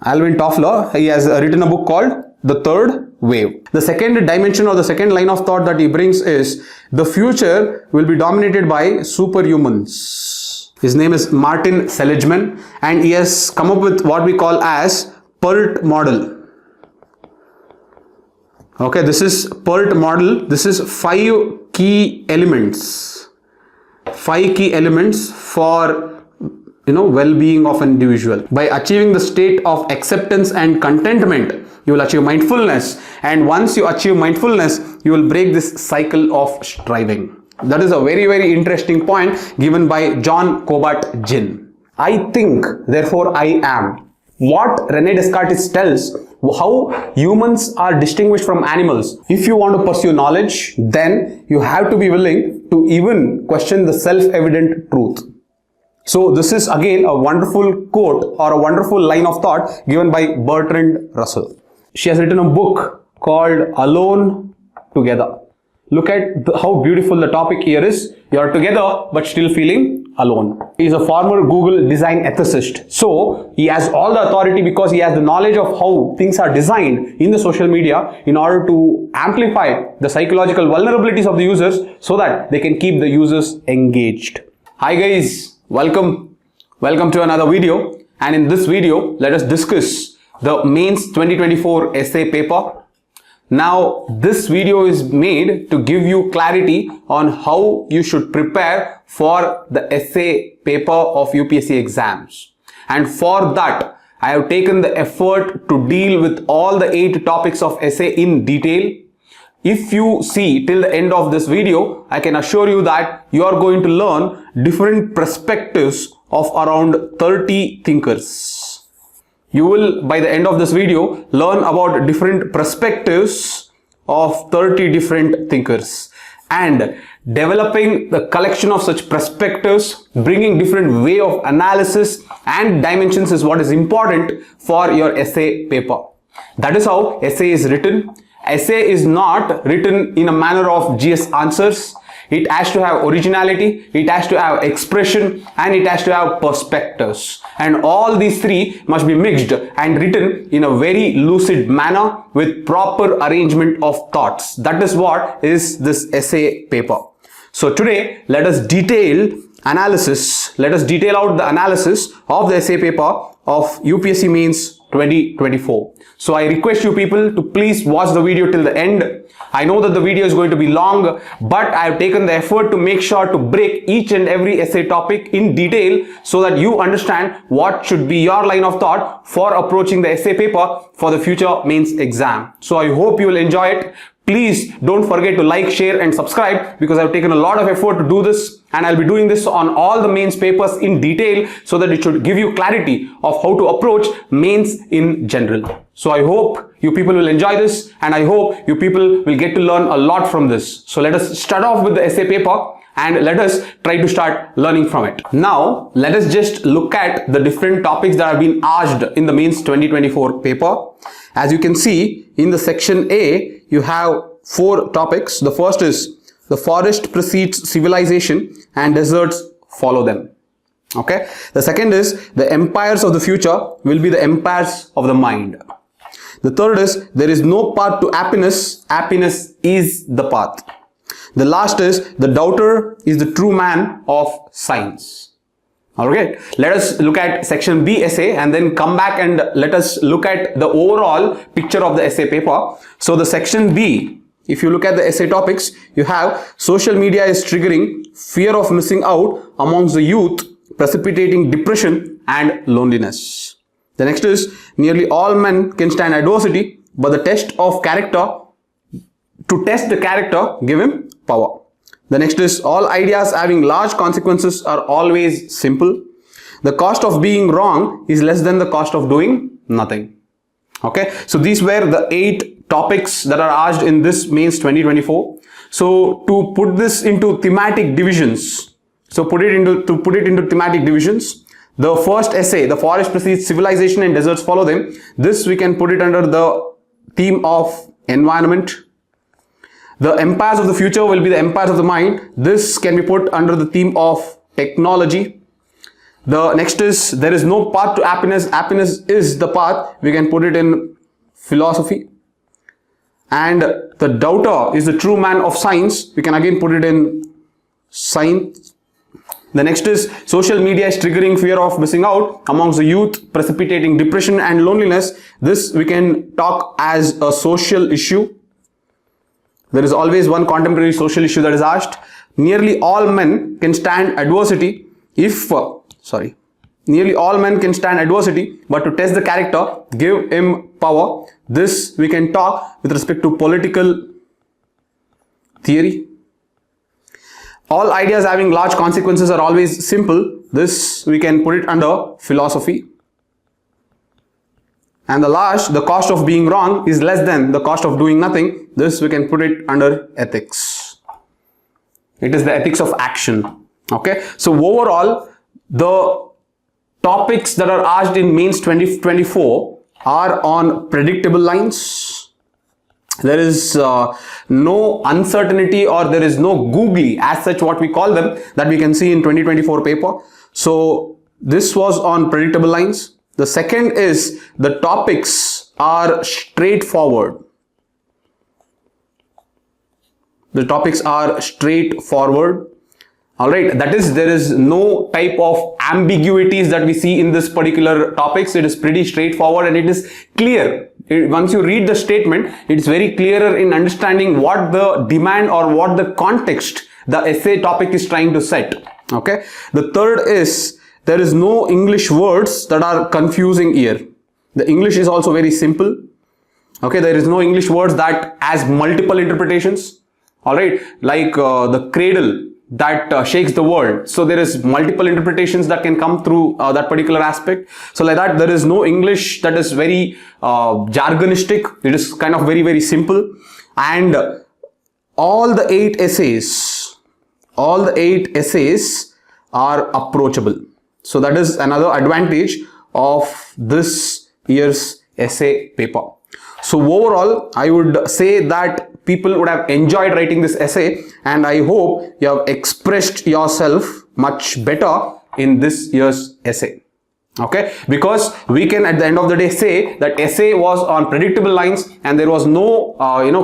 Alvin Toffler, he has written a book called The Third Wave. The second dimension or the second line of thought that he brings is the future will be dominated by superhumans. His name is Martin Seligman, and he has come up with what we call as PERT model. Okay, this is PERT model. This is 5 key elements. 5 key elements for well-being of an individual. By achieving the state of acceptance and contentment, you will achieve mindfulness, and once you achieve mindfulness, you will break this cycle of striving. That is a very, very interesting point given by John Kabat-Zinn. I think, therefore I am. What René Descartes tells how humans are distinguished from animals. If you want to pursue knowledge, then you have to be willing to even question the self-evident truth. So this is again a wonderful quote or a wonderful line of thought given by Bertrand Russell. She has written a book called Alone Together. Look at how beautiful the topic here is. You are together but still feeling alone. He is a former Google design ethicist. So he has all the authority because he has the knowledge of how things are designed in the social media in order to amplify the psychological vulnerabilities of the users so that they can keep the users engaged. Hi guys. Welcome to another video, and in this video let us discuss the Mains 2024 essay paper. Now this video is made to give you clarity on how you should prepare for the essay paper of UPSC exams, and for that I have taken the effort to deal with all the 8 topics of essay in detail. If you see till the end of this video, I can assure you that you are going to learn different perspectives of around 30 thinkers. You will, by the end of this video, learn about different perspectives of 30 different thinkers. And developing the collection of such perspectives, bringing different way of analysis and dimensions is what is important for your essay paper. That is how essay is written. Essay is not written in a manner of GS answers. It has to have originality, it has to have expression, and it has to have perspectives. And all these 3 must be mixed and written in a very lucid manner with proper arrangement of thoughts. That is what is this essay paper. So today, let us detail out the analysis of the essay paper of UPSC Mains 2024. So I request you people to please watch the video till the end. I know that the video is going to be long, but I have taken the effort to make sure to break each and every essay topic in detail so that you understand what should be your line of thought for approaching the essay paper for the future mains exam. So I hope you will enjoy it. Please don't forget to like, share and subscribe because I've taken a lot of effort to do this, and I'll be doing this on all the mains papers in detail so that it should give you clarity of how to approach mains in general. So I hope you people will enjoy this, and I hope you people will get to learn a lot from this. So let us start off with the essay paper and let us try to start learning from it. Now let us just look at the different topics that have been asked in the Mains 2024 paper. As you can see in the section A, you have 4 topics. The first is the forest precedes civilization and deserts follow them. Okay. The second is the empires of the future will be the empires of the mind. The third is there is no path to happiness. Happiness is the path. The last is the doubter is the true man of science. Alright, let us look at section B essay and then come back and let us look at the overall picture of the essay paper. So the section B, if you look at the essay topics, you have social media is triggering fear of missing out amongst the youth, precipitating depression and loneliness. The next is nearly all men can stand adversity, but the test of character, to test the character, give him power. The next is all ideas having large consequences are always simple. The cost of being wrong is less than the cost of doing nothing. Okay, so these were the 8 topics that are asked in this Mains 2024. So to put this into thematic divisions, the first essay, the forest precedes civilization and deserts follow them. This we can put it under the theme of environment. The empires of the future will be the empires of the mind. This can be put under the theme of technology. The next is, there is no path to happiness. Happiness is the path. We can put it in philosophy. And the doubter is the true man of science. We can again put it in science. The next is, social media is triggering fear of missing out amongst the youth, precipitating depression and loneliness. This we can talk as a social issue. There is always one contemporary social issue that is asked. Nearly all men can stand adversity nearly all men can stand adversity, but to test the character, give him power. This we can talk with respect to political theory. All ideas having large consequences are always simple. This we can put it under philosophy. And the last, the cost of being wrong is less than the cost of doing nothing. This we can put it under ethics. It is the ethics of action. Okay. So overall, the topics that are asked in Mains 2024 are on predictable lines. There is no uncertainty, or there is no googly as such, what we call them, that we can see in 2024 paper. So this was on predictable lines. The second is, the topics are straightforward. The topics are straightforward. Alright, that is, there is no type of ambiguities that we see in this particular topics. It is pretty straightforward and it is clear. Once you read the statement, it's very clearer in understanding what the demand or what the context the essay topic is trying to set. Okay. The third is, there is no English words that are confusing here. The English is also very simple. Okay, there is no English words that has multiple interpretations. Alright, like the cradle that shakes the world. So there is multiple interpretations that can come through that particular aspect. So like that, there is no English that is very jargonistic. It is kind of very, very simple. And all the 8 essays are approachable. So that is another advantage of this year's essay paper. So overall, I would say that people would have enjoyed writing this essay, and I hope you have expressed yourself much better in this year's essay. Okay, because we can at the end of the day say that essay was on predictable lines and there was no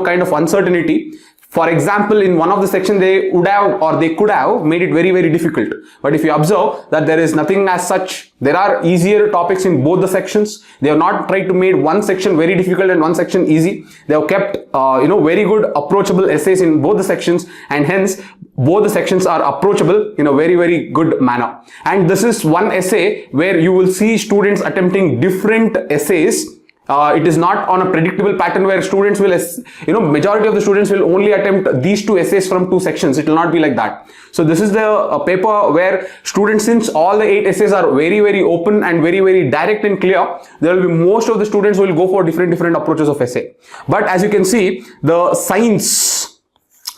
kind of uncertainty. For example, in one of the sections they would have or they could have made it very, very difficult. But if you observe that there is nothing as such, there are easier topics in both the sections. They have not tried to make one section very difficult and one section easy. They have kept very good approachable essays in both the sections, and hence both the sections are approachable in a very, very good manner. And this is one essay where you will see students attempting different essays. It is not on a predictable pattern where students will, majority of the students will only attempt these 2 essays from 2 sections. It will not be like that. So this is the paper where students, since all the 8 essays are very, very open and very, very direct and clear, there will be most of the students who will go for different approaches of essay. But as you can see, the science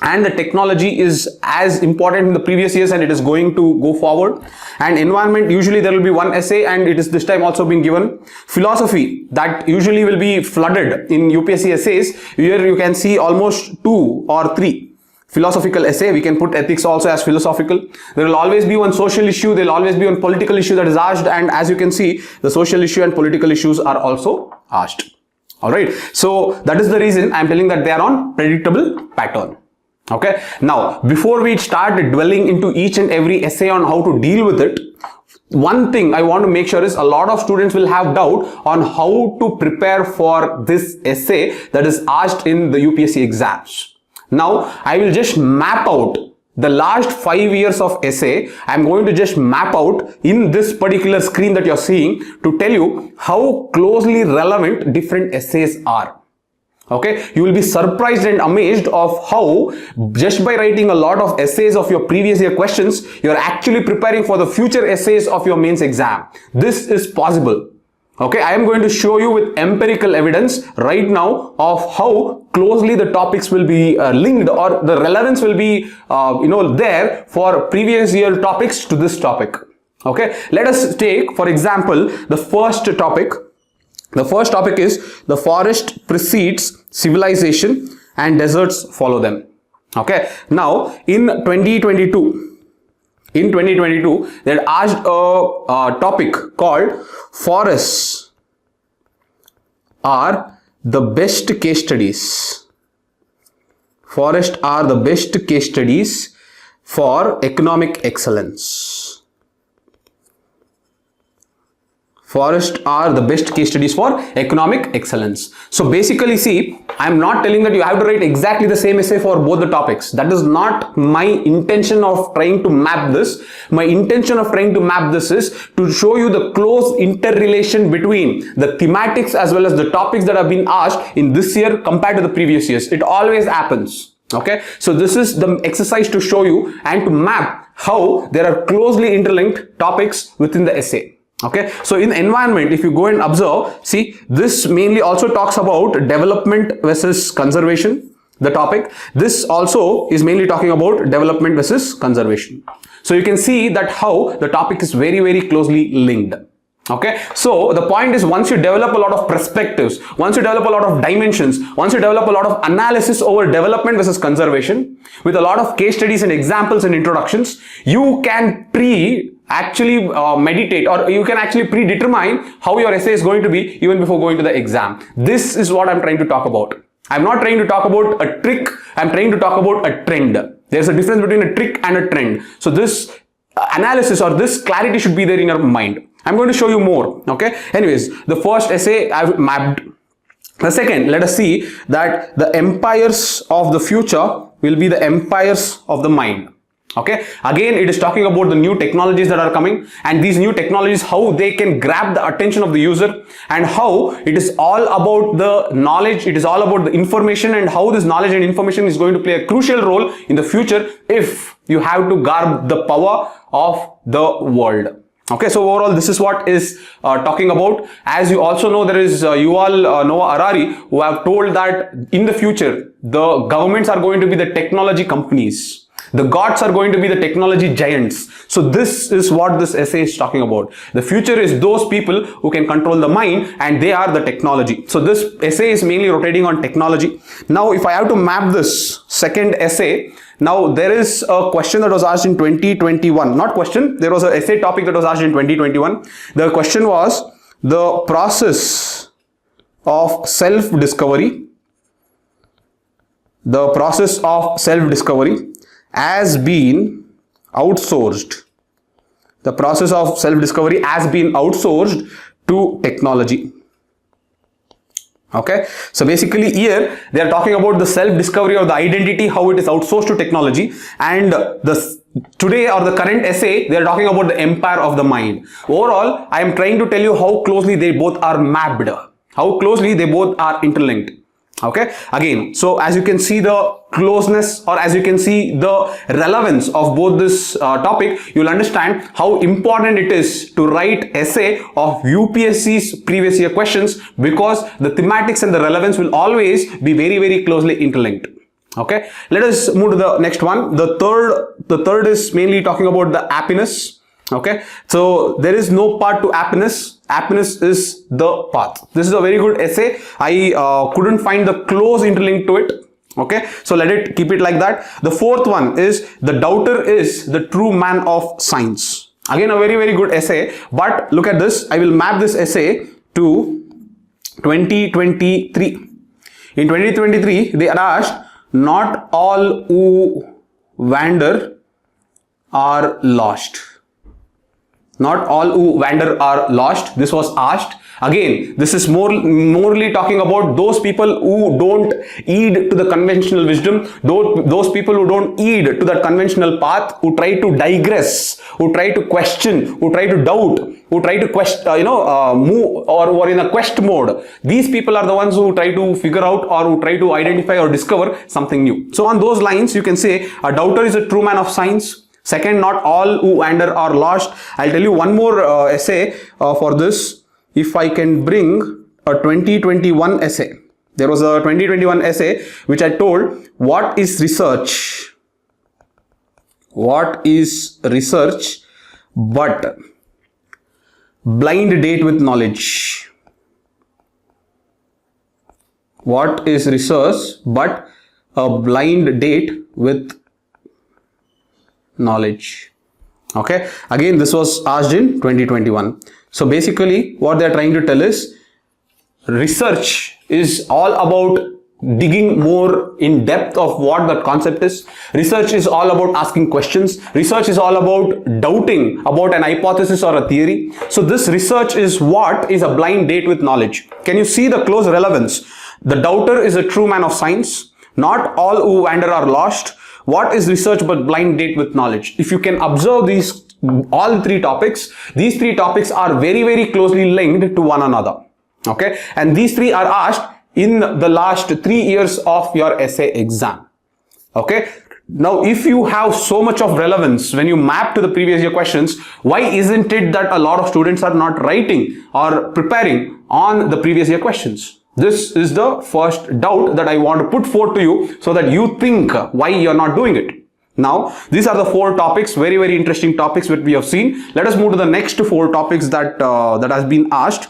and the technology is as important in the previous years, and it is going to go forward. And environment, usually there will be 1 essay, and it is this time also being given. Philosophy, that usually will be flooded in UPSC essays. Here you can see almost 2 or 3 philosophical essay. We can put ethics also as philosophical. There will always be one social issue. There will always be one political issue that is asked, and as you can see, the social issue and political issues are also asked. Alright, so that is the reason I am telling that they are on predictable pattern. Okay, now before we start dwelling into each and every essay on how to deal with it, one thing I want to make sure is a lot of students will have doubt on how to prepare for this essay that is asked in the UPSC exams. Now I will just map out the last 5 years of essay. I am going to just map out in this particular screen that you are seeing to tell you how closely relevant different essays are. Okay, you will be surprised and amazed of how just by writing a lot of essays of your previous year questions, you are actually preparing for the future essays of your mains exam. This is possible. Okay, I am going to show you with empirical evidence right now of how closely the topics will be linked, or the relevance will be there for previous year topics to this topic. Okay, let us take for example the first topic. The first topic is the forest precedes civilization and deserts follow them. Okay, now in 2022 In 2022, they had asked a topic called forests are the best case studies. Forests are the best case studies for economic excellence. Forests are the best case studies for economic excellence. So basically, see, I'm not telling that you have to write exactly the same essay for both the topics. That is not my intention of trying to map this. My intention of trying to map this is to show you the close interrelation between the thematics as well as the topics that have been asked in this year compared to the previous years. It always happens. Okay, so this is the exercise to show you and to map how there are closely interlinked topics within the essay. Okay, so in environment, if you go and observe, see, this mainly also talks about development versus conservation, the topic. This also is mainly talking about development versus conservation. So you can see that how the topic is very, very closely linked. Okay, so the point is, once you develop a lot of perspectives, once you develop a lot of dimensions, once you develop a lot of analysis over development versus conservation with a lot of case studies and examples and introductions, you can actually meditate, or you can actually predetermine how your essay is going to be even before going to the exam. This is what I'm trying to talk about. I'm not trying to talk about a trick. I'm trying to talk about a trend. There's a difference between a trick and a trend. So this analysis or this clarity should be there in your mind. I'm going to show you more. Okay. Anyways, the first essay I've mapped. The second, let us see that the empires of the future will be the empires of the mind. Okay, again it is talking about the new technologies that are coming, and these new technologies, how they can grab the attention of the user, and how it is all about the knowledge, it is all about the information, and how this knowledge and information is going to play a crucial role in the future if you have to guard the power of the world. Okay, so overall this is what is talking about. As you also know, there is Yuval Noah Harari, who have told that in the future the governments are going to be the technology companies. The gods are going to be the technology giants. So this is what this essay is talking about. The future is those people who can control the mind, and they are the technology. So this essay is mainly rotating on technology. Now, if I have to map this second essay, now there is a question that was asked in 2021. Not question, there was an essay topic that was asked in 2021. The question was the process of self-discovery. The process of self-discovery has been outsourced. The process of self-discovery has been outsourced to technology. Okay, so basically here they are talking about the self-discovery or the identity, how it is outsourced to technology, and today or the current essay they are talking about the empire of the mind. Overall, I am trying to tell you how closely they both are mapped, how closely they both are interlinked. Okay, again, so as you can see the closeness, or as you can see the relevance of both this topic, you'll understand how important it is to write essay of UPSC's previous year questions, because the thematics and the relevance will always be very, very closely interlinked. Okay, let us move to the next one. The third is mainly talking about the happiness. Okay, so there is no part to happiness. Happiness is the path. This is a very good essay. I couldn't find the close interlink to it. Okay, so keep it like that. The fourth one is the doubter is the true man of science. Again, a very, very good essay. But look at this. I will map this essay to 2023. In 2023, they are asked, not all who wander are lost. Not all who wander are lost. This was asked. Again, this is morely talking about those people who don't heed to the conventional wisdom, those people who don't heed to that conventional path, who try to digress, who try to question, who try to doubt, who try to move or in a quest mode. These people are the ones who try to figure out or who try to identify or discover something new. So on those lines, you can say a doubter is a true man of science. Second, not all who wander are lost. I'll tell you one more essay for this. If I can bring a 2021 essay. There was a 2021 essay which I told, what is research? What is research but blind date with knowledge? What is research but a blind date with knowledge? Okay, again this was asked in 2021. So basically what they are trying to tell is research is all about digging more in depth of what that concept is. Research is all about asking questions. Research is all about doubting about an hypothesis or a theory. So this research is what is a blind date with knowledge. Can you see the close relevance? The doubter is a true man of science. Not all who wander are lost. What is research but blind date with knowledge? If you can observe these all three topics, these three topics are very, very closely linked to one another. Okay, and these three are asked in the last 3 years of your essay exam. Okay, now if you have so much of relevance when you map to the previous year questions, why isn't it that a lot of students are not writing or preparing on the previous year questions? This is the first doubt that I want to put forth to you so that you think why you're not doing it. Now, these are the 4 topics, very, very interesting topics that we have seen. Let us move to the next 4 topics that has been asked.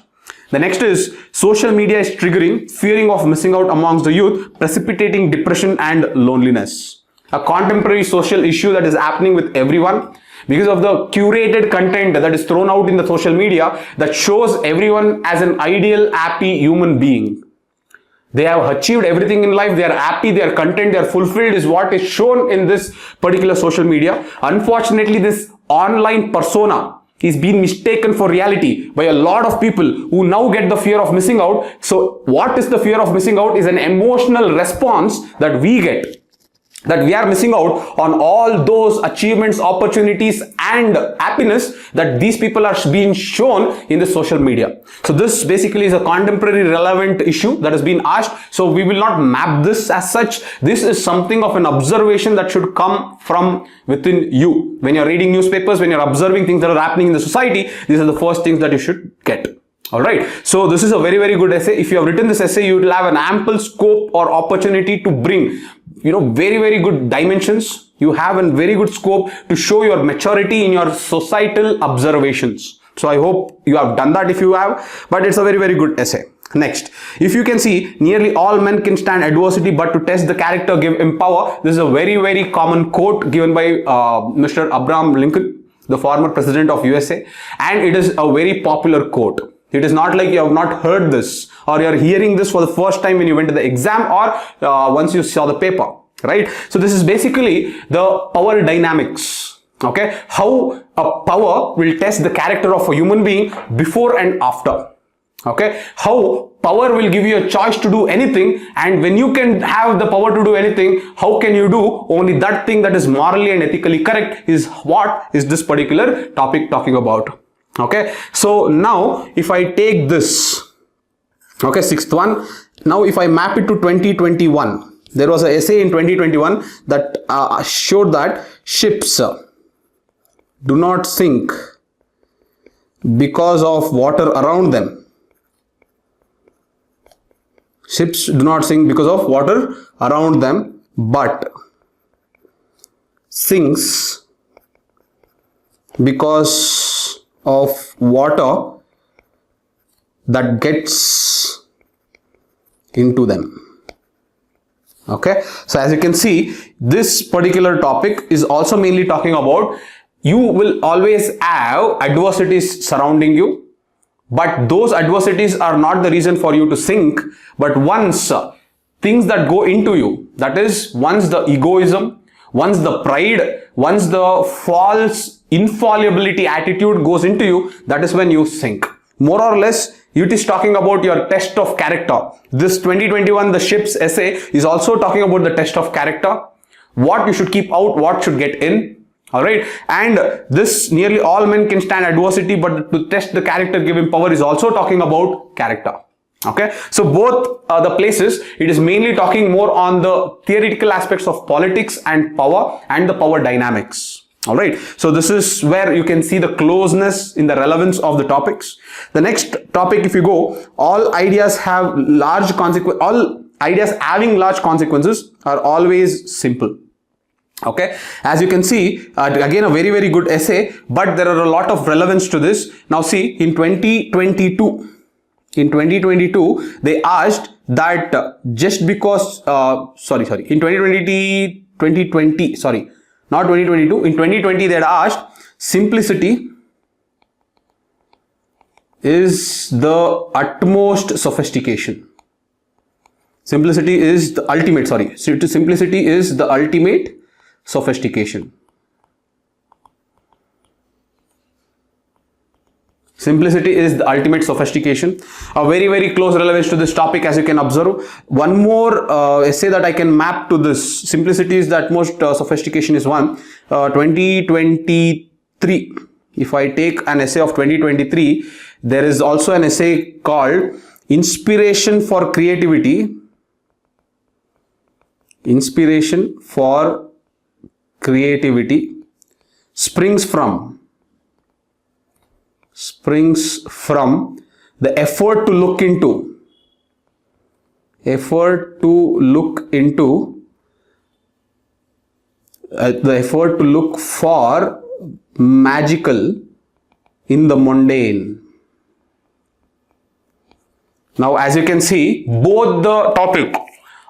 The next is social media is triggering fearing of missing out amongst the youth, precipitating depression and loneliness. A contemporary social issue that is happening with everyone because of the curated content that is thrown out in the social media that shows everyone as an ideal, happy human being. They have achieved everything in life, they are happy, they are content, they are fulfilled is what is shown in this particular social media. Unfortunately, this online persona is being mistaken for reality by a lot of people who now get the fear of missing out. So what is the fear of missing out? Is an emotional response that we get, that we are missing out on all those achievements, opportunities and happiness that these people are being shown in the social media. So this basically is a contemporary relevant issue that has been asked. So we will not map this as such. This is something of an observation that should come from within you. When you're reading newspapers, when you're observing things that are happening in the society, these are the first things that you should get. Alright, so this is a very, very good essay. If you have written this essay, you will have an ample scope or opportunity to bring very, very good dimensions. You have a very good scope to show your maturity in your societal observations. So I hope you have done that if you have, but it's a very, very good essay. Next, if you can see, nearly all men can stand adversity, but to test the character, give him power. This is a very, very common quote given by Mr. Abraham Lincoln, the former president of USA, and it is a very popular quote. It is not like you have not heard this or you are hearing this for the first time when you went to the exam or once you saw the paper, right? So this is basically the power dynamics, okay? How a power will test the character of a human being before and after, okay? How power will give you a choice to do anything, and when you can have the power to do anything, how can you do only that thing that is morally and ethically correct is what is this particular topic talking about. Okay, so now if I take this, okay, 6th one, now if I map it to 2021, there was an essay in 2021 that showed that ships do not sink because of water around them. Ships do not sink because of water around them, but sinks because of water that gets into them. Okay, so as you can see, this particular topic is also mainly talking about you will always have adversities surrounding you, but those adversities are not the reason for you to sink. But once things that go into you, that is once the egoism, once the pride, once the false infallibility attitude goes into you, that is when you sink. More or less, it is talking about your test of character. This 2021, the ship's essay is also talking about the test of character. What you should keep out, what should get in. Alright, and this nearly all men can stand adversity, but to test the character, give him power is also talking about character. Okay, so both the places, it is mainly talking more on the theoretical aspects of politics and power and the power dynamics. Alright, so this is where you can see the closeness in the relevance of the topics. The next topic, if you go, all ideas have large consequences, all ideas having large consequences are always simple. Okay, as you can see, again a very, very good essay, but there are a lot of relevance to this. Now see, in 2022, they asked that just because, in 2020, not 2022, in 2020 they had asked, simplicity is the utmost sophistication. Simplicity is the ultimate, simplicity is the ultimate sophistication. Simplicity is the ultimate sophistication. A very, very close relevance to this topic, as you can observe. One more essay that I can map to this. Simplicity is the utmost sophistication is one. 2023. If I take an essay of 2023, there is also an essay called Inspiration for Creativity. Inspiration for Creativity springs from the effort to look into the effort to look for magical in the mundane. Now, as you can see, both the topic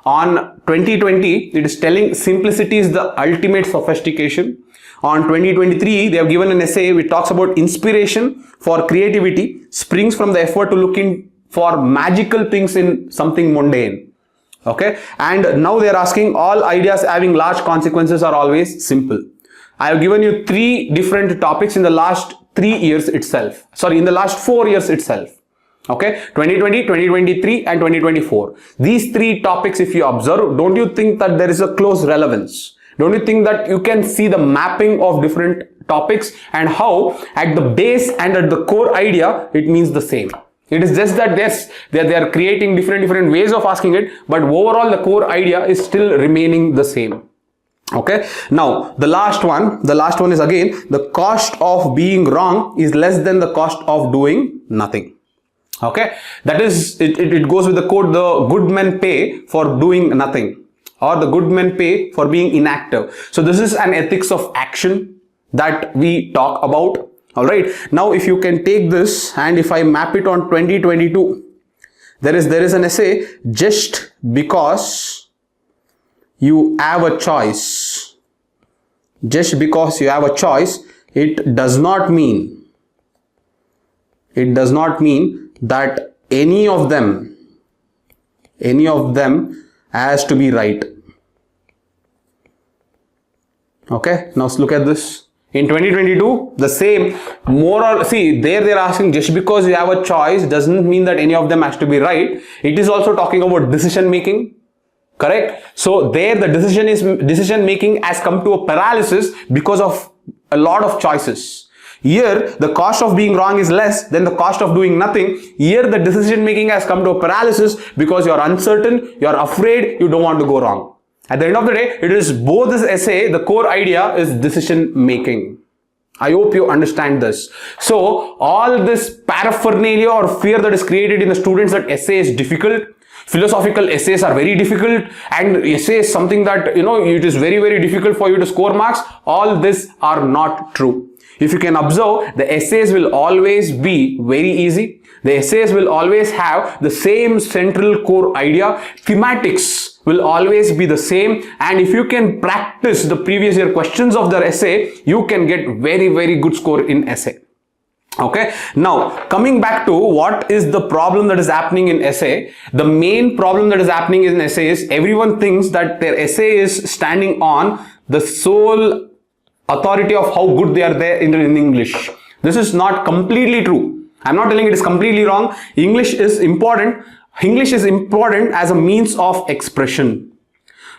on 2020, it is telling simplicity is the ultimate sophistication. On 2023, they have given an essay which talks about inspiration for creativity springs from the effort to look in for magical things in something mundane. Okay, and now they are asking all ideas having large consequences are always simple. I have given you 3 different topics in the last 3 years itself. Sorry, in the last 4 years itself. Okay, 2020, 2023 and 2024. These 3 topics, if you observe, don't you think that there is a close relevance? Don't you think that you can see the mapping of different topics and how at the base and at the core idea it means the same? It is just that they are creating different ways of asking it, but overall the core idea is still remaining the same. Okay, now the last one is again, the cost of being wrong is less than the cost of doing nothing. Okay, that is, it goes with the quote, the good men pay for doing nothing, or the good men pay for being inactive. So this is an ethics of action that we talk about. All right, now if you can take this and if I map it on 2022, there is an essay, just because you have a choice, it does not mean that any of them has to be right. Okay, now let's look at this. In 2022, the same, more or see, they're asking just because you have a choice doesn't mean that any of them has to be right. It is also talking about decision making. Correct? So there the decision making has come to a paralysis because of a lot of choices. Here the cost of being wrong is less than the cost of doing nothing. Here the decision making has come to a paralysis because you're uncertain, you're afraid, you don't want to go wrong. At the end of the day, it is both this essay, the core idea is decision making. I hope you understand this. So all this paraphernalia or fear that is created in the students that essay is difficult, philosophical essays are very difficult, and essay is something that, it is very difficult for you to score marks, all this are not true. If you can observe, the essays will always be very easy. The essays will always have the same central core idea. Thematics will always be the same, and if you can practice the previous year questions of the essay, you can get very good score in essay. Okay, now coming back to what is the problem that is happening in essay. The main problem that is happening in essay is everyone thinks that their essay is standing on the sole authority of how good they are there in English. This is not completely true. I'm not telling it is completely wrong. English is important. English is important as a means of expression.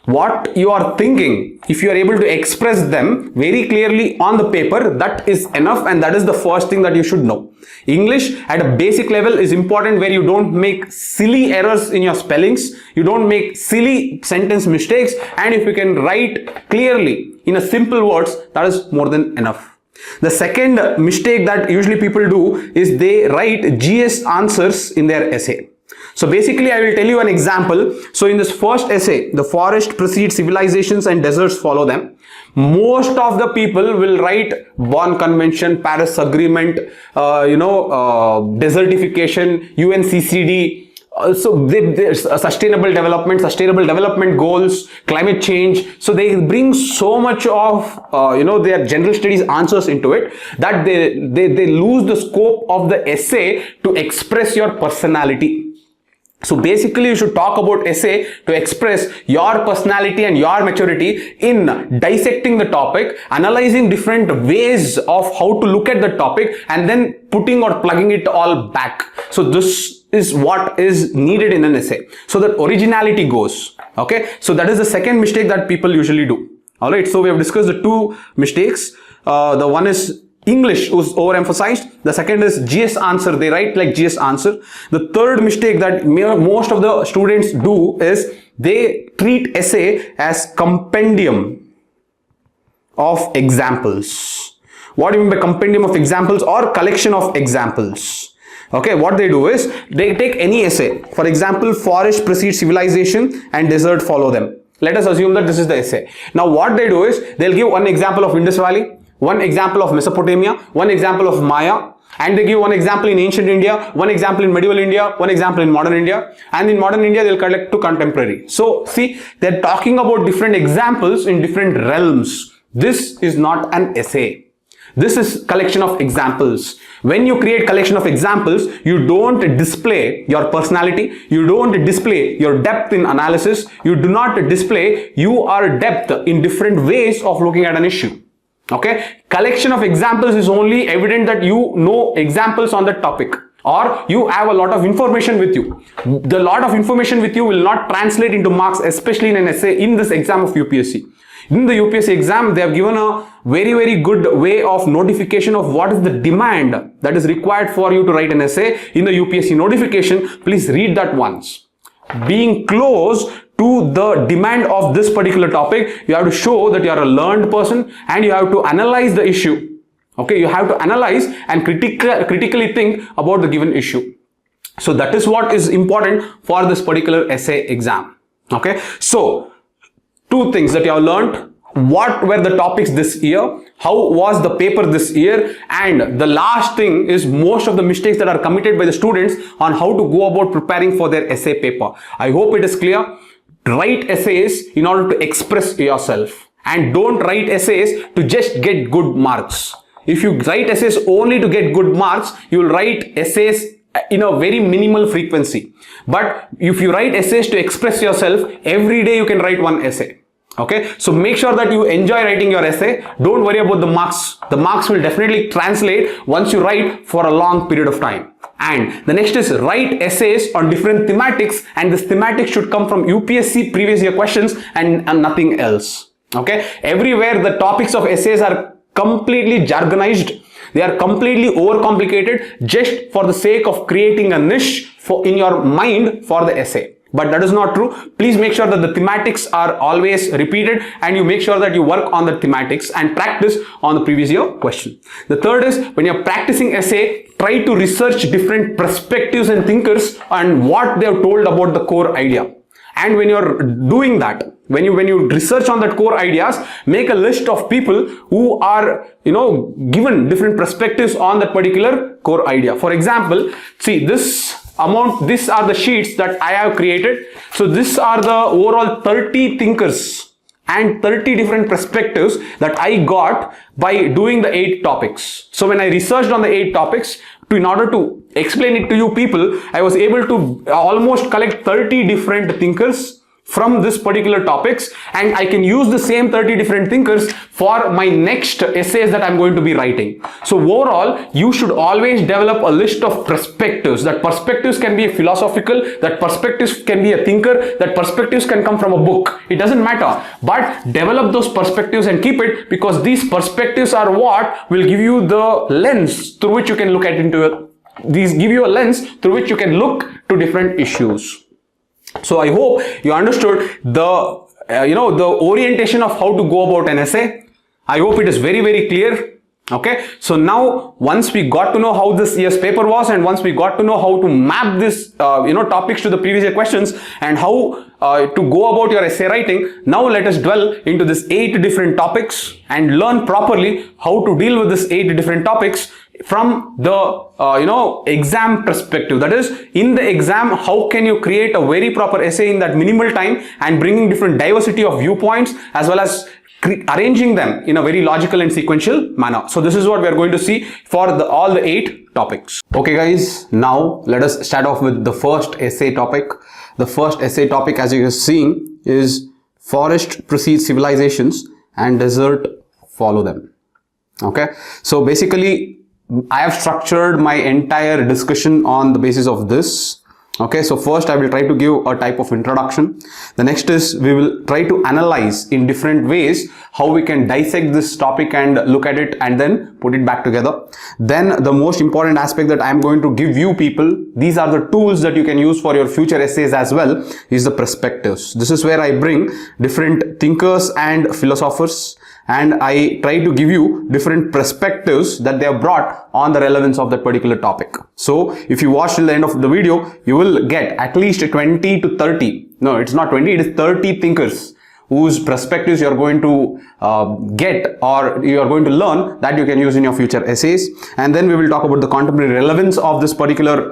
What you are thinking, if you are able to express them very clearly on the paper, that is enough, and that is the first thing that you should know. English at a basic level is important, where you don't make silly errors in your spellings, you don't make silly sentence mistakes, and if you can write clearly in a simple words, that is more than enough. The second mistake that usually people do is they write GS answers in their essay. So basically I will tell you an example. So in this first essay, the forest precedes civilizations and deserts follow them. Most of the people will write Bonn Convention, Paris Agreement, desertification, UNCCD, There's sustainable development goals, climate change. So they bring so much of their general studies answers into it that they lose the scope of the essay to express your personality. So basically you should talk about essay to express your personality and your maturity in dissecting the topic, analyzing different ways of how to look at the topic, and then putting or plugging it all back. So this is what is needed in an essay, so that originality goes. Okay, so that is the second mistake that people usually do. All right, so we have discussed the two mistakes. The one is English was overemphasized. The second is GS answer. They write like GS answer. The third mistake that most of the students do is they treat essay as compendium of examples. What do you mean by compendium of examples or collection of examples? Okay, what they do is they take any essay. For example, forest precedes civilization and desert follow them. Let us assume that this is the essay. Now what they do is they'll give one example of Indus Valley, one example of Mesopotamia, one example of Maya, and they give one example in ancient India, one example in medieval India, one example in modern India, and in modern India they'll collect to contemporary. So see, they're talking about different examples in different realms. This is not an essay. This is collection of examples. When you create collection of examples, you don't display your personality, you don't display your depth in analysis, you do not display your depth in different ways of looking at an issue. Okay, collection of examples is only evident that you know examples on the topic, or you have a lot of information with you. The lot of information with you will not translate into marks, especially in an essay in this exam of UPSC. In the UPSC exam, they have given a very good way of notification of what is the demand that is required for you to write an essay in the UPSC notification. Please read that once. Being close to the demand of this particular topic, you have to show that you are a learned person and you have to analyze the issue. Okay, you have to analyze and critically think about the given issue. So that is what is important for this particular essay exam. Okay, so two things that you have learned. What were the topics this year? How was the paper this year? And the last thing is most of the mistakes that are committed by the students on how to go about preparing for their essay paper. I hope it is clear. Write essays in order to express yourself, and don't write essays to just get good marks. If you write essays only to get good marks, you will write essays in a very minimal frequency. But if you write essays to express yourself, every day you can write one essay. Okay, so make sure that you enjoy writing your essay. Don't worry about the marks. The marks will definitely translate once you write for a long period of time. And the next is write essays on different thematics, and this thematic should come from UPSC previous year questions and nothing else. Okay, everywhere the topics of essays are completely jargonized. They are completely overcomplicated just for the sake of creating a niche in your mind for the essay. But that is not true. Please make sure that the thematics are always repeated, and you make sure that you work on the thematics and practice on the previous year question. The third is, when you're practicing essay, try to research different perspectives and thinkers and what they have told about the core idea. And when you're doing that, when you research on that core ideas, make a list of people who are given different perspectives on that particular core idea. For example, see this amount, these are the sheets that I have created. So these are the overall 30 thinkers and 30 different perspectives that I got by doing the 8 topics. So when I researched on the 8 topics, in order to explain it to you people, I was able to almost collect 30 different thinkers from this particular topics, and I can use the same 30 different thinkers for my next essays that I'm going to be writing. So overall, you should always develop a list of perspectives. That perspectives can be philosophical, that perspectives can be a thinker, that perspectives can come from a book. It doesn't matter, but develop those perspectives and keep it, because these perspectives are what will give you the lens through which you can look at these give you a lens through which you can look to different issues. So I hope you understood the the orientation of how to go about an essay. I hope it is very clear. Okay, so now once we got to know how this year's paper was, and once we got to know how to map this topics to the previous year questions and how to go about your essay writing, now let us dwell into this 8 different topics and learn properly how to deal with this 8 different topics from the exam perspective. That is, in the exam, how can you create a very proper essay in that minimal time and bringing different diversity of viewpoints as well as arranging them in a very logical and sequential manner. So this is what we are going to see for all the 8 topics. Okay guys, now let us start off with the first essay topic. The first essay topic, as you are seeing, is forest precede civilizations and desert follow them. Okay, so basically I have structured my entire discussion on the basis of this. Okay, so first I will try to give a type of introduction. The next is we will try to analyze in different ways how we can dissect this topic and look at it and then put it back together. Then the most important aspect that I am going to give you people, these are the tools that you can use for your future essays as well, is the perspectives. This is where I bring different thinkers and philosophers, and I try to give you different perspectives that they have brought on the relevance of that particular topic. So if you watch till the end of the video, you will get at least 20 to 30, no, it's not 20, it is 30 thinkers whose perspectives you are going to get, or you are going to learn, that you can use in your future essays. And then we will talk about the contemporary relevance of this particular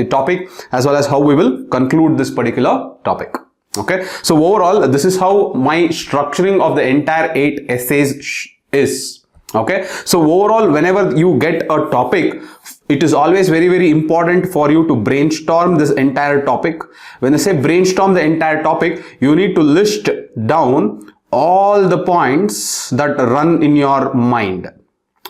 topic, as well as how we will conclude this particular topic. Okay, so overall this is how my structuring of the entire 8 essays is. Okay, so overall whenever you get a topic, it is always very important for you to brainstorm this entire topic. When I say brainstorm the entire topic, you need to list down all the points that run in your mind.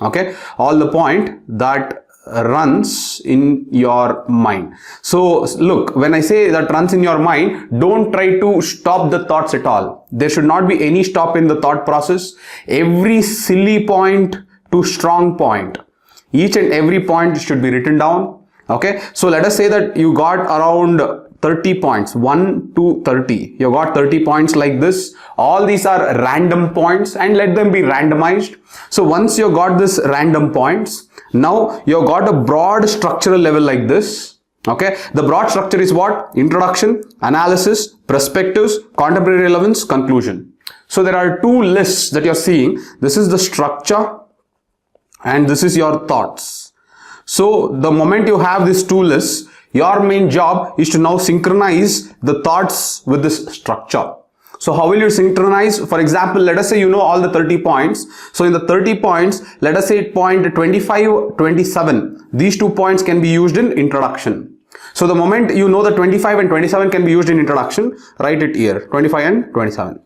Okay, all the point that runs in your mind. So look, when I say that runs in your mind, don't try to stop the thoughts at all. There should not be any stop in the thought process. Every silly point to strong point, each and every point should be written down. Okay, so let us say that you got around 30 points, 1 to 30. You got 30 points like this. All these are random points and let them be randomized. So once you got this random points, now you got a broad structural level like this. Okay, the broad structure is what? Introduction, analysis, perspectives, contemporary relevance, conclusion. So there are 2 lists that you're seeing. This is the structure and this is your thoughts. So the moment you have these 2 lists, your main job is to now synchronize the thoughts with this structure. So how will you synchronize? For example, let us say you know all the 30 points. So in the 30 points, let us say point 25, 27. These 2 points can be used in introduction. So the moment you know the 25 and 27 can be used in introduction, write it here, 25 and 27.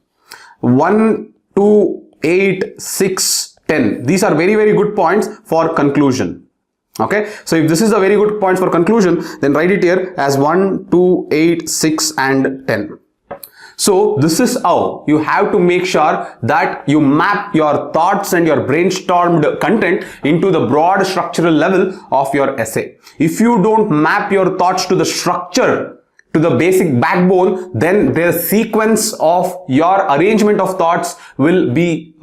1, 2, 8, 6, 10. These are very good points for conclusion. Okay, so if this is a very good point for conclusion, then write it here as 1, 2, 8, 6 and 10. So this is how you have to make sure that you map your thoughts and your brainstormed content into the broad structural level of your essay. If you don't map your thoughts to the structure, to the basic backbone, then the sequence of your arrangement of thoughts will be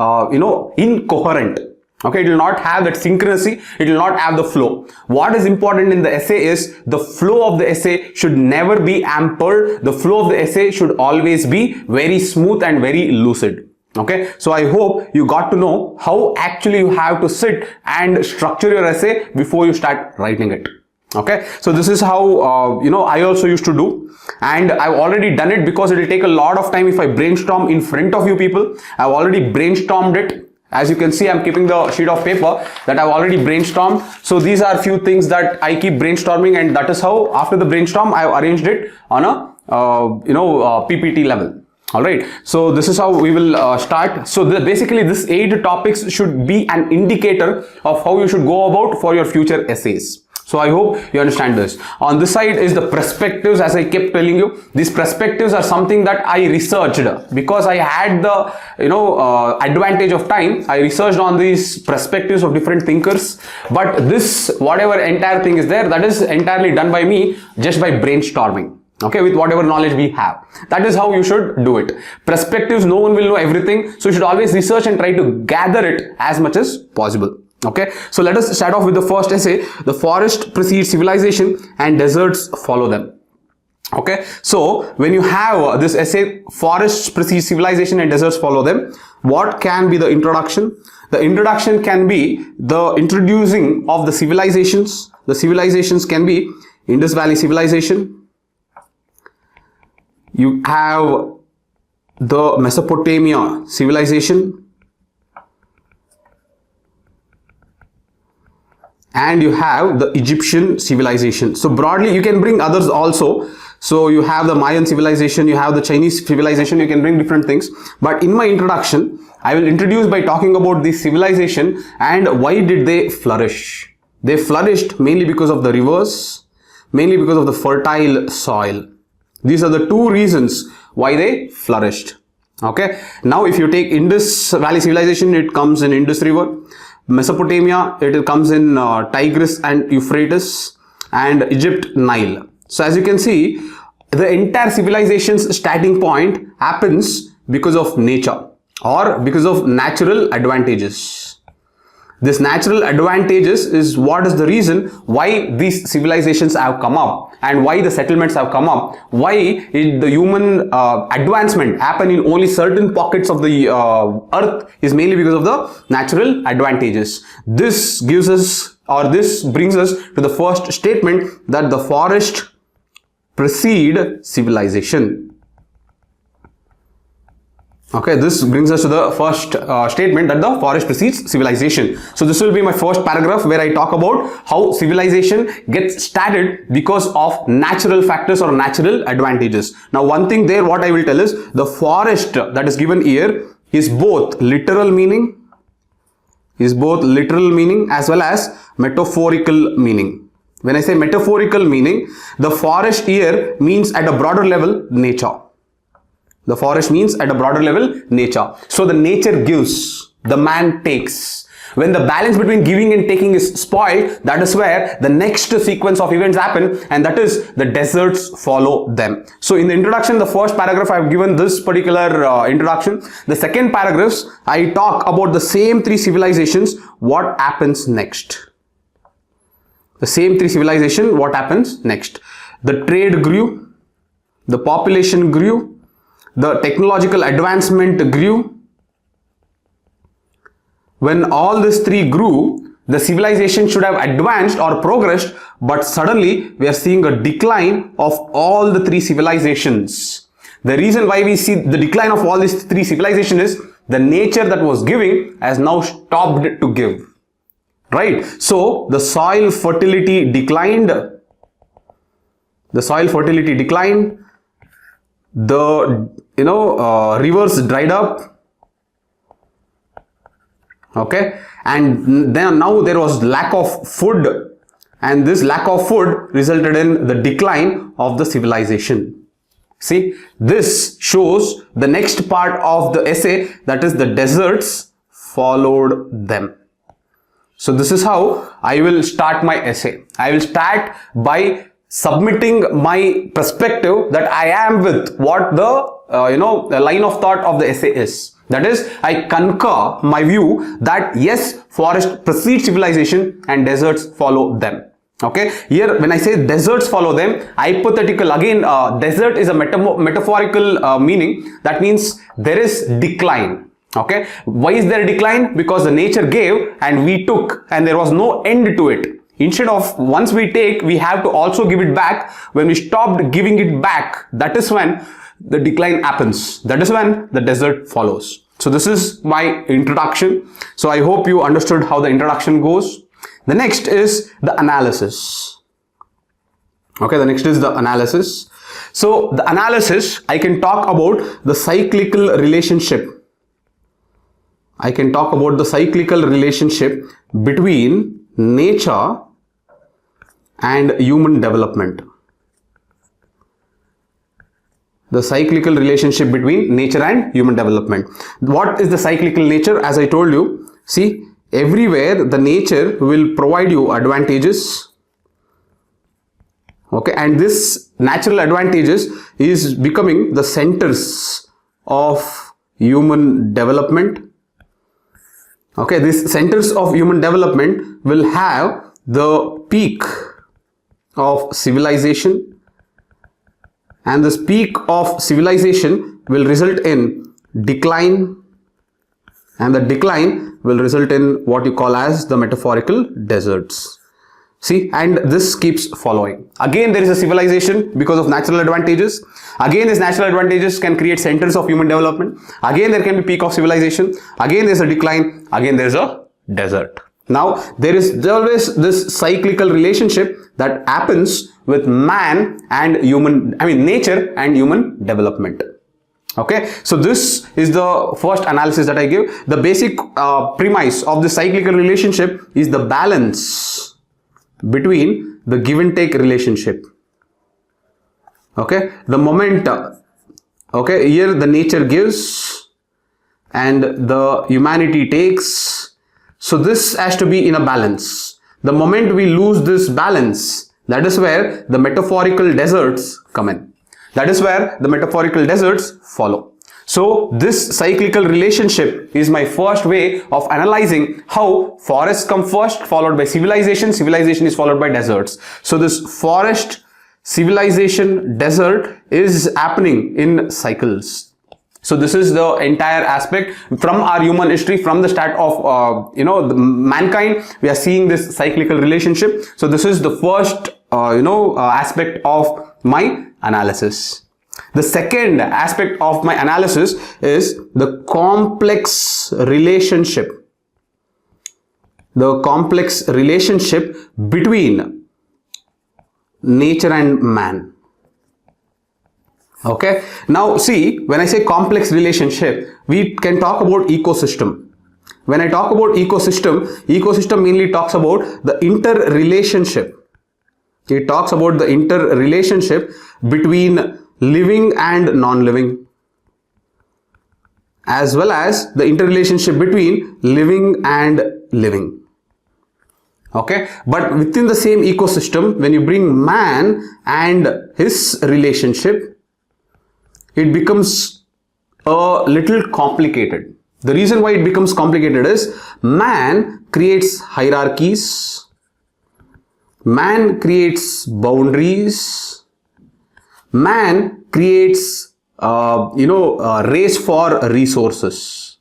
incoherent. Okay, it will not have that synchronicity, it will not have the flow. What is important in the essay is the flow of the essay should never be hampered. The flow of the essay should always be very smooth and very lucid. Okay, so I hope you got to know how actually you have to sit and structure your essay before you start writing it. Okay, so this is how I also used to do, and I've already done it because it will take a lot of time if I brainstorm in front of you people. I've already brainstormed it. As you can see, I'm keeping the sheet of paper that I've already brainstormed. So these are few things that I keep brainstorming, and that is how after the brainstorm I've arranged it on a PPT level. All right, so this is how we will start. So basically this 8 topics should be an indicator of how you should go about for your future essays. So I hope you understand this. On this side is the perspectives, as I kept telling you. These perspectives are something that I researched because I had the advantage of time. I researched on these perspectives of different thinkers. But this, whatever entire thing is there, that is entirely done by me just by brainstorming. Okay, with whatever knowledge we have. That is how you should do it. Perspectives, no one will know everything. So you should always research and try to gather it as much as possible. Okay, so let us start off with the first essay. The forest precedes civilization and deserts follow them. Okay, so when you have this essay, forests precede civilization and deserts follow them, what can be the introduction? The introduction can be the introducing of the civilizations. The civilizations can be Indus Valley civilization. You have the Mesopotamia civilization. And you have the Egyptian civilization. So broadly, you can bring others also. So you have the Mayan civilization, you have the Chinese civilization, you can bring different things. But in my introduction, I will introduce by talking about this civilization and why did they flourish. They flourished mainly because of the rivers, mainly because of the fertile soil. These are the two reasons why they flourished. Okay. Now if you take Indus Valley civilization, it comes in Indus River. Mesopotamia, it comes in Tigris and Euphrates, and Egypt, Nile. So as you can see, the entire civilization's starting point happens because of nature or because of natural advantages. This natural advantages is what is the reason why these civilizations have come up and why the settlements have come up, why the human advancement happen in only certain pockets of the earth is mainly because of the natural advantages. This gives us, or this brings us to the first statement, that the forest precede civilization. Okay, this brings us to the first statement, that the forest precedes civilization. So this will be my first paragraph where I talk about how civilization gets started because of natural factors or natural advantages. Now one thing there, what I will tell is, the forest that is given here is both literal meaning, as well as metaphorical meaning. When I say metaphorical meaning, the forest here means at a broader level nature. The forest means at a broader level nature. So the nature gives, the man takes. When the balance between giving and taking is spoiled, that is where the next sequence of events happen, and that is the deserts follow them. So in the introduction, the first paragraph I have given this particular introduction. The second paragraph, I talk about the same three civilizations, what happens next. The same three civilizations, what happens next. The trade grew, the population grew, the technological advancement grew. When all these three grew, the civilization should have advanced or progressed, but suddenly we are seeing a decline of all the three civilizations. The reason why we see the decline of all these three civilizations is the nature that was giving has now stopped to give. Right? So the soil fertility declined. The soil fertility declined. The rivers dried up. Okay, and then now there was lack of food, and this lack of food resulted in the decline of the civilization. See, this shows the next part of the essay, that is the deserts followed them. So this is how I will start my essay. I will start by submitting my perspective that I am with what the line of thought of the essay is. That is, I concur my view that yes, forest precedes civilization and deserts follow them. Okay, here when I say deserts follow them, hypothetical again, desert is a metaphorical meaning. That means there is decline. Okay, why is there a decline? Because the nature gave and we took, and there was no end to it. Instead of once we take, we have to also give it back. When we stopped giving it back, that is when the decline happens. That is when the desert follows. So this is my introduction. So I hope you understood how the introduction goes. The next is the analysis. Okay, the next is the analysis. So the analysis, I can talk about the cyclical relationship. I can talk about the cyclical relationship between nature and human development. The cyclical relationship between nature and human development. What is the cyclical nature? As I told you, see, everywhere the nature will provide you advantages. Okay, and this natural advantages is becoming the centers of human development. Okay, these centers of human development will have the peak of civilization, and this peak of civilization will result in decline, and the decline will result in what you call as the metaphorical deserts. See, and this keeps following. Again, there is a civilization because of natural advantages. Again, these natural advantages can create centers of human development. Again, there can be peak of civilization. Again, there's a decline. Again, there's a desert. Now, there is always this cyclical relationship that happens with man and nature and human development. Okay, so this is the first analysis that I give. The basic premise of the cyclical relationship is the balance between the give and take relationship. Okay, the moment, okay, here the nature gives and the humanity takes. So this has to be in a balance. The moment we lose this balance, that is where the metaphorical deserts come in. That is where the metaphorical deserts follow. So this cyclical relationship is my first way of analyzing how forests come first, followed by civilization. Civilization is followed by deserts. So this forest, civilization, desert is happening in cycles. So this is the entire aspect from our human history, from the start of mankind. We are seeing this cyclical relationship. So this is the first aspect of my analysis. The second aspect of my analysis is the complex relationship. The complex relationship between nature and man. Okay. Now see, when I say complex relationship, we can talk about ecosystem. When I talk about ecosystem mainly talks about the interrelationship. It talks about the interrelationship between living and non-living, as well as the interrelationship between living and living. Okay, but within the same ecosystem, when you bring man and his relationship, it becomes a little complicated. The reason why it becomes complicated is man creates hierarchies, man creates boundaries, man creates race for resources.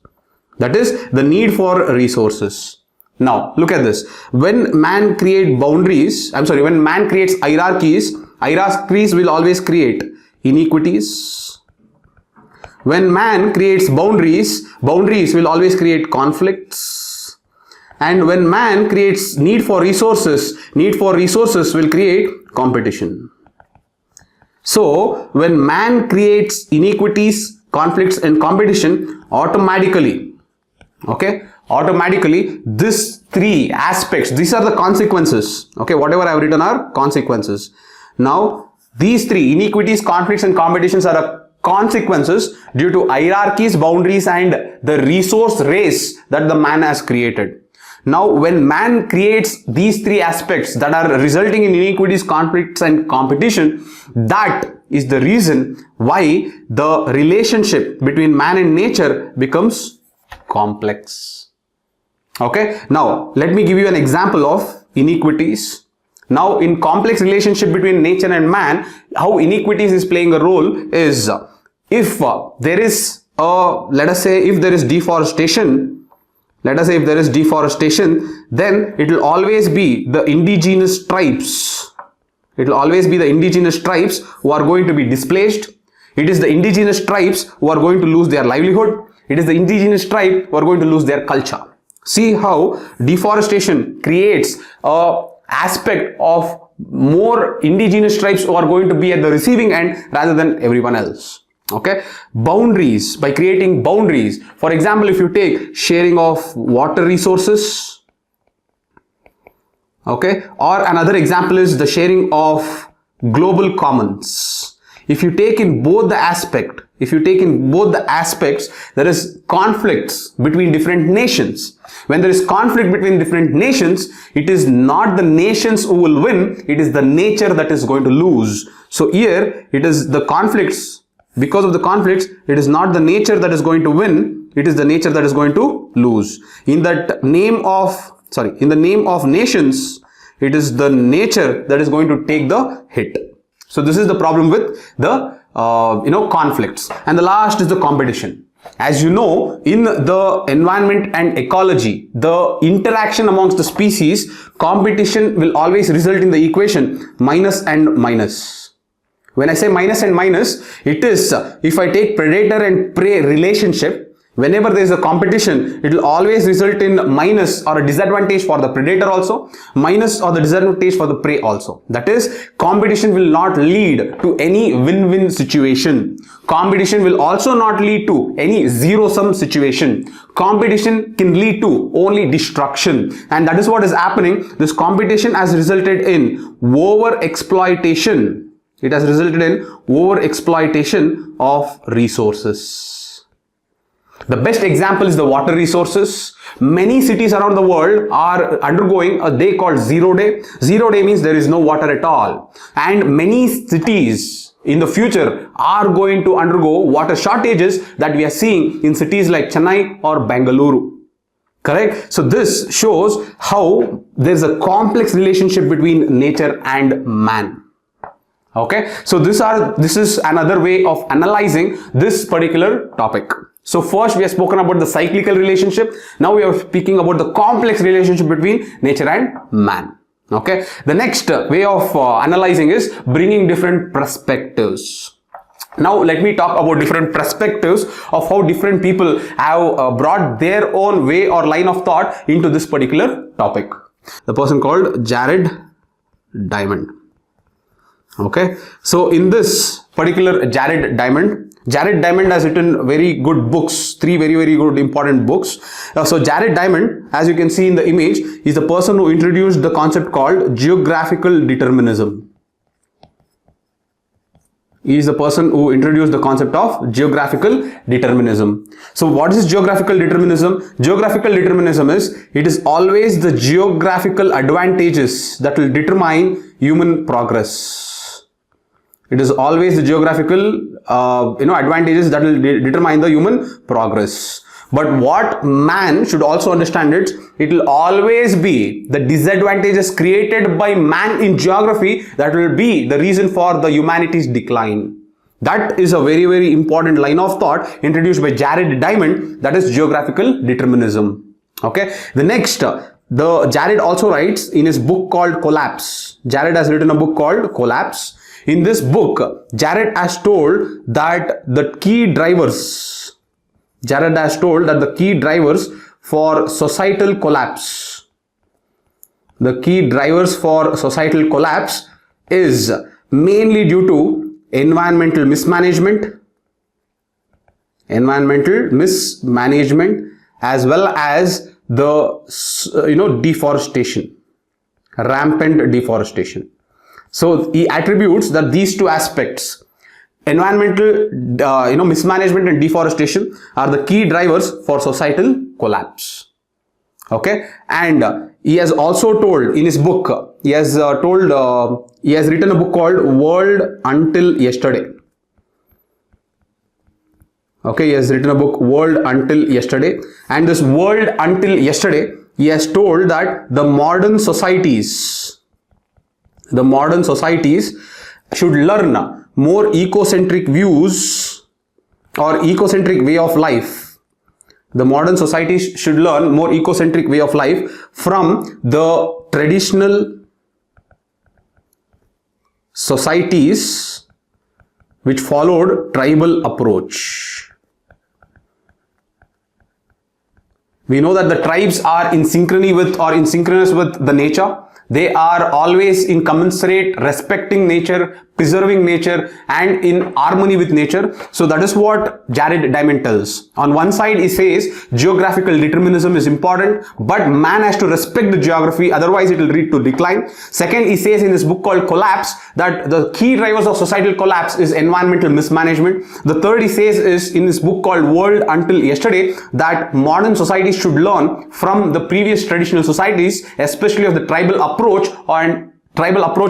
That is the need for resources. Now look at this. When man creates boundaries, when man creates hierarchies will always create inequities. When man creates boundaries will always create conflicts. And when man creates need for resources will create competition. So when man creates inequities, conflicts and competition, automatically these three aspects, these are the consequences. Okay, whatever I have written are consequences. Now these three, inequities, conflicts and competitions, are a consequences due to hierarchies, boundaries and the resource race that the man has created. Now when man creates these three aspects that are resulting in inequities, conflicts and competition, that is the reason why the relationship between man and nature becomes complex. Okay, now let me give you an example of inequities. Now in complex relationship between nature and man, how inequities is playing a role is, if there is let us say if there is deforestation, then it will always be the indigenous tribes. It will always be the indigenous tribes who are going to be displaced. It is the indigenous tribes who are going to lose their livelihood. It is the indigenous tribe who are going to lose their culture. See how deforestation creates a aspect of more indigenous tribes who are going to be at the receiving end rather than everyone else. Okay, boundaries, by creating boundaries, for example, if you take sharing of water resources, okay, or another example is the sharing of global commons. If you take in both the aspects, there is conflicts between different nations. When there is conflict between different nations, it is not the nations who will win, it is the nature that is going to lose. So here it is the conflicts. Because of the conflicts, it is not the nature that is going to win, it is the nature that is going to lose. In the name of nations, it is the nature that is going to take the hit. So this is the problem with the conflicts. And the last is the competition. As you know, in the environment and ecology, the interaction amongst the species, competition will always result in the equation minus and minus. When I say minus and minus, it is if I take predator and prey relationship, whenever there is a competition, it will always result in minus or a disadvantage for the predator also, minus or the disadvantage for the prey also. That is, competition will not lead to any win-win situation. Competition will also not lead to any zero-sum situation. Competition can lead to only destruction. And that is what is happening. This competition has resulted in over-exploitation. It has resulted in over-exploitation of resources. The best example is the water resources. Many cities around the world are undergoing a day called 0 day. 0 day means there is no water at all. And many cities in the future are going to undergo water shortages that we are seeing in cities like Chennai or Bengaluru. Correct? So this shows how there is a complex relationship between nature and man. Okay? So this is another way of analyzing this particular topic. So first we have spoken about the cyclical relationship. Now we are speaking about the complex relationship between nature and man. Okay. The next way of analyzing is bringing different perspectives. Now let me talk about different perspectives of how different people have brought their own way or line of thought into this particular topic. The person called Jared Diamond. Okay. So in this particular Jared Diamond has written very good books, three very good important books. So Jared Diamond, as you can see in the image, is the person who introduced the concept called geographical determinism. He is the person who introduced the concept of geographical determinism. So what is geographical determinism? Geographical determinism is, it is always the geographical advantages that will determine human progress. It is always the geographical advantages that will determine the human progress. But what man should also understand is, it will always be the disadvantages created by man in geography that will be the reason for the humanity's decline. That is a very important line of thought introduced by Jared Diamond, that is geographical determinism. Okay. The next, Jared also writes in his book called Collapse. Jared has written a book called Collapse. In this book, Jared has told that the key drivers for societal collapse, is mainly due to environmental mismanagement as well as the deforestation, rampant deforestation. So he attributes that these two aspects, environmental mismanagement and deforestation, are the key drivers for societal collapse. Okay, and he has also told in his book, he has written a book called World Until Yesterday. Okay, he has written a book, World Until Yesterday, and this World Until Yesterday, he has told that the modern societies should learn more ecocentric views or ecocentric way of life. The modern societies should learn more ecocentric way of life from the traditional societies which followed tribal approach. We know that the tribes are in synchrony with or in synchronous with the nature. They are always in commensurate, respecting nature, preserving nature, and in harmony with nature. So that is what Jared Diamond tells. On one side, he says geographical determinism is important, but man has to respect the geography, otherwise it will lead to decline. Second, he says in this book called Collapse that the key drivers of societal collapse is environmental mismanagement. The third, he says, is in this book called World Until Yesterday, that modern societies should learn from the previous traditional societies, especially of the tribal approach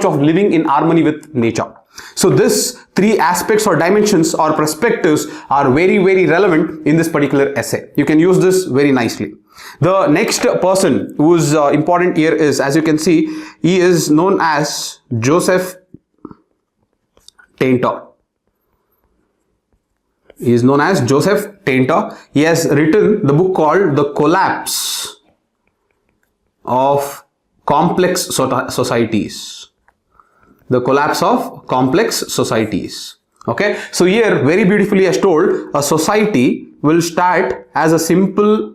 of living in harmony with nature. So these three aspects or dimensions or perspectives are very relevant in this particular essay. You can use this very nicely. The next person who is important here is, as you can see, he is known as Joseph Tainter. He is known as Joseph Tainter. He has written the book called The Collapse of Complex Societies. The Collapse of Complex Societies. Okay, so here very beautifully as told, a society will start as a simple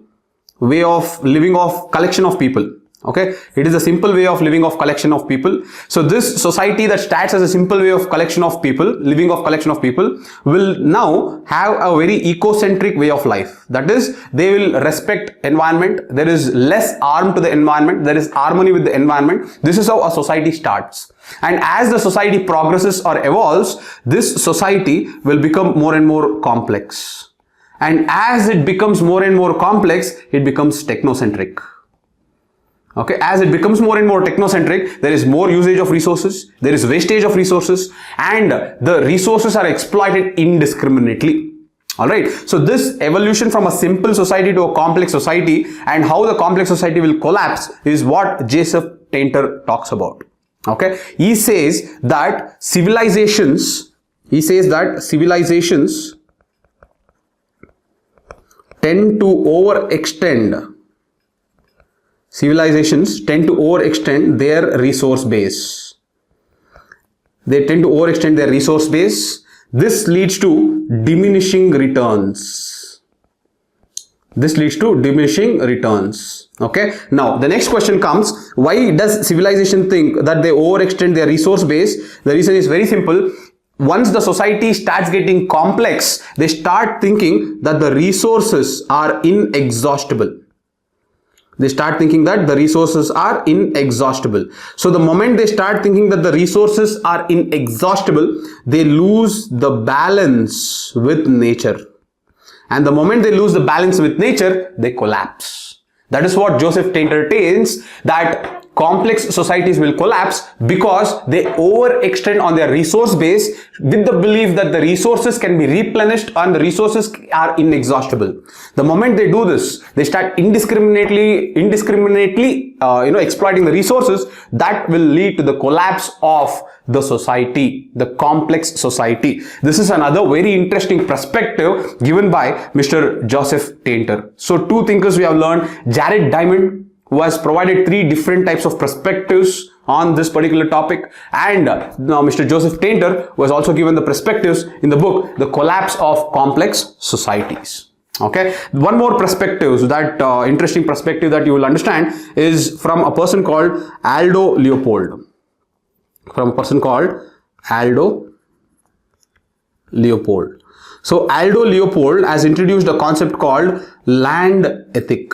way of living of collection of people. Okay, it is a simple way of living of collection of people. So this society that starts as a simple way of collection of people, living of collection of people, will now have a very ecocentric way of life. That is, they will respect environment. There is less harm to the environment. There is harmony with the environment. This is how a society starts. And as the society progresses or evolves, this society will become more and more complex. And as it becomes more and more complex, it becomes technocentric. Okay, as it becomes more and more technocentric, there is more usage of resources, there is wastage of resources, and the resources are exploited indiscriminately. Alright, so this evolution from a simple society to a complex society and how the complex society will collapse is what Joseph Tainter talks about. Okay, he says that civilizations tend to overextend. Civilizations tend to overextend their resource base. They tend to overextend their resource base. This leads to diminishing returns. Okay. Now, the next question comes, why does civilization think that they overextend their resource base? The reason is very simple. Once the society starts getting complex, they start thinking that the resources are inexhaustible. They start thinking that the resources are inexhaustible. So the moment they start thinking that the resources are inexhaustible, they lose the balance with nature. And the moment they lose the balance with nature, they collapse. That is what Joseph Tainter tells, that complex societies will collapse because they overextend on their resource base with the belief that the resources can be replenished and the resources are inexhaustible. The moment they do this, they start indiscriminately exploiting the resources. That will lead to the collapse of the society, the complex society. This is another very interesting perspective given by Mr. Joseph Tainter. So two thinkers we have learned, Jared Diamond, who has provided three different types of perspectives on this particular topic, and now Mr. Joseph Tainter, who has also given the perspectives in the book, The Collapse of Complex Societies. Okay, one more perspective, that interesting perspective that you will understand is from a person called Aldo Leopold. So Aldo Leopold has introduced a concept called land ethic.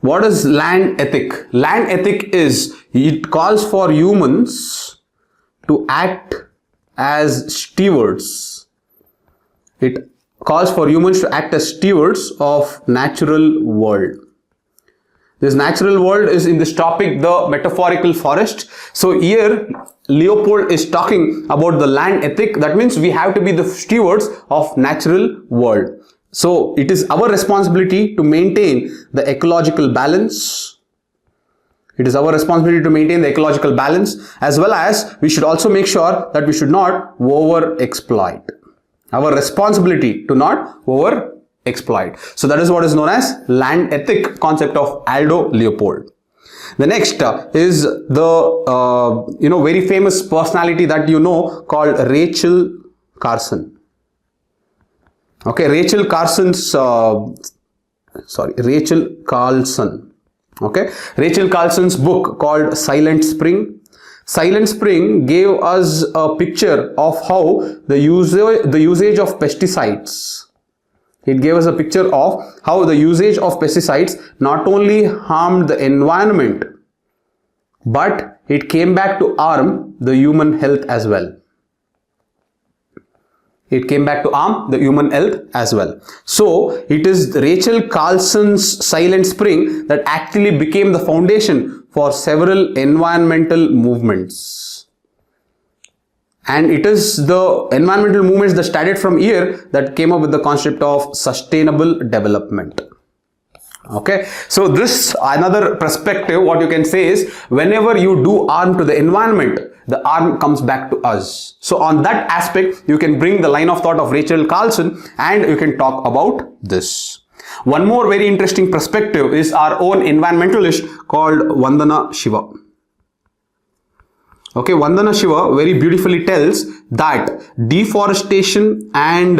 What is land ethic? Land ethic is, it calls for humans to act as stewards. It calls for humans to act as stewards of natural world. This natural world is in this topic, the metaphorical forest. So here Leopold is talking about the land ethic. That means we have to be the stewards of natural world. So it is our responsibility to maintain the ecological balance. As well as we should also make sure that we should not over-exploit. Our responsibility to not over-exploit. So that is what is known as land ethic concept of Aldo Leopold. The next is the very famous personality that you know called Rachel Carson. Okay, Rachel Carlson. Okay, Rachel Carlson's book called Silent Spring. Silent Spring gave us a picture of how the usage of pesticides. It gave us a picture of how the usage of pesticides not only harmed the environment, but it came back to harm the human health as well. So it is Rachel Carlson's Silent Spring that actually became the foundation for several environmental movements. And it is the environmental movements that started from here that came up with the concept of sustainable development. Okay, so this another perspective, what you can say is, whenever you do harm to the environment, the arm comes back to us. So on that aspect, you can bring the line of thought of Rachel Carlson and you can talk about this. One more very interesting perspective is our own environmentalist called Vandana Shiva. Okay, Vandana Shiva very beautifully tells that deforestation and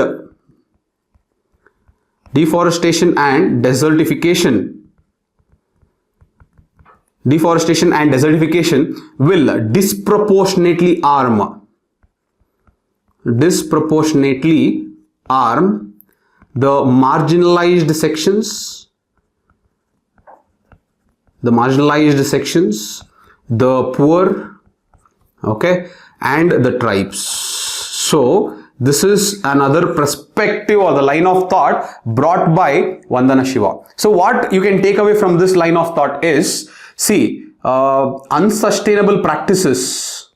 desertification will disproportionately harm the marginalized sections, the poor, okay, and the tribes. So this is another perspective or the line of thought brought by Vandana Shiva. So what you can take away from this line of thought is, see, unsustainable practices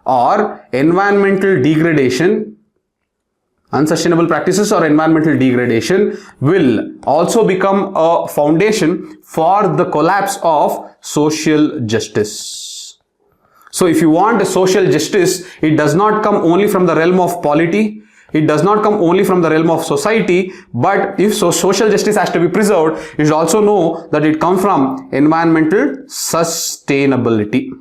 or environmental degradation will also become a foundation for the collapse of social justice. So if you want social justice, it does not come only from the realm of polity, it does not come only from the realm of society, but if social justice has to be preserved, you should also know that it comes from environmental sustainability.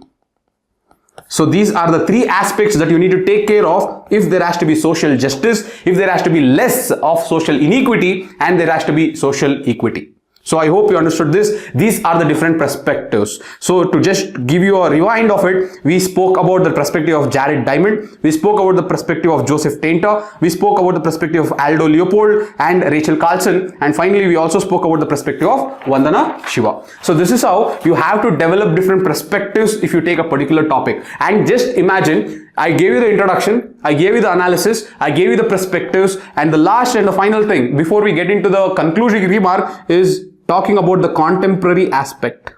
So these are the three aspects that you need to take care of if there has to be social justice, if there has to be less of social inequity, and there has to be social equity. So I hope you understood this. These are the different perspectives. So to just give you a rewind of it, we spoke about the perspective of Jared Diamond, we spoke about the perspective of Joseph Tainter, we spoke about the perspective of Aldo Leopold and Rachel Carlson, and finally we also spoke about the perspective of Vandana Shiva. So this is how you have to develop different perspectives if you take a particular topic. And just imagine, I gave you the introduction, I gave you the analysis, I gave you the perspectives, and the last and the final thing before we get into the conclusion remark is talking about the contemporary aspects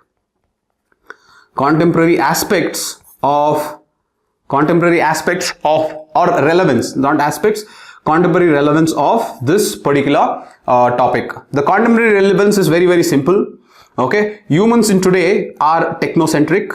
of or relevance, not aspects, contemporary relevance of this particular topic. The contemporary relevance is very, very simple. Okay, humans in today are technocentric.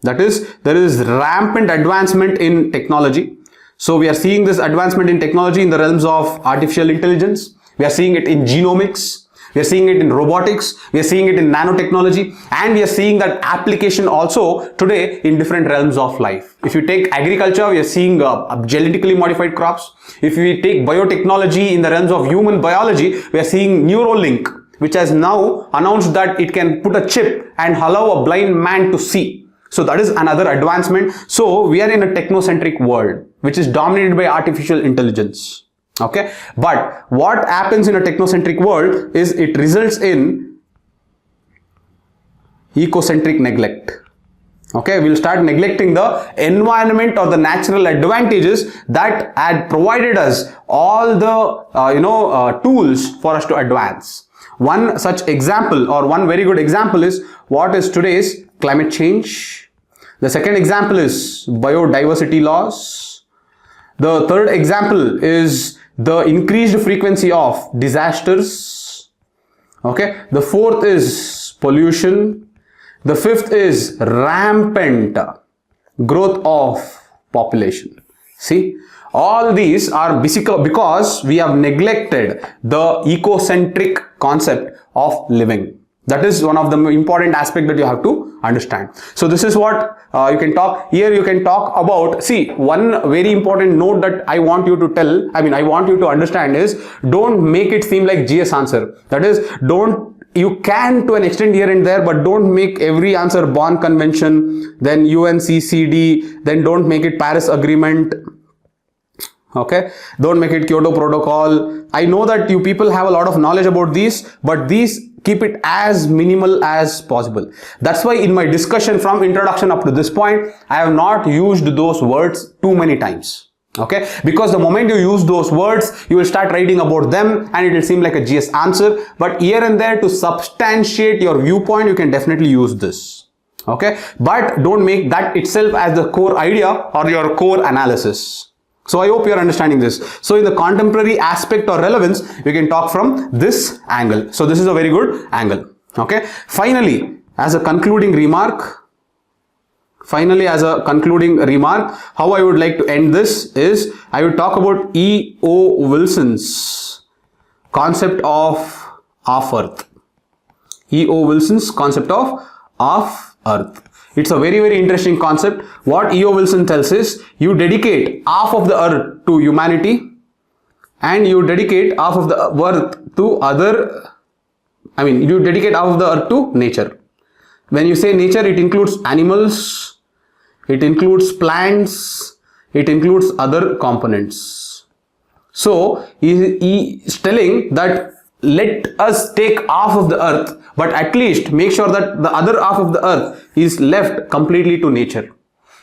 That is, there is rampant advancement in technology. So we are seeing this advancement in technology in the realms of artificial intelligence. We are seeing it in genomics. We are seeing it in robotics, we are seeing it in nanotechnology, and we are seeing that application also today in different realms of life. If you take agriculture, we are seeing genetically modified crops. If we take biotechnology in the realms of human biology, we are seeing Neuralink, which has now announced that it can put a chip and allow a blind man to see. So that is another advancement. So we are in a technocentric world, which is dominated by artificial intelligence. Okay, but what happens in a technocentric world is it results in ecocentric neglect. Okay, we'll start neglecting the environment or the natural advantages that had provided us all the tools for us to advance. One such example, or one very good example, is what is today's climate change. The second example is biodiversity loss. The third example is the increased frequency of disasters. Okay, the fourth is pollution. The fifth is rampant growth of population. See, all these are because we have neglected the ecocentric concept of living. That is one of the important aspects that you have to understand. So this is what you can talk here. You can talk about, see, one very important note that I want you to I want you to understand is, don't make it seem like GS answer. That is, you can to an extent here and there, but don't make every answer Bonn Convention, then UNCCD, then don't make it Paris Agreement. Okay, don't make it Kyoto Protocol. I know that you people have a lot of knowledge about these, but these keep it as minimal as possible. That's why in my discussion from introduction up to this point, I have not used those words too many times. Okay, because the moment you use those words, you will start writing about them and it will seem like a GS answer. But here and there, to substantiate your viewpoint, you can definitely use this. Okay, but don't make that itself as the core idea or your core analysis. So I hope you are understanding this. So in the contemporary aspect or relevance, we can talk from this angle. So this is a very good angle. Okay. Finally, as a concluding remark, finally, as a concluding remark, how I would like to end this is I would talk about E.O. Wilson's concept of Earth. E.O. Wilson's concept of Earth. It's a very, very interesting concept. What E.O. Wilson tells is you dedicate half of the earth to humanity and you dedicate half of the earth to you dedicate half of the earth to nature. When you say nature, it includes animals, it includes plants, it includes other components. So he is telling that let us take half of the earth, but at least make sure that the other half of the earth is left completely to nature.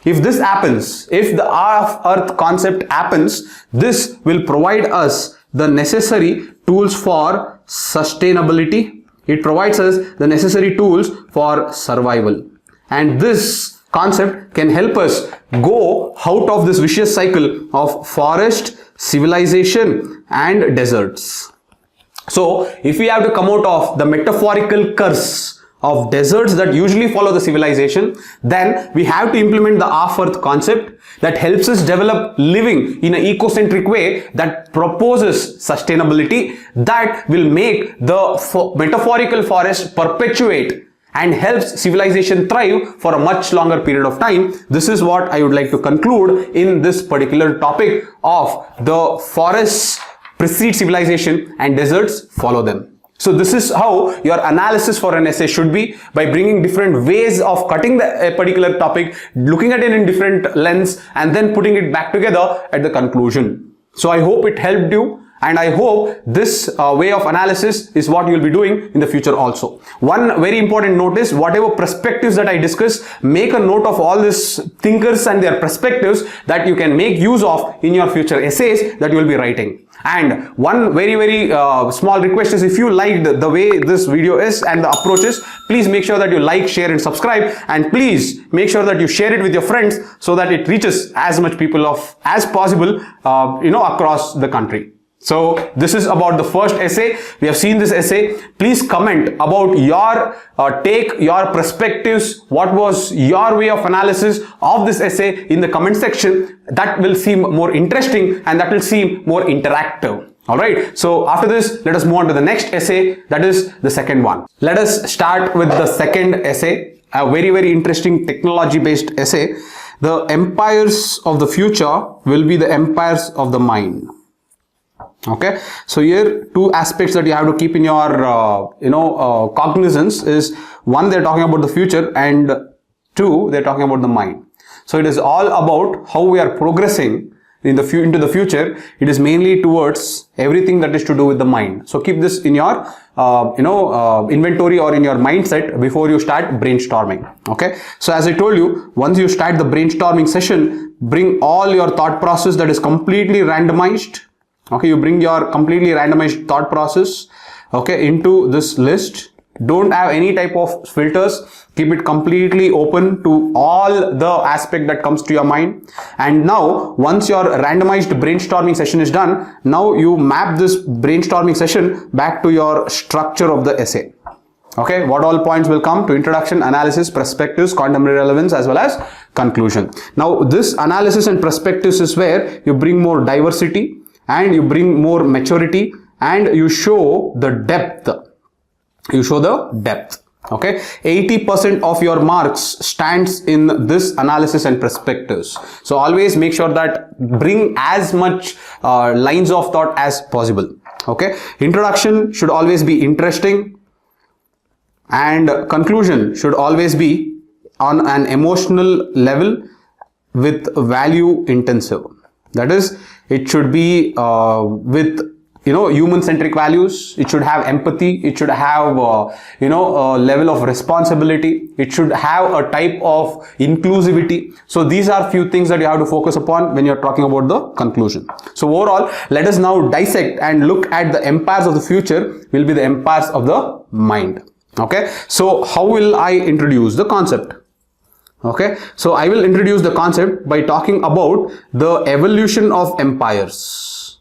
If this happens, if the half earth concept happens, this will provide us the necessary tools for sustainability. It provides us the necessary tools for survival. And this concept can help us go out of this vicious cycle of forest, civilization and deserts. So if we have to come out of the metaphorical curse of deserts that usually follow the civilization, then we have to implement the half earth concept that helps us develop living in an ecocentric way that proposes sustainability, that will make the metaphorical forest perpetuate and helps civilization thrive for a much longer period of time. This is what I would like to conclude in this particular topic of the forests precede civilization and deserts follow them. So this is how your analysis for an essay should be, by bringing different ways of cutting a particular topic, looking at it in different lens and then putting it back together at the conclusion. So I hope it helped you, and I hope this way of analysis is what you will be doing in the future also. One very important note is, whatever perspectives that I discuss, make a note of all these thinkers and their perspectives that you can make use of in your future essays that you will be writing. And one very, very small request is, if you liked the way this video is and the approaches, please make sure that you like, share and subscribe, and please make sure that you share it with your friends so that it reaches as much people as possible across the country. So this is about the first essay. We have seen this essay. Please comment about your take, your perspectives. What was your way of analysis of this essay in the comment section? That will seem more interesting and that will seem more interactive. Alright, so after this, let us move on to the next essay, that is the second one. Let us start with the second essay, a very, very interesting technology based essay. The empires of the future will be the empires of the mind. Okay, so here two aspects that you have to keep in your cognizance is, one, they're talking about the future, and two, they're talking about the mind. So it is all about how we are progressing into the future. It is mainly towards everything that is to do with the mind. So keep this in your inventory or in your mindset before you start brainstorming. Okay, so as I told you, once you start the brainstorming session, bring all your thought process that is completely randomized. Okay, you bring your completely randomized thought process, okay, into this list. Don't have any type of filters. Keep it completely open to all the aspect that comes to your mind. And now, once your randomized brainstorming session is done, now you map this brainstorming session back to your structure of the essay. Okay, what all points will come to: introduction, analysis, perspectives, contemporary relevance, as well as conclusion. Now, this analysis and perspectives is where you bring more diversity and you bring more maturity and you show the depth. Okay, 80% of your marks stands in this analysis and perspectives. So always make sure that bring as much lines of thought as possible. Okay, introduction should always be interesting and conclusion should always be on an emotional level with value intensive. That is, it should be with human-centric values. It should have empathy. It should have a level of responsibility. It should have a type of inclusivity. So these are few things that you have to focus upon when you're talking about the conclusion. So overall, let us now dissect and look at the empires of the future will be the empires of the mind. Okay, so how will I introduce the concept? Okay, so I will introduce the concept by talking about the evolution of empires.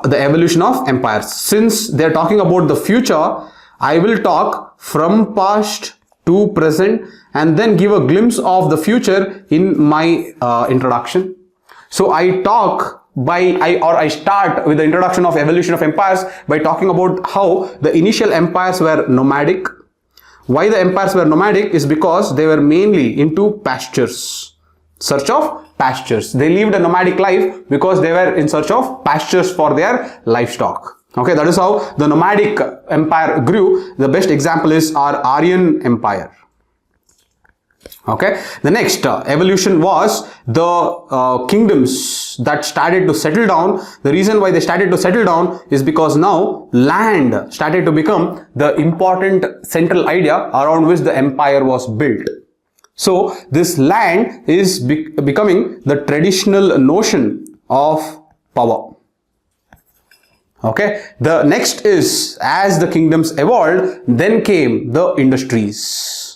The evolution of empires. Since they are talking about the future, I will talk from past to present and then give a glimpse of the future in my introduction. So I start with the introduction of evolution of empires by talking about how the initial empires were nomadic. Why the empires were nomadic is because they were mainly into pastures, search of pastures. They lived a nomadic life because they were in search of pastures for their livestock. Okay, that is how the nomadic empire grew. The best example is our Aryan Empire. Okay, the next evolution was the kingdoms that started to settle down. The reason why they started to settle down is because now land started to become the important central idea around which the empire was built. So this land is becoming the traditional notion of power. Okay, the next is, as the kingdoms evolved, then came the industries.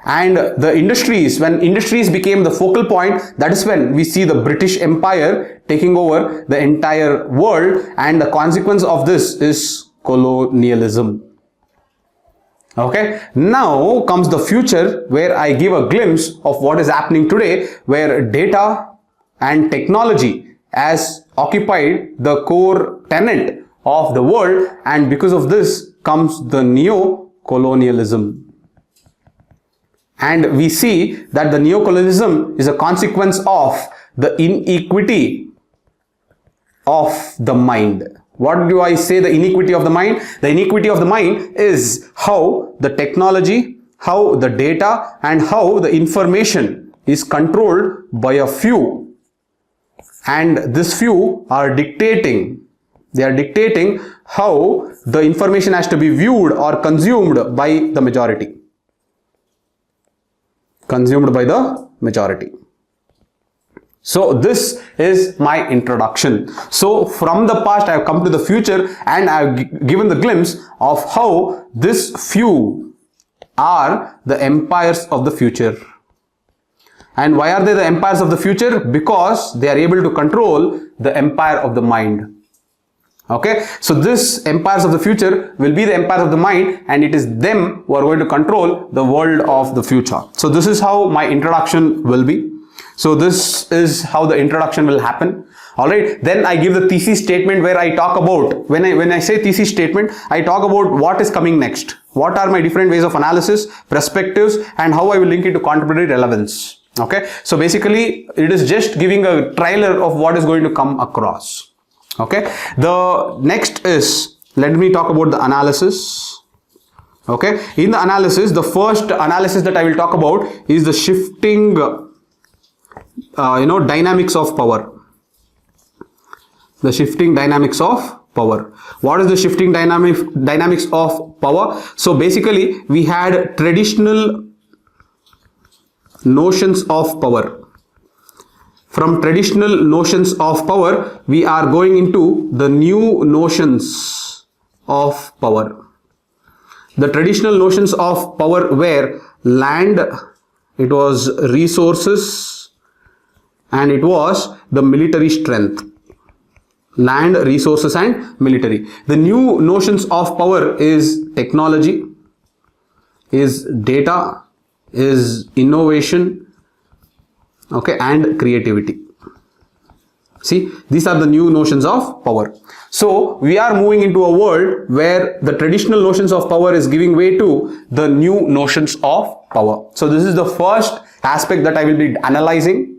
And the industries, when industries became the focal point, that is when we see the British Empire taking over the entire world, and the consequence of this is colonialism. Okay, now comes the future, where I give a glimpse of what is happening today, where data and technology has occupied the core tenet of the world, and because of this comes the neo-colonialism. And we see that the neo-colonialism is a consequence of the inequity of the mind. What do I say, the inequity of the mind? The inequity of the mind is how the technology, how the data, and how the information is controlled by a few. And this few are dictating. They are dictating how the information has to be viewed or consumed by the majority. Consumed by the majority. So this is my introduction. So from the past I have come to the future, and I have given the glimpse of how this few are the empires of the future. And why are they the empires of the future? Because they are able to control the empire of the mind. Okay, so this empires of the future will be the empires of the mind, and it is them who are going to control the world of the future. So this is how my introduction will be. So this is how the introduction will happen. Alright, then I give the thesis statement, where I talk about, when I say thesis statement, I talk about what is coming next. What are my different ways of analysis, perspectives, and how I will link it to contemporary relevance. Okay, so basically it is just giving a trailer of what is going to come across. Okay, the next is, let me talk about the analysis. Okay, in the analysis, the first analysis that I will talk about is the shifting dynamics of power. The shifting dynamics of power. What is the shifting dynamics of power? So basically we had traditional notions of power. From traditional notions of power, we are going into the new notions of power. The traditional notions of power were land, it was resources, and it was the military strength. Land, resources, and military. The new notions of power is technology, is data, is innovation, okay, and creativity. See, these are the new notions of power. So we are moving into a world where the traditional notions of power is giving way to the new notions of power. So this is the first aspect that I will be analyzing.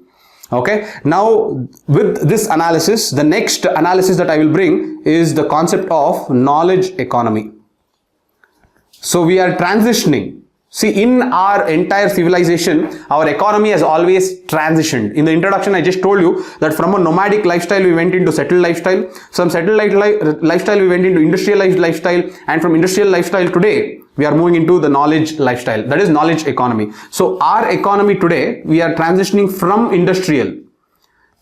Okay, now with this analysis, the next analysis that I will bring is the concept of knowledge economy. So we are transitioning. See, in our entire civilization, our economy has always transitioned. In the introduction, I just told you that from a nomadic lifestyle, we went into settled lifestyle. From settled lifestyle, we went into industrialized lifestyle. And from industrial lifestyle today, we are moving into the knowledge lifestyle. That is knowledge economy. So our economy today, we are transitioning from industrial.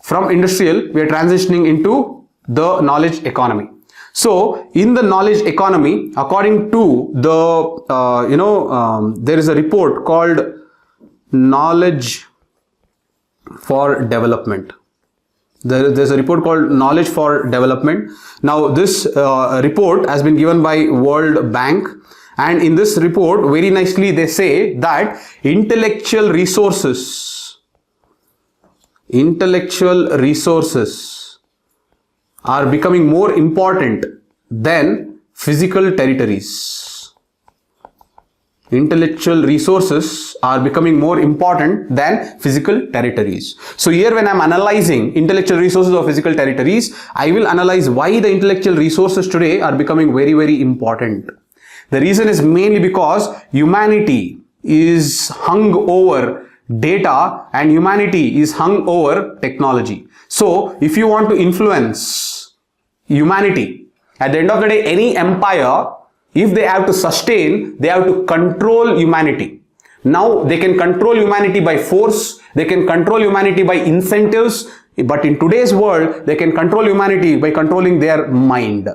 From industrial, we are transitioning into the knowledge economy. So in the knowledge economy, according to the there is a report called Knowledge for Development. There's a report called Knowledge for Development. Now this report has been given by World Bank, And in this report, very nicely they say that intellectual resources are becoming more important than physical territories. Intellectual resources are becoming more important than physical territories. So here when I'm analyzing intellectual resources or physical territories, I will analyze why the intellectual resources today are becoming very, very important. The reason is mainly because humanity is hung over data and humanity is hung over technology. So if you want to influence humanity, at the end of the day, any empire, if they have to sustain, they have to control humanity. Now they can control humanity by force, they can control humanity by incentives, but in today's world, they can control humanity by controlling their mind.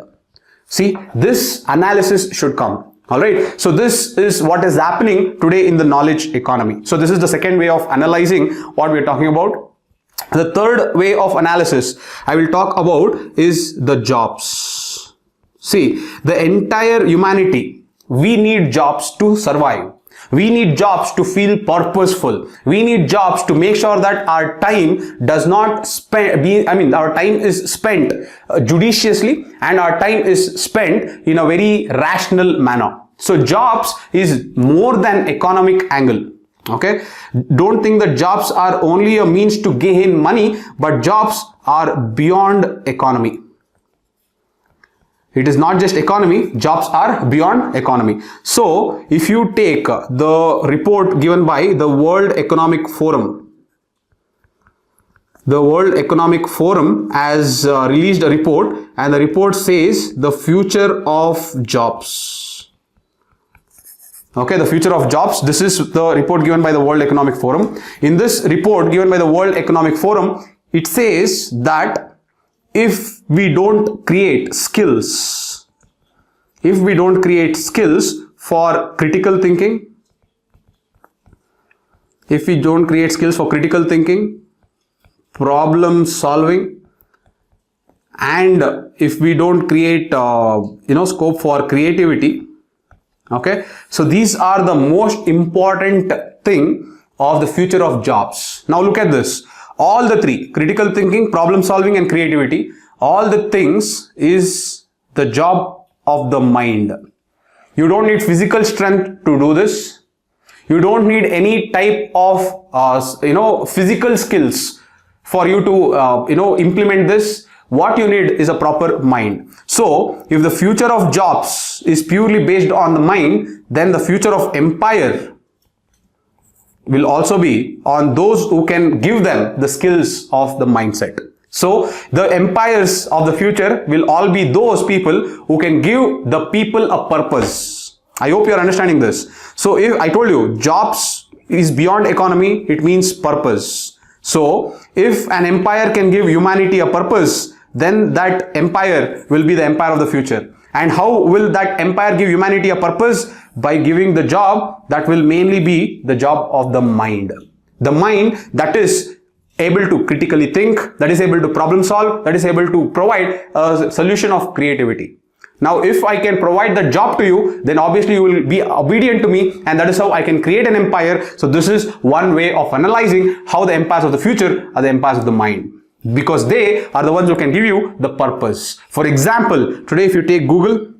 See, this analysis should come. Alright, so this is what is happening today in the knowledge economy. So this is the second way of analyzing what we are talking about. The third way of analysis I will talk about is the jobs. See, the entire humanity, we need jobs to survive. We need jobs to feel purposeful. We need jobs to make sure that our time does not our time is spent judiciously and our time is spent in a very rational manner. So jobs is more than economic angle. Okay, don't think that jobs are only a means to gain money, but jobs are beyond economy. It is not just economy, jobs are beyond economy. So if you take the report given by the World Economic Forum, the World Economic Forum has released a report, and the report says the future of jobs. Okay, the future of jobs. This is the report given by the World Economic Forum. In this report given by the World Economic Forum, it says that if we don't create skills, for critical thinking, problem solving, and if we don't create scope for creativity, okay, so these are the most important thing of the future of jobs. Now look at this. All the three, critical thinking, problem solving and creativity, all the things is the job of the mind. You don't need physical strength to do this. You don't need any type of physical skills for you to implement this. What you need is a proper mind. So if the future of jobs is purely based on the mind, then the future of empire will also be on those who can give them the skills of the mindset. So the empires of the future will all be those people who can give the people a purpose. I hope you are understanding this. So if I told you jobs is beyond economy, it means purpose. So if an empire can give humanity a purpose, then that empire will be the empire of the future. And how will that empire give humanity a purpose? By giving the job that will mainly be the job of the mind. The mind that is able to critically think, that is able to problem solve, that is able to provide a solution of creativity. Now, if I can provide the job to you, then obviously you will be obedient to me, and that is how I can create an empire. So this is one way of analyzing how the empires of the future are the empires of the mind, because they are the ones who can give you the purpose. For example, today if you take Google,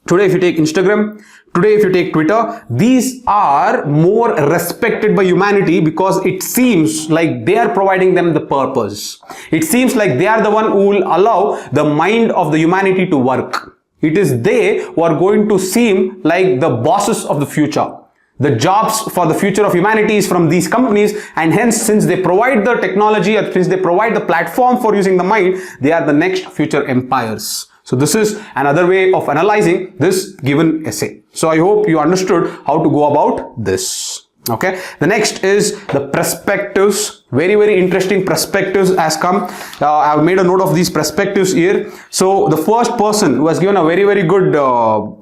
today if you take Instagram, today if you take Twitter, these are more respected by humanity because it seems like they are providing them the purpose. It seems like they are the one who will allow the mind of the humanity to work. It is they who are going to seem like the bosses of the future. The jobs for the future of humanity is from these companies, and hence since they provide the technology, or since they provide the platform for using the mind, they are the next future empires. So this is another way of analyzing this given essay. So I hope you understood how to go about this. Okay, the next is the perspectives. Very, very interesting perspectives has come. I have made a note of these perspectives here. So the first person who has given a very, very good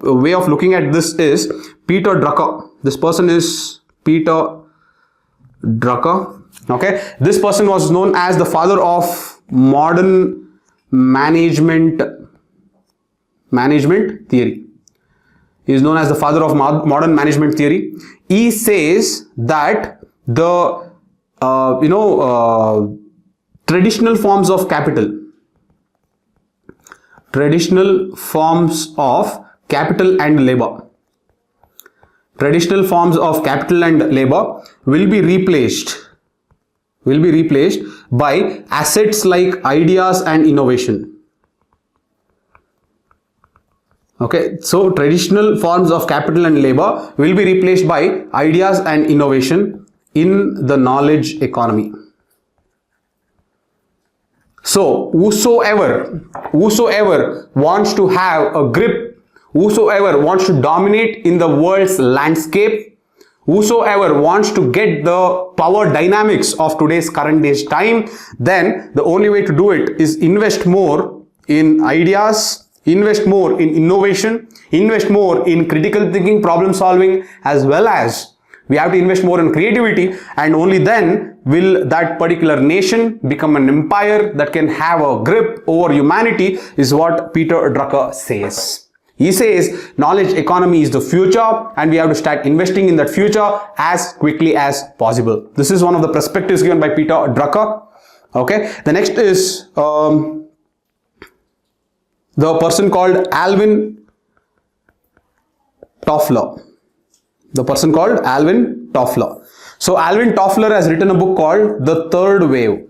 way of looking at this is Peter Drucker. This person is Peter Drucker. Okay, this person was known as the father of modern management theory. He is known as the father of modern management theory. He says that the traditional forms of capital and labor will be replaced by assets like ideas and innovation. Okay, so traditional forms of capital and labor will be replaced by ideas and innovation in the knowledge economy. So whosoever wants to have a grip, whosoever wants to dominate in the world's landscape, whosoever wants to get the power dynamics of today's current day's time, then the only way to do it is invest more in ideas, invest more in innovation, invest more in critical thinking, problem solving, as well as we have to invest more in creativity, and only then will that particular nation become an empire that can have a grip over humanity, is what Peter Drucker says. He says knowledge economy is the future and we have to start investing in that future as quickly as possible. This is one of the perspectives given by Peter Drucker. Okay, the next is the person called Alvin Toffler. So Alvin Toffler has written a book called The Third Wave.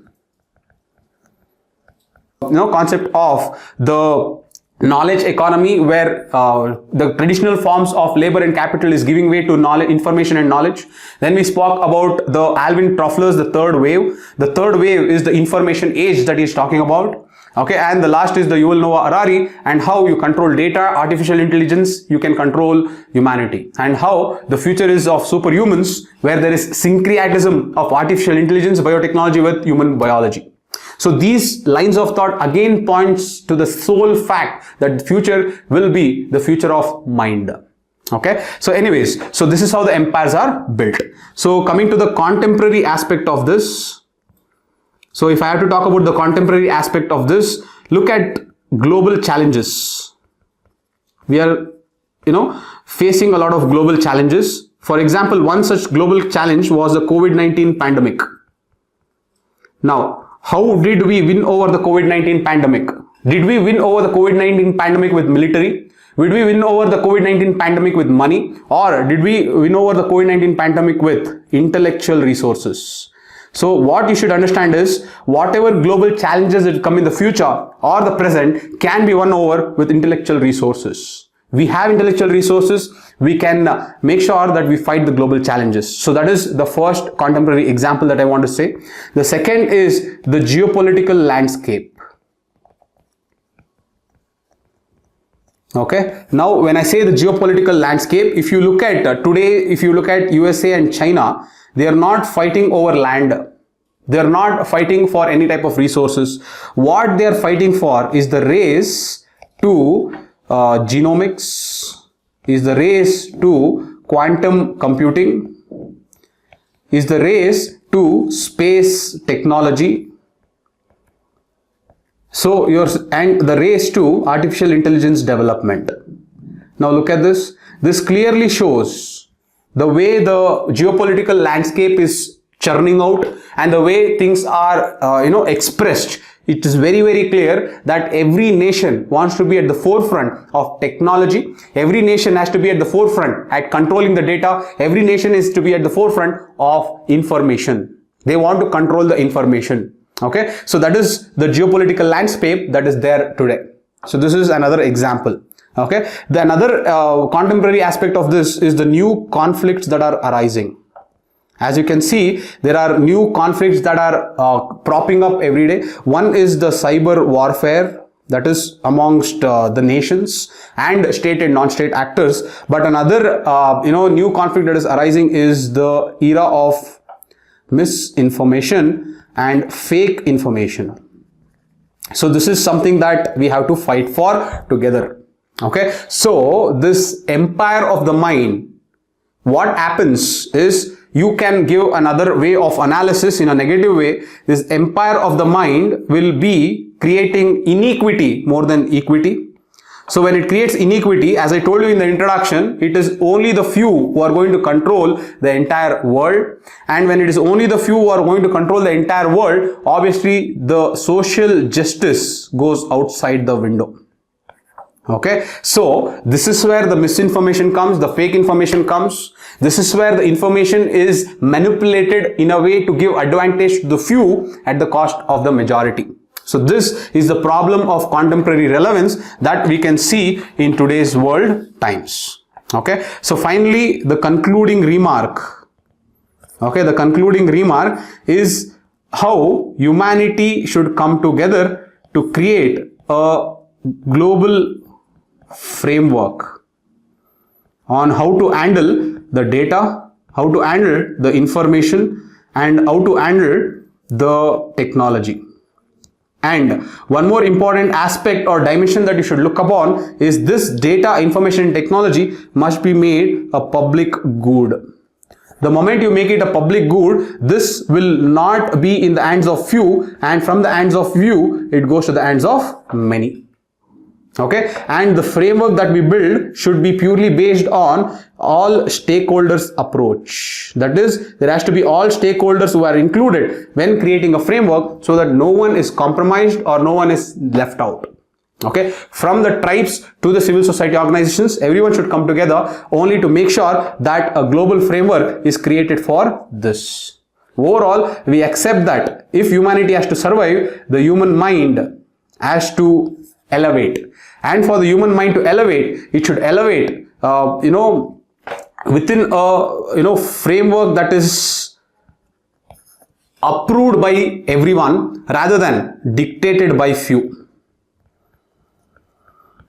Concept of the knowledge economy, where the traditional forms of labor and capital is giving way to knowledge, information and knowledge. Then we spoke about the Alvin Toffler's The Third Wave. The third wave is the information age that he is talking about. Okay, and the last is the Yuval Noah Harari, and how you control data, artificial intelligence, you can control humanity, and how the future is of superhumans, where there is syncretism of artificial intelligence, biotechnology with human biology. So these lines of thought again points to the sole fact that the future will be the future of mind. Okay, so anyways, so this is how the empires are built. So coming to the contemporary aspect of this. So if I have to talk about the contemporary aspect of this, look at global challenges. We are, facing a lot of global challenges. For example, one such global challenge was the COVID-19 pandemic. Now, how did we win over the COVID-19 pandemic? Did we win over the COVID-19 pandemic with military? Did we win over the COVID-19 pandemic with money? Or did we win over the COVID-19 pandemic with intellectual resources? So what you should understand is, whatever global challenges that come in the future or the present can be won over with intellectual resources. We have intellectual resources, we can make sure that we fight the global challenges. So that is the first contemporary example that I want to say. The second is the geopolitical landscape. Okay, now when I say the geopolitical landscape, if you look at today, if you look at USA and China, they are not fighting over land. They are not fighting for any type of resources. What they are fighting for is the race to genomics, is the race to quantum computing, is the race to space technology. So and the race to artificial intelligence development. Now look at this. This clearly shows the way the geopolitical landscape is churning out and the way things are expressed. It is very, very clear that every nation wants to be at the forefront of technology. Every nation has to be at the forefront at controlling the data. Every nation is to be at the forefront of information. They want to control the information. Okay, so that is the geopolitical landscape that is there today. So this is another example. Okay, the another contemporary aspect of this is the new conflicts that are arising. As you can see, there are new conflicts that are propping up every day. One is the cyber warfare that is amongst the nations and state and non-state actors. But another new conflict that is arising is the era of misinformation and fake information. So this is something that we have to fight for together. Okay, so this empire of the mind, what happens is, you can give another way of analysis in a negative way. This empire of the mind will be creating inequity more than equity. So when it creates inequity, as I told you in the introduction, it is only the few who are going to control the entire world. And when it is only the few who are going to control the entire world, obviously the social justice goes outside the window. Okay, so this is where the misinformation comes, the fake information comes. This is where the information is manipulated in a way to give advantage to the few at the cost of the majority. So this is the problem of contemporary relevance that we can see in today's world times. Okay, so finally the concluding remark. Okay, the concluding remark is how humanity should come together to create a global framework on how to handle the data, how to handle the information, and how to handle the technology. And one more important aspect or dimension that you should look upon is this data, information, and technology must be made a public good. The moment you make it a public good, this will not be in the hands of few, and from the hands of few, it goes to the hands of many. Okay, and the framework that we build should be purely based on all stakeholders approach. That is, there has to be all stakeholders who are included when creating a framework so that no one is compromised or no one is left out. Okay, from the tribes to the civil society organizations, everyone should come together only to make sure that a global framework is created for this. Overall, we accept that if humanity has to survive, the human mind has to elevate, and for the human mind to elevate, it should elevate within a framework that is approved by everyone rather than dictated by few.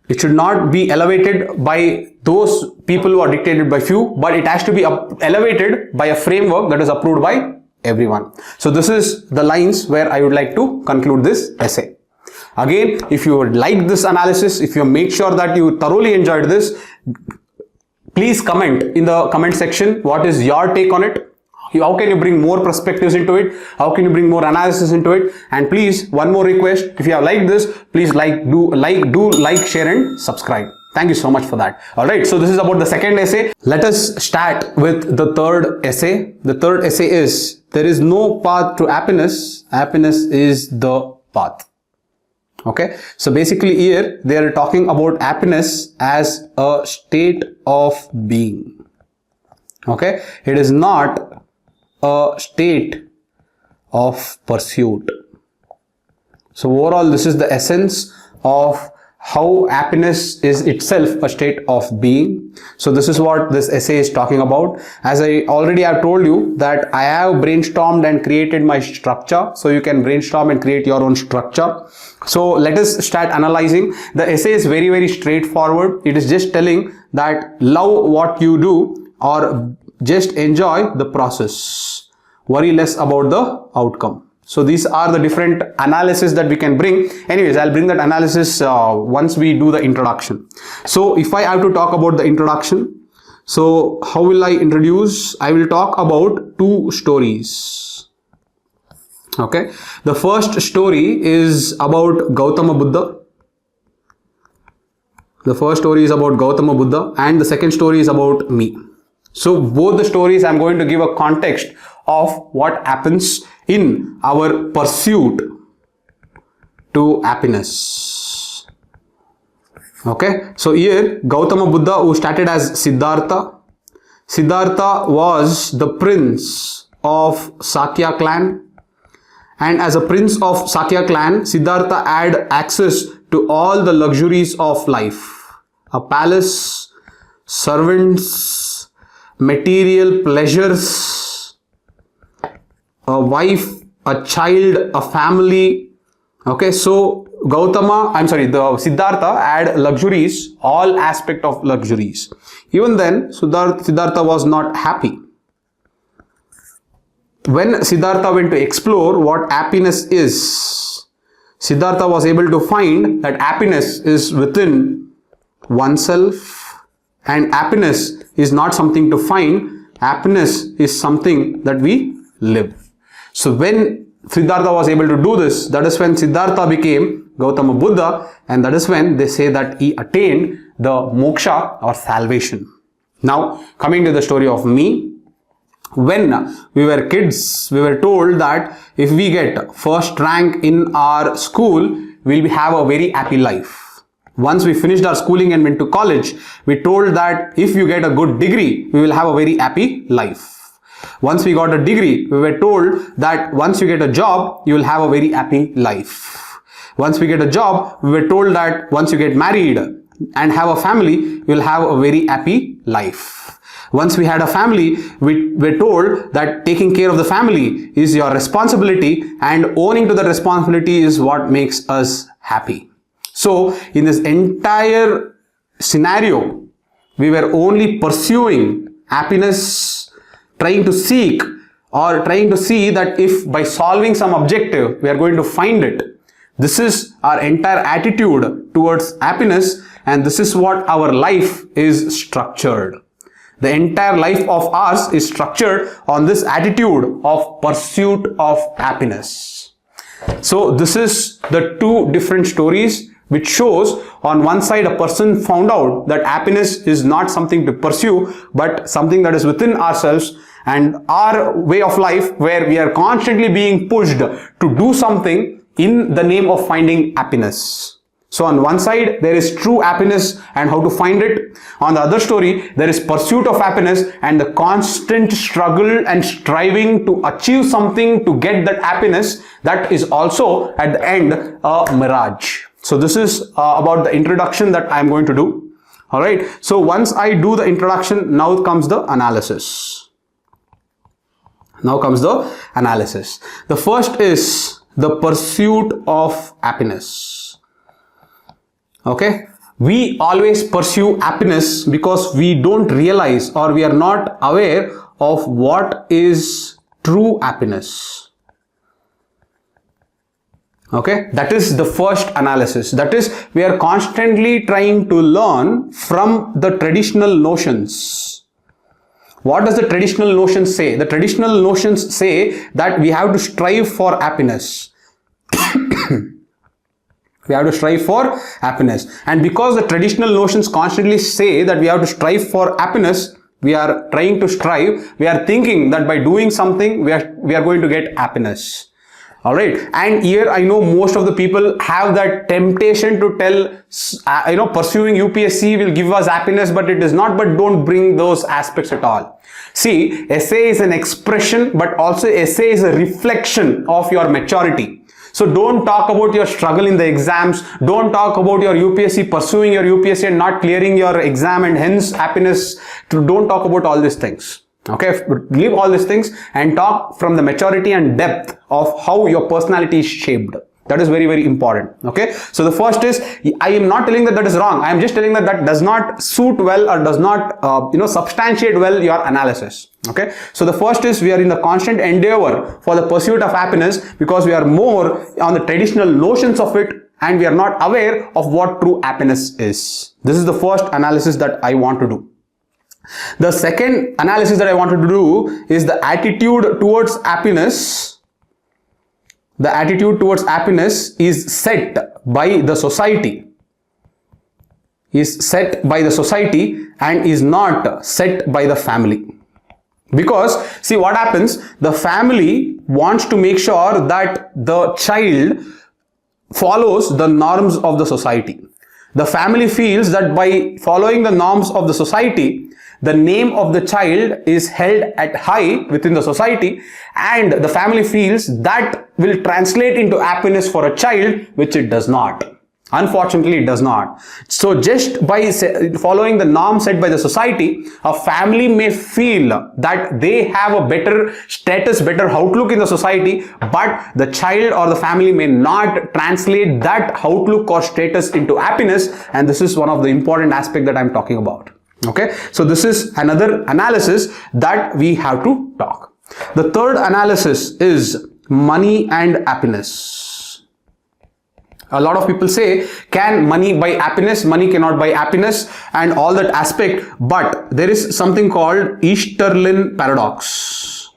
It should not be elevated by those people who are dictated by few, but it has to be elevated by a framework that is approved by everyone. So this is the lines where I would like to conclude this essay. Again, if you would like this analysis, if you make sure that you thoroughly enjoyed this, please comment in the comment section what is your take on it. How can you bring more perspectives into it? How can you bring more analysis into it? And please, one more request, if you have liked this, please do like, share and subscribe. Thank you so much for that. Alright, so this is about the second essay. Let us start with the third essay. The third essay is, there is no path to happiness. Happiness is the path. Okay, so basically here they are talking about happiness as a state of being. Okay, it is not a state of pursuit. So overall, this is the essence of how happiness is itself a state of being. So this is what this essay is talking about. As I already have told you that I have brainstormed and created my structure. So you can brainstorm and create your own structure. So let us start analyzing. The essay is very, very straightforward. It is just telling that love what you do or just enjoy the process. Worry less about the outcome. So these are the different analysis that we can bring. Anyways, I'll bring that analysis once we do the introduction. So if I have to talk about the introduction, so how will I introduce? I will talk about two stories. Okay, the first story is about Gautama Buddha. The first story is about Gautama Buddha and the second story is about me. So both the stories I'm going to give a context of what happens in our pursuit to happiness. Okay, so here Gautama Buddha, who started as Siddhartha. Siddhartha was the prince of Sakya clan, and as a prince of Sakya clan, Siddhartha had access to all the luxuries of life. A palace, servants, material pleasures, a wife, a child, a family. Okay, so the Siddhartha had luxuries, all aspect of luxuries. Even then, Siddhartha was not happy. When Siddhartha went to explore what happiness is, Siddhartha was able to find that happiness is within oneself, and happiness is not something to find, happiness is something that we live. So when Siddhartha was able to do this, that is when Siddhartha became Gautama Buddha, and that is when they say that he attained the moksha or salvation. Now, coming to the story of me, when we were kids, we were told that if we get first rank in our school, we'll have a very happy life. Once we finished our schooling and went to college, we told that if you get a good degree, we will have a very happy life. Once we got a degree, we were told that once you get a job, you will have a very happy life. Once we get a job, we were told that once you get married and have a family, you will have a very happy life. Once we had a family, we were told that taking care of the family is your responsibility, and owning to the responsibility is what makes us happy. So, in this entire scenario, we were only pursuing happiness, trying to seek or trying to see that if by solving some objective, we are going to find it. This is our entire attitude towards happiness, and this is what our life is structured. The entire life of us is structured on this attitude of pursuit of happiness. So, this is the two different stories which shows on one side a person found out that happiness is not something to pursue but something that is within ourselves, and our way of life where we are constantly being pushed to do something in the name of finding happiness. So on one side there is true happiness and how to find it. On the other story there is pursuit of happiness and the constant struggle and striving to achieve something to get that happiness, that is also at the end a mirage. So this is about the introduction that I am going to do. Alright, so once I do the introduction, now comes the analysis. Now comes the analysis. The first is the pursuit of happiness. Okay, we always pursue happiness because we don't realize or we are not aware of what is true happiness. Okay, that is the first analysis. That is, we are constantly trying to learn from the traditional notions. What does the traditional notions say? The traditional notions say that we have to strive for happiness. We have to strive for happiness. And because the traditional notions constantly say that we have to strive for happiness, we are trying to strive. We are thinking that by doing something, we are going to get happiness. Alright, and here I know most of the people have that temptation to tell, pursuing UPSC will give us happiness, but it is not, but don't bring those aspects at all. See, essay is an expression, but also essay is a reflection of your maturity. So don't talk about your struggle in the exams, don't talk about your UPSC, pursuing your UPSC and not clearing your exam and hence happiness. Don't talk about all these things. Okay, leave all these things and talk from the maturity and depth of how your personality is shaped. That is very, very important. Okay, so the first is, I am not telling that that is wrong. I am just telling that that does not suit well or does not, substantiate well your analysis. Okay, so the first is we are in the constant endeavor for the pursuit of happiness because we are more on the traditional notions of it and we are not aware of what true happiness is. This is the first analysis that I want to do. The second analysis that I wanted to do is the attitude towards happiness. The attitude towards happiness is set by the society. Is set by the society and is not set by the family. Because see what happens, the family wants to make sure that the child follows the norms of the society. The family feels that by following the norms of the society, the name of the child is held at high within the society, and the family feels that will translate into happiness for a child, which it does not. Unfortunately, it does not. So just by following the norm set by the society, a family may feel that they have a better status, better outlook in the society, but the child or the family may not translate that outlook or status into happiness, and this is one of the important aspects that I'm talking about. Okay, so this is another analysis that we have to talk. The third analysis is money and happiness. A lot of people say, can money buy happiness? Money cannot buy happiness and all that aspect, but there is something called Easterlin paradox.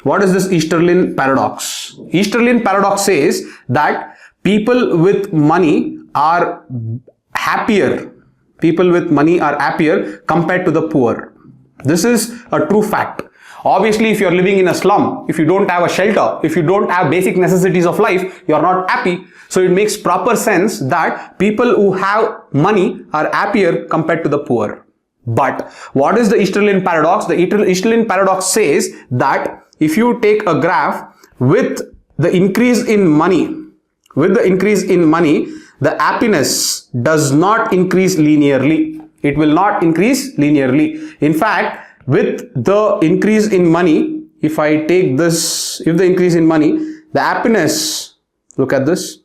What is this Easterlin paradox? Easterlin paradox says that people with money are happier. People with money are happier compared to the poor. This is a true fact. Obviously, if you're living in a slum, if you don't have a shelter, if you don't have basic necessities of life, you're not happy. So it makes proper sense that people who have money are happier compared to the poor. But what is the Easterlin paradox? The Easterlin paradox says that if you take a graph with the increase in money, the happiness does not increase linearly. It will not increase linearly. In fact, with the increase in money, if I take this, if the increase in money, the happiness, look at this.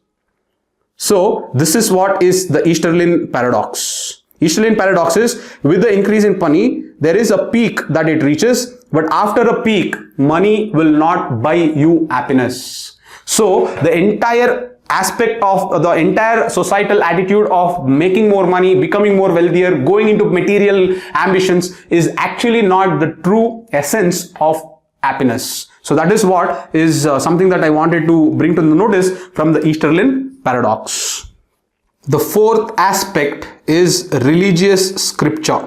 So this is what is the Easterlin paradox. Easterlin paradox is, with the increase in money, there is a peak that it reaches, but after a peak, money will not buy you happiness. So the entire aspect of the entire societal attitude of making more money, becoming more wealthier, going into material ambitions is actually not the true essence of happiness. So that is what is something that I wanted to bring to the notice from the Easterlin paradox. The fourth aspect is religious scripture.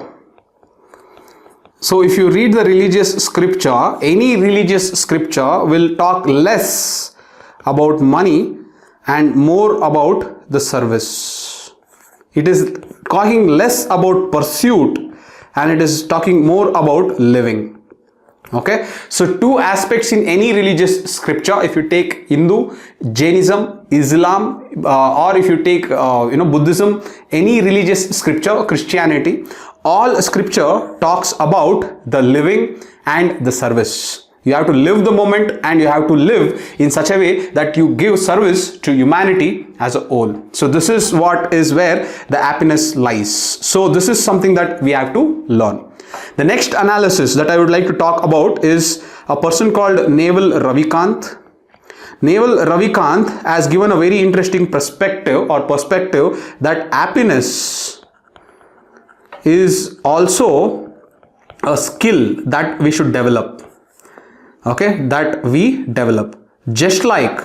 So if you read the religious scripture, any religious scripture will talk less about money and more about the service. It is talking less about pursuit and it is talking more about living. Okay, so two aspects in any religious scripture, if you take Hindu, Jainism, Islam, or if you take Buddhism, any religious scripture, Christianity, all scripture talks about the living and the service. You have to live the moment and you have to live in such a way that you give service to humanity as a whole. So this is what is where the happiness lies. So this is something that we have to learn. The next analysis that I would like to talk about is a person called Naval Ravikant. Naval Ravikant has given a very interesting perspective that happiness is also a skill that we should develop. Okay, that we develop. Just like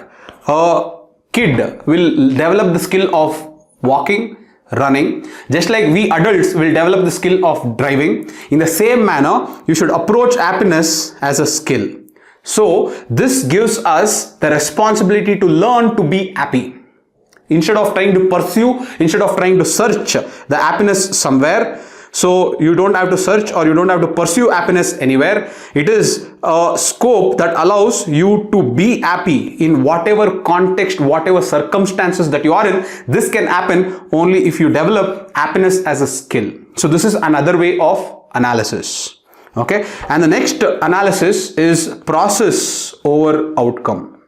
a kid will develop the skill of walking, running, just like we adults will develop the skill of driving, in the same manner you should approach happiness as a skill. So this gives us the responsibility to learn to be happy. Instead of trying to pursue, instead of trying to search the happiness somewhere, so you don't have to search or you don't have to pursue happiness anywhere. It is a scope that allows you to be happy in whatever context, whatever circumstances that you are in. This can happen only if you develop happiness as a skill. So this is another way of analysis. Okay, and the next analysis is process over outcome.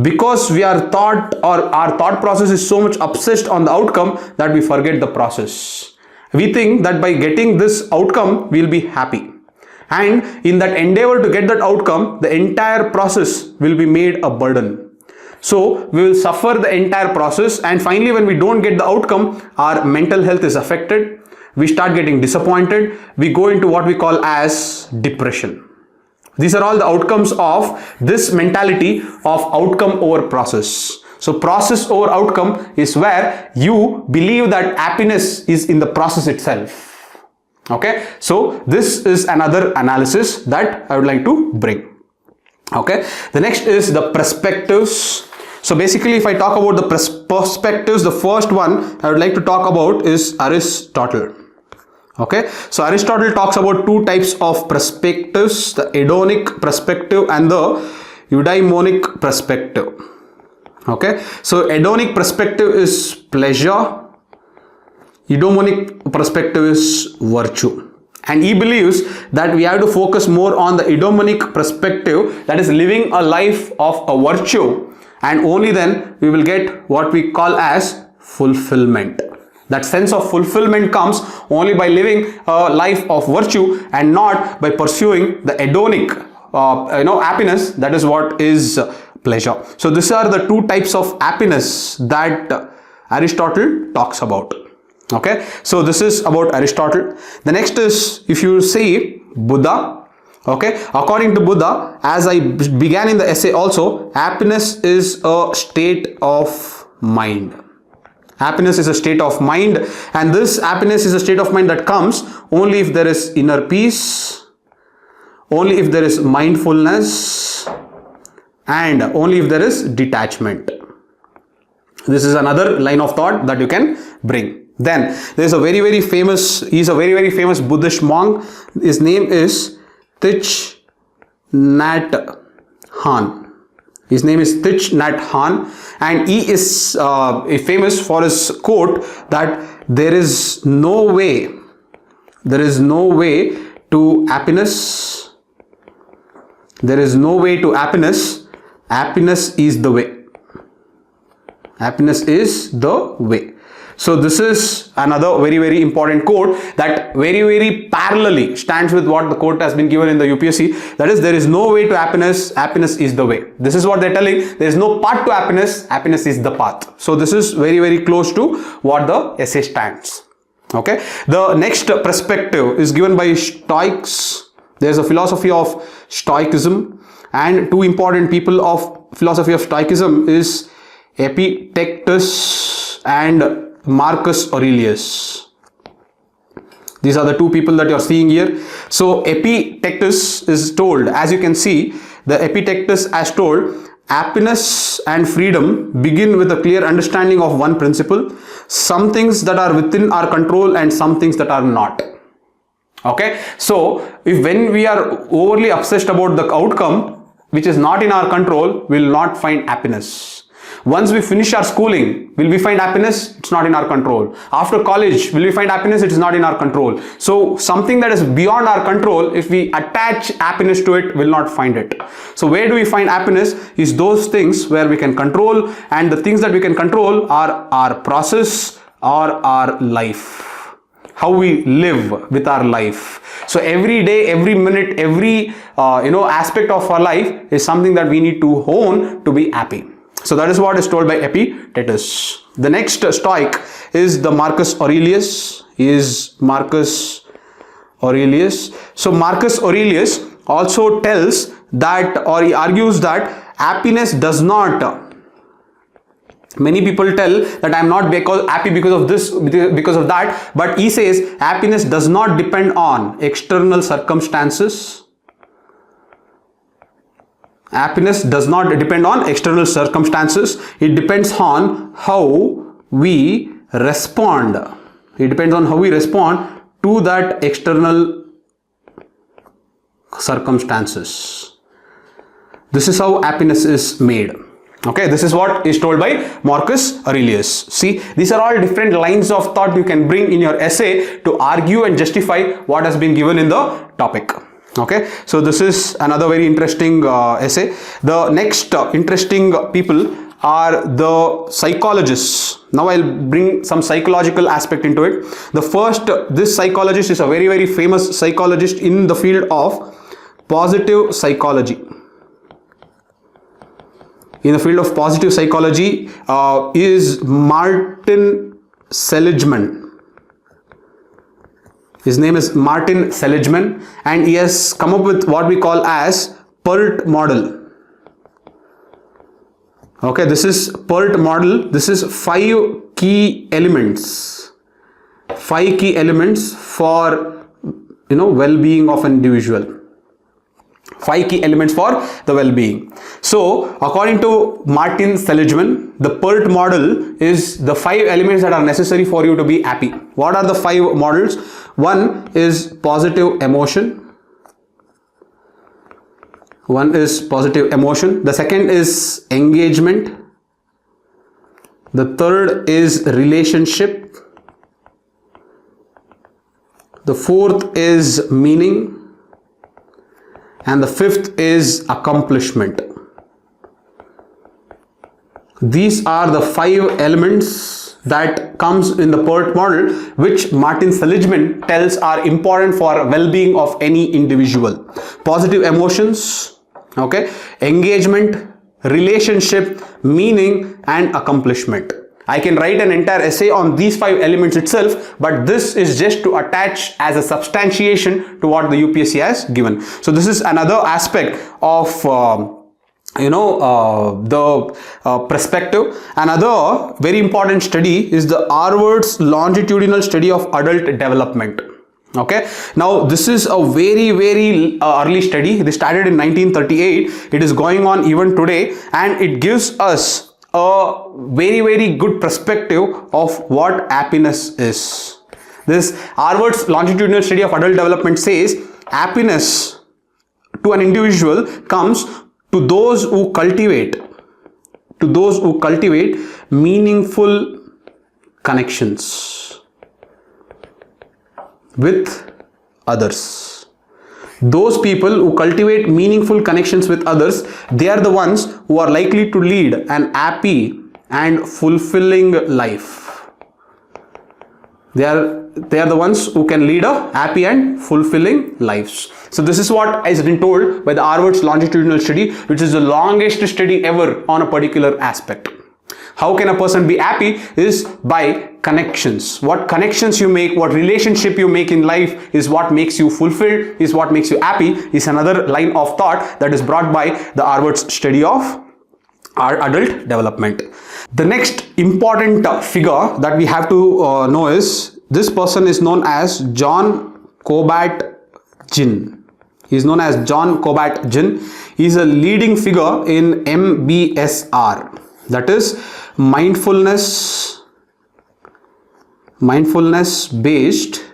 Because we are taught, or our thought process is so much obsessed on the outcome that we forget the process. We think that by getting this outcome, we'll be happy. And in that endeavor to get that outcome, the entire process will be made a burden. So we will suffer the entire process, and finally when we don't get the outcome, our mental health is affected. We start getting disappointed. We go into what we call as depression. These are all the outcomes of this mentality of outcome over process. So process over outcome is where you believe that happiness is in the process itself. Okay, so this is another analysis that I would like to bring. Okay, the next is the perspectives. So basically, if I talk about the perspectives, the first one I would like to talk about is Aristotle. Okay, so Aristotle talks about two types of perspectives, the hedonic perspective and the eudaimonic perspective. Okay, so hedonic perspective is pleasure, eudaimonic perspective is virtue, and he believes that we have to focus more on the eudaimonic perspective, that is living a life of a virtue, and only then we will get what we call as fulfillment. That sense of fulfillment comes only by living a life of virtue and not by pursuing the hedonic happiness, that is what is pleasure. So these are the two types of happiness that Aristotle talks about. Okay, so this is about Aristotle. The next is, if you see Buddha. Okay, according to Buddha, as I began in the essay also, happiness is a state of mind. Happiness is a state of mind, and this happiness is a state of mind that comes only if there is inner peace, only if there is mindfulness, and only if there is detachment. This is another line of thought that you can bring. Then there is a very famous, he's a very famous Buddhist monk. His name is Thich Nhat Hanh. His name is Thich Nhat Hanh, and he is famous for his quote that there is no way to happiness. There is no way to happiness. Happiness is the way. Happiness is the way. So this is another very important quote that very parallelly stands with what the quote has been given in the UPSC. That is, there is no way to happiness. Happiness is the way. This is what they're telling. There is no path to happiness. Happiness is the path. So this is very close to what the essay stands. Okay. The next perspective is given by Stoics. There is a philosophy of Stoicism, and two important people of philosophy of Stoicism is Epictetus and Marcus Aurelius. These are the two people that you are seeing here. So Epictetus is told, as you can see, the Epictetus has told, happiness and freedom begin with a clear understanding of one principle: some things that are within our control and some things that are not. Okay, so if when we are overly obsessed about the outcome which is not in our control, we will not find happiness. Once we finish our schooling, will we find happiness? It's not in our control. After college, will we find happiness? It's not in our control. So something that is beyond our control, if we attach happiness to it, we'll not find it. So where do we find happiness? Is those things where we can control, and the things that we can control are our process or our life, how we live with our life. So every day, every minute, every aspect of our life is something that we need to hone to be happy. So that is what is told by Epictetus. The next Stoic is the Marcus Aurelius. He is Marcus Aurelius. So Marcus Aurelius also tells that, or he argues that happiness does not. Many people tell that I am not happy because of this, because of that, but he says happiness does not depend on external circumstances. Happiness does not depend on external circumstances. It depends on how we respond. It depends on how we respond to that external circumstances. This is how happiness is made. Okay, this is what is told by Marcus Aurelius. See, these are all different lines of thought you can bring in your essay to argue and justify what has been given in the topic. Okay, so this is another very interesting essay. The next interesting people are the psychologists. Now I'll bring some psychological aspect into it. The first, this psychologist is a very famous psychologist in the field of positive psychology. In the field of positive psychology is Martin Seligman. His name is Martin Seligman, and he has come up with what we call as PERT model. Okay, this is PERT model. This is 5 key elements. 5 key elements for well-being of an individual. 5 key elements for the well-being. So according to Martin Seligman, the PERT model is the 5 elements that are necessary for you to be happy. What are the 5 models? One is positive emotion. The second is engagement. The third is relationship. The fourth is meaning. And the fifth is accomplishment. These are the 5 elements that comes in the PERT model, which Martin Seligman tells are important for well-being of any individual. Positive emotions, okay, engagement, relationship, meaning, and accomplishment. I can write an entire essay on these 5 elements itself, but this is just to attach as a substantiation to what the UPSC has given. So this is another aspect of perspective. Another very important study is the Harvard's longitudinal study of adult development. Okay, now this is a very early study. They started in 1938. It is going on even today, and it gives us a very good perspective of what happiness is. This Harvard's longitudinal study of adult development says happiness to an individual comes to those who cultivate meaningful connections with others. Those people who cultivate meaningful connections with others, they are the ones who are likely to lead an happy and fulfilling life. They are the ones who can lead a happy and fulfilling lives. So this is what has been told by the Harvard's longitudinal study, which is the longest study ever on a particular aspect. How can a person be happy is by connections. What connections you make, what relationship you make in life is what makes you fulfilled, is what makes you happy, is another line of thought that is brought by the Harvard's study of our adult development. The next important figure that we have to know is, this person is known as John Kabat-Zinn. He is known as John Kabat-Zinn. He is a leading figure in MBSR, that is mindfulness based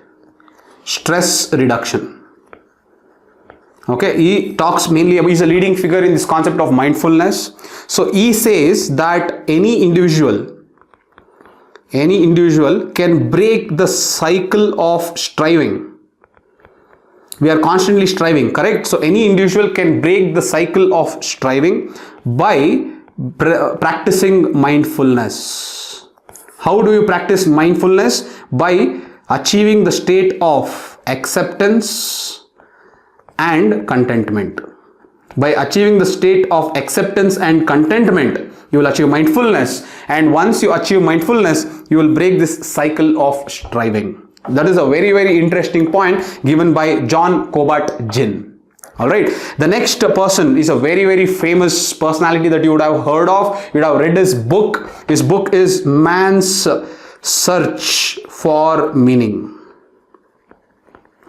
stress reduction. Okay, he talks mainly about, he's a leading figure in this concept of mindfulness. So he says that any individual can break the cycle of striving. We are constantly striving, correct? So any individual can break the cycle of striving by practicing mindfulness. How do you practice mindfulness? By achieving the state of acceptance and contentment. By achieving the state of acceptance and contentment, you will achieve mindfulness, and once you achieve mindfulness, you will break this cycle of striving. That is a very interesting point given by John Kabat-Zinn. Alright, the next person is a very famous personality that you would have heard of. You would have read his book. His book is Man's Search for Meaning.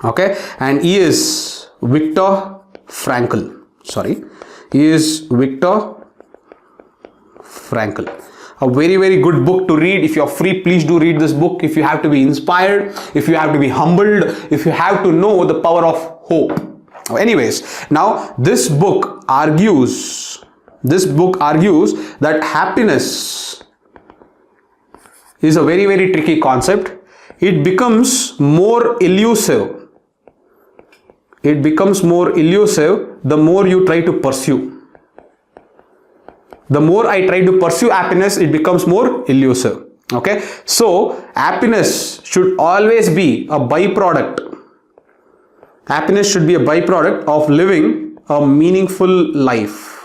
Okay, and he is Viktor Frankl. He is Viktor Frankl. A very good book to read. If you are free, please do read this book. If you have to be inspired, if you have to be humbled, if you have to know the power of hope. Anyways, now this book argues that happiness is a very tricky concept. It becomes more elusive. The more you try to pursue. The more I try to pursue happiness, it becomes more elusive. Okay, so happiness should always be a byproduct. Happiness should be a byproduct of living a meaningful life.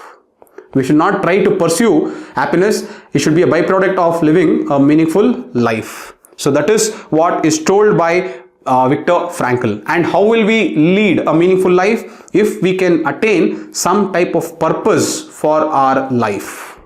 We should not try to pursue happiness. It should be a byproduct of living a meaningful life. So that is what is told by Viktor Frankl. And how will we lead a meaningful life? If we can attain some type of purpose for our life.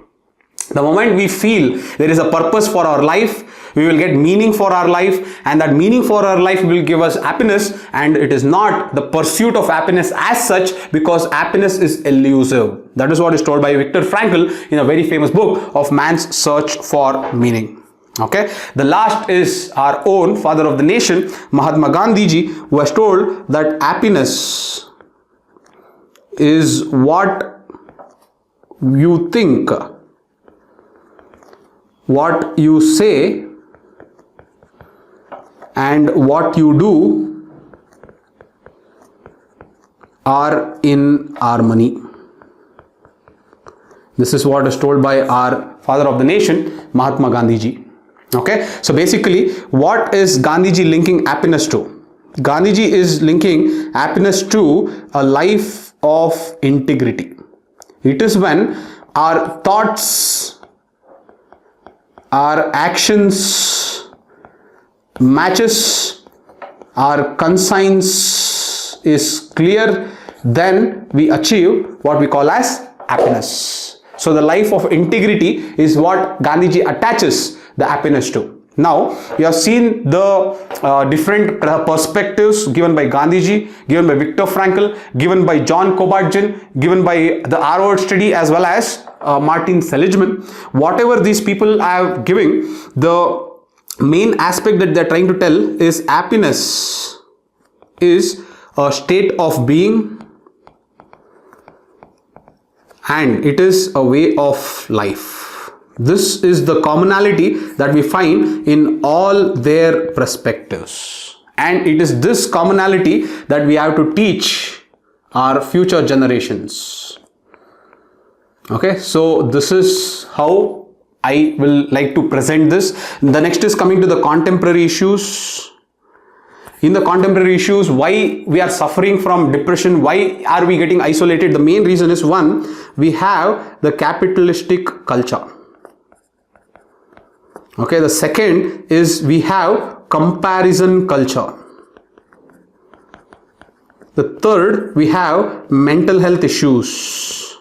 The moment we feel there is a purpose for our life, we will get meaning for our life, and that meaning for our life will give us happiness, and it is not the pursuit of happiness as such, because happiness is elusive. That is what is told by Viktor Frankl in a very famous book of Man's Search for Meaning. Okay, the last is our own father of the nation, Mahatma Gandhiji, who has told that happiness is what you think, what you say, and what you do are in harmony. This is what is told by our father of the nation, Mahatma Gandhiji. Okay, so basically, what is Gandhiji linking happiness to? Gandhiji is linking happiness to a life of integrity. It is when our thoughts our actions matches our conscience is clear, then we achieve what we call as happiness. So the life of integrity is what Gandhiji attaches the happiness to. Now you have seen the different perspectives given by Gandhiji, given by Viktor Frankl, given by John Kabat-Zinn, given by the Harvard study as well as Martin Seligman. Whatever these people are giving, the main aspect that they are trying to tell is happiness is a state of being and it is a way of life. This is the commonality that we find in all their perspectives, and it is this commonality that we have to teach our future generations. Okay, so this is how I will like to present this. The next is coming to the contemporary issues. In the contemporary issues, why we are suffering from depression, why are we getting isolated? The main reason is, one, we have the capitalistic culture. Okay, the second is we have comparison culture. The third, we have mental health issues.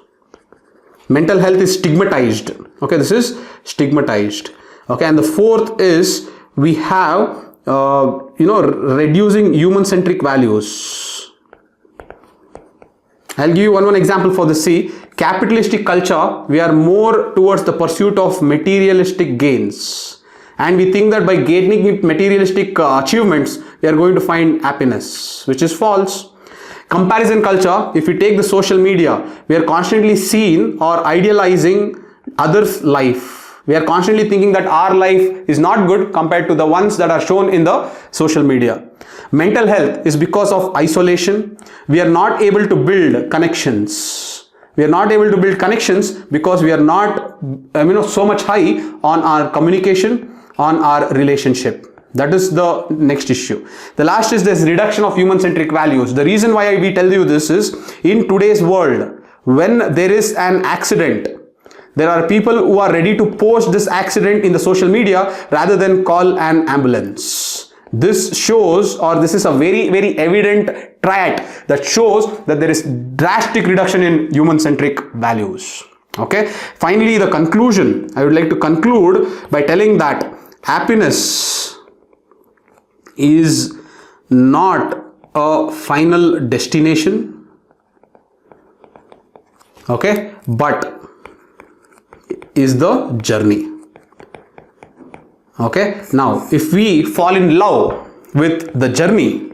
Mental health is stigmatized. Okay, this is stigmatized. Okay, and the fourth is we have reducing human-centric values. I'll give you one example for this. See, capitalistic culture, we are more towards the pursuit of materialistic gains, and we think that by gaining materialistic achievements we are going to find happiness, which is false. Comparison culture, if we take the social media, we are constantly seeing or idealizing others' life. We are constantly thinking that our life is not good compared to the ones that are shown in the social media. Mental health is because of isolation. We are not able to build connections. We are not able to build connections because we are not so much high on our communication, on our relationship. That is the next issue. The last is this reduction of human-centric values. The reason why we tell you this is, in today's world, when there is an accident, there are people who are ready to post this accident in the social media rather than call an ambulance. This shows, or this is a very, very evident triad that shows that there is drastic reduction in human-centric values. Okay. Finally, the conclusion. I would like to conclude by telling that happiness is not a final destination. Okay, but is the journey. Okay, now if we fall in love with the journey,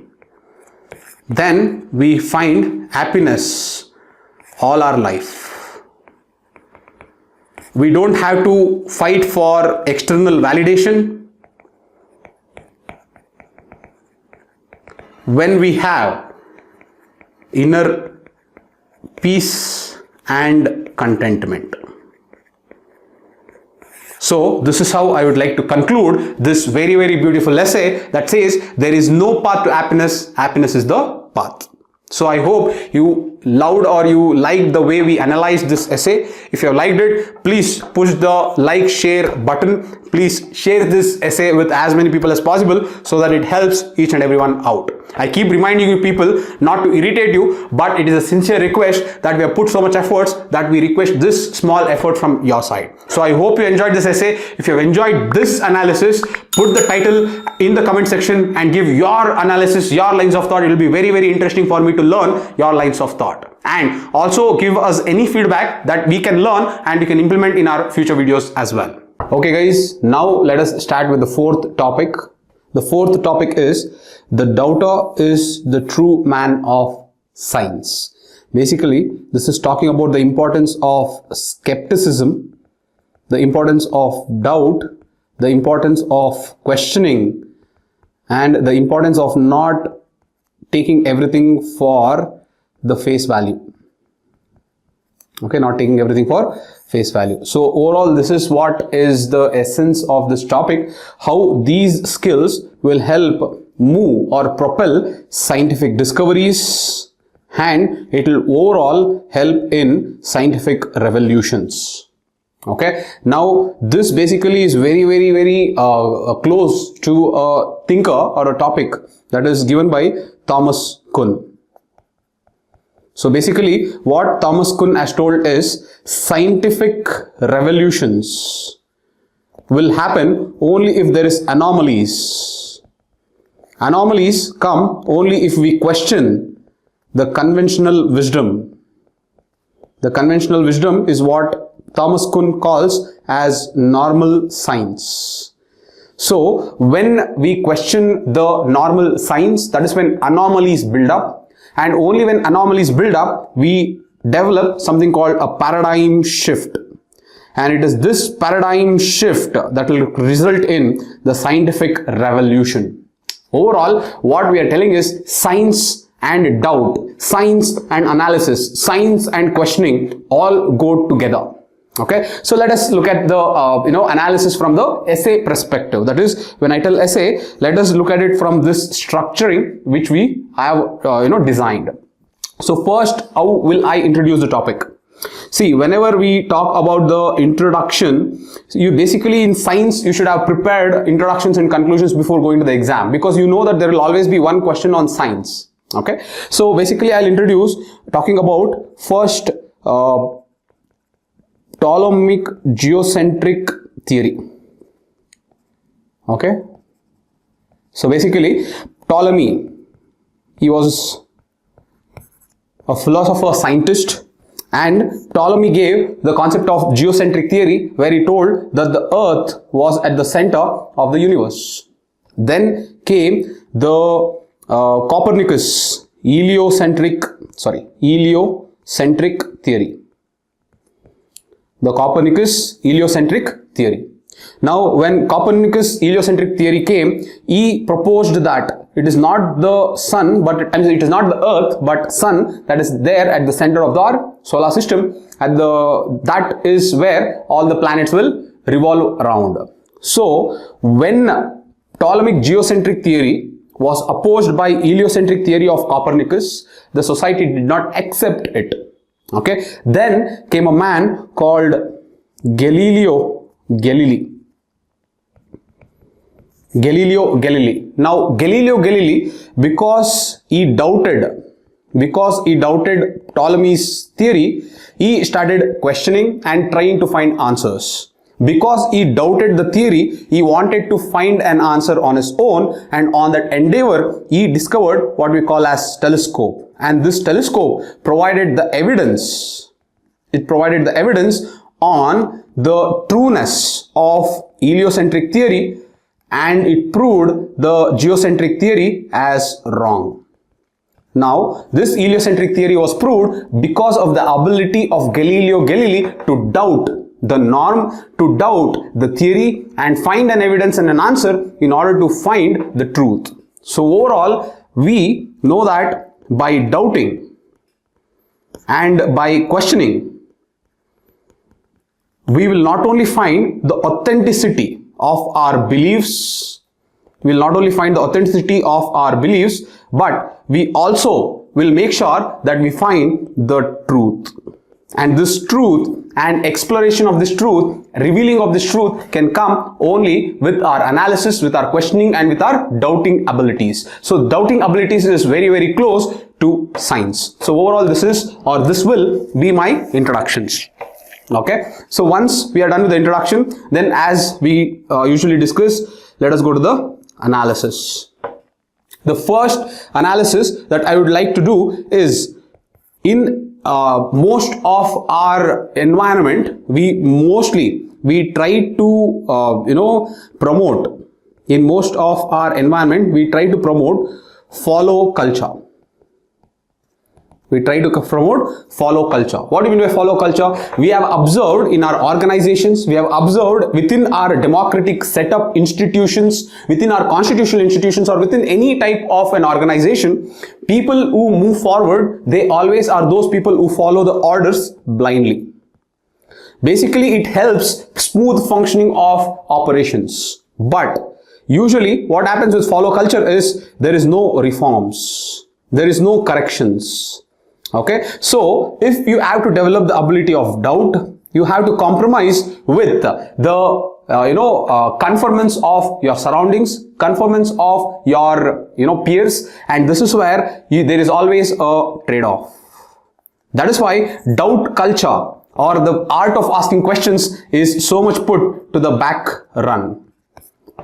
then we find happiness all our life. We don't have to fight for external validation. When we have inner peace and contentment. So this is how I would like to conclude this very, very beautiful essay that says there is no path to happiness, happiness is the path. So I hope you loved or you liked the way we analyzed this essay. If you have liked it, please push the like, share button. Please share this essay with as many people as possible so that it helps each and everyone out. I keep reminding you people not to irritate you, but it is a sincere request that we have put so much efforts that we request this small effort from your side. So I hope you enjoyed this essay. If you have enjoyed this analysis, put the title in the comment section and give your analysis, your lines of thought. It will be very, very interesting for me to learn your lines of thought. And also give us any feedback that we can learn and we can implement in our future videos as well. Okay guys, now let us start with the fourth topic. The fourth topic is the doubter is the true man of science. Basically, this is talking about the importance of skepticism, the importance of doubt, the importance of questioning, and the importance of not taking everything for the face value. Okay, not taking everything for face value. So overall, this is what is the essence of this topic, how these skills will help move or propel scientific discoveries, and it will overall help in scientific revolutions. Okay, now this basically is very close to a thinker or a topic that is given by Thomas Kuhn. So basically what Thomas Kuhn has told is scientific revolutions will happen only if there is anomalies. Anomalies come only if we question the conventional wisdom. The conventional wisdom is what Thomas Kuhn calls as normal science. So when we question the normal science, that is when anomalies build up, and only when anomalies build up, we develop something called a paradigm shift. And it is this paradigm shift that will result in the scientific revolution. Overall, what we are telling is science and doubt, science and analysis, science and questioning all go together. Okay, so let us look at the analysis from the essay perspective. That is, when I tell essay, let us look at it from this structuring which we have designed. So first, how will I introduce the topic? See, whenever we talk about the introduction, you basically in science you should have prepared introductions and conclusions before going to the exam, because you know that there will always be one question on science. Okay, so basically I'll introduce talking about first Ptolemaic geocentric theory. Okay, so basically Ptolemy, he was a philosopher, scientist, and Ptolemy gave the concept of geocentric theory, where he told that the earth was at the center of the universe. Then came the Copernicus heliocentric theory. The Copernicus heliocentric theory. Now, when Copernicus heliocentric theory came, he proposed that it is not the sun, but it is not the earth, but sun that is there at the center of our solar system. That is where all the planets will revolve around. So, when Ptolemaic geocentric theory was opposed by heliocentric theory of Copernicus, the society did not accept it. Okay, then came a man called Galileo Galilei. Now Galileo Galilei, because he doubted Ptolemy's theory, he started questioning and trying to find answers. Because he doubted the theory, he wanted to find an answer on his own, and on that endeavor, he discovered what we call as telescope. And this telescope provided the evidence. It provided the evidence on the trueness of heliocentric theory, and it proved the geocentric theory as wrong. Now, this heliocentric theory was proved because of the ability of Galileo Galilei to doubt the norm, to doubt the theory and find an evidence and an answer in order to find the truth. So overall, we know that by doubting and by questioning, we will not only find the authenticity of our beliefs, but we also will make sure that we find the truth. And this truth and exploration of this truth, revealing of this truth can come only with our analysis, with our questioning and with our doubting abilities. So doubting abilities is very close to science. So overall this will be my introductions. Okay, so once we are done with the introduction, then as we usually discuss, let us go to the analysis. The first analysis that I would like to do is, in most of our environment, we try to promote. In most of our environment, we try to promote follow culture. We try to promote follow culture. What do you mean by follow culture? We have observed in our organizations, we have observed within our democratic setup institutions, within our constitutional institutions, or within any type of an organization, people who move forward, they always are those people who follow the orders blindly. Basically, it helps smooth functioning of operations. But usually what happens with follow culture is there is no reforms. There is no corrections. Okay, so if you have to develop the ability of doubt, You have to compromise with the conformance of your surroundings, conformance of your peers, and this is where there is always a trade-off. That is why doubt culture or the art of asking questions is so much put to the back run.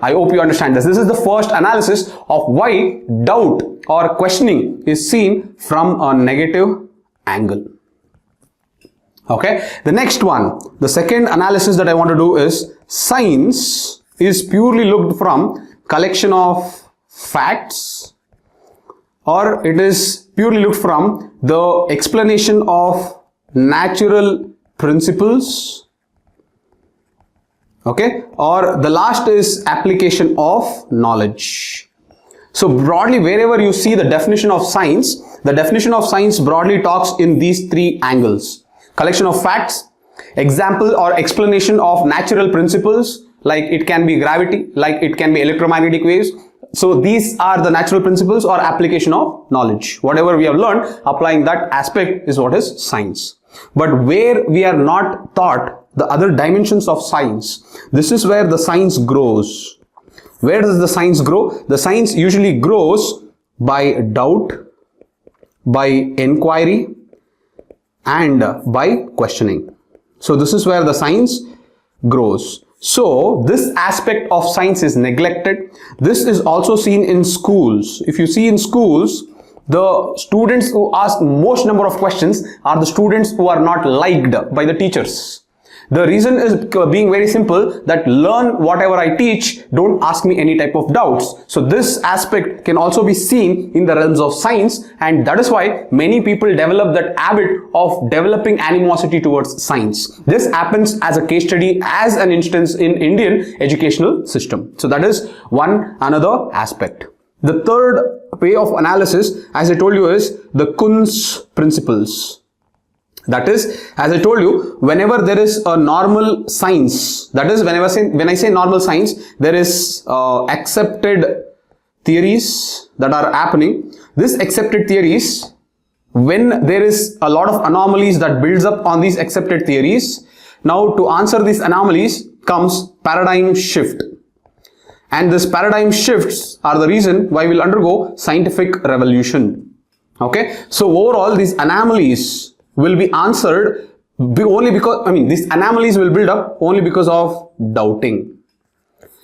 I hope you understand this. This is the first analysis of why doubt or questioning is seen from a negative angle. Okay, the next one, the second analysis that I want to do is science is purely looked from collection of facts, or it is purely looked from the explanation of natural principles, okay, or the last is application of knowledge. So broadly, wherever you see the definition of science, the definition of science broadly talks in these three angles: collection of facts, example or explanation of natural principles, like it can be gravity, like it can be electromagnetic waves. So these are the natural principles, or application of knowledge. Whatever we have learned, applying that aspect is what is science. But where we are not taught the other dimensions of science, this is where the science grows. Where does the science grow? The science usually grows by doubt, by inquiry, and by questioning. So this is where the science grows. So this aspect of science is neglected. This is also seen in schools. If you see in schools, the students who ask most number of questions are the students who are not liked by the teachers. The reason is being very simple, that learn whatever I teach, don't ask me any type of doubts. So this aspect can also be seen in the realms of science, and that is why many people develop that habit of developing animosity towards science. This happens as a case study, as an instance in Indian educational system. So that is one another aspect. The third way of analysis, as I told you, is the Kuhn's principles. That is, as I told you, whenever there is a normal science, that is, when I say normal science, there is accepted theories that are happening. These accepted theories, when there is a lot of anomalies that builds up on these accepted theories, now to answer these anomalies comes paradigm shift. And this paradigm shifts are the reason why we'll undergo scientific revolution. Okay, so overall these anomalies will be answered only because, these anomalies will build up only because of doubting.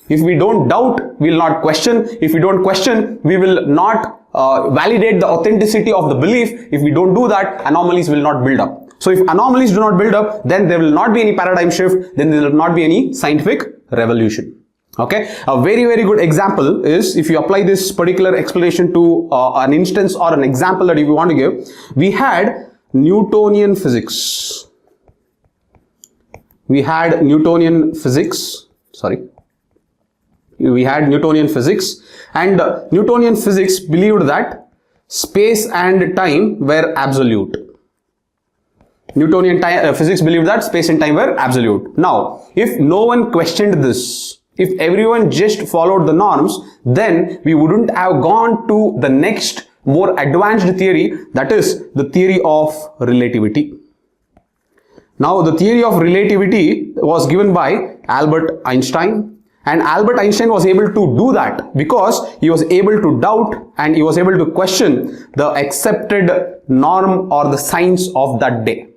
If we don't doubt, we will not question. If we don't question, we will not validate the authenticity of the belief. If we don't do that, anomalies will not build up. So if anomalies do not build up, then there will not be any paradigm shift, then there will not be any scientific revolution. Okay, a very, very good example is, if you apply this particular explanation to an instance or an example that you want to give, we had Newtonian physics. We had Newtonian physics, and Newtonian physics believed that space and time were absolute. Newtonian physics believed that space and time were absolute. Now, if no one questioned this, if everyone just followed the norms, then we wouldn't have gone to the next more advanced theory, that is the theory of relativity. Now the theory of relativity was given by Albert Einstein, and Albert Einstein was able to do that because he was able to doubt and he was able to question the accepted norm or the science of that day.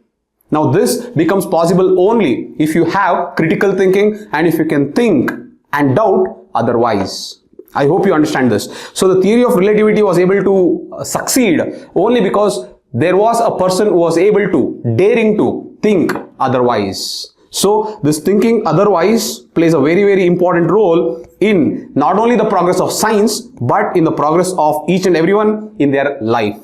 Now this becomes possible only if you have critical thinking and if you can think and doubt otherwise. I hope you understand this. So the theory of relativity was able to succeed only because there was a person who was able to, daring to think otherwise. So this thinking otherwise plays a very, very important role in not only the progress of science, but in the progress of each and everyone in their life.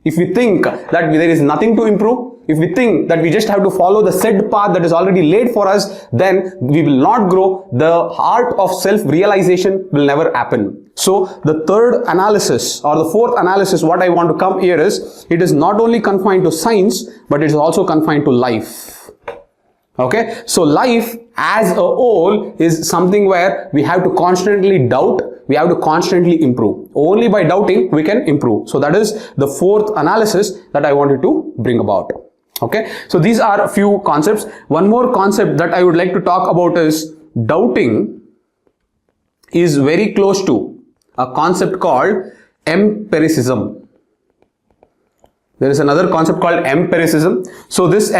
If we think that there is nothing to improve, if we think that we just have to follow the said path that is already laid for us, then we will not grow. The art of self-realization will never happen. So the third analysis or the fourth analysis, what I want to come here is, it is not only confined to science, but it is also confined to life. Okay, so life as a whole is something where we have to constantly doubt, we have to constantly improve. Only by doubting we can improve. So that is the fourth analysis that I wanted to bring about. Okay, so these are a few concepts. One more concept that I would like to talk about is doubting is very close to a concept called empiricism. There is another concept called empiricism. So this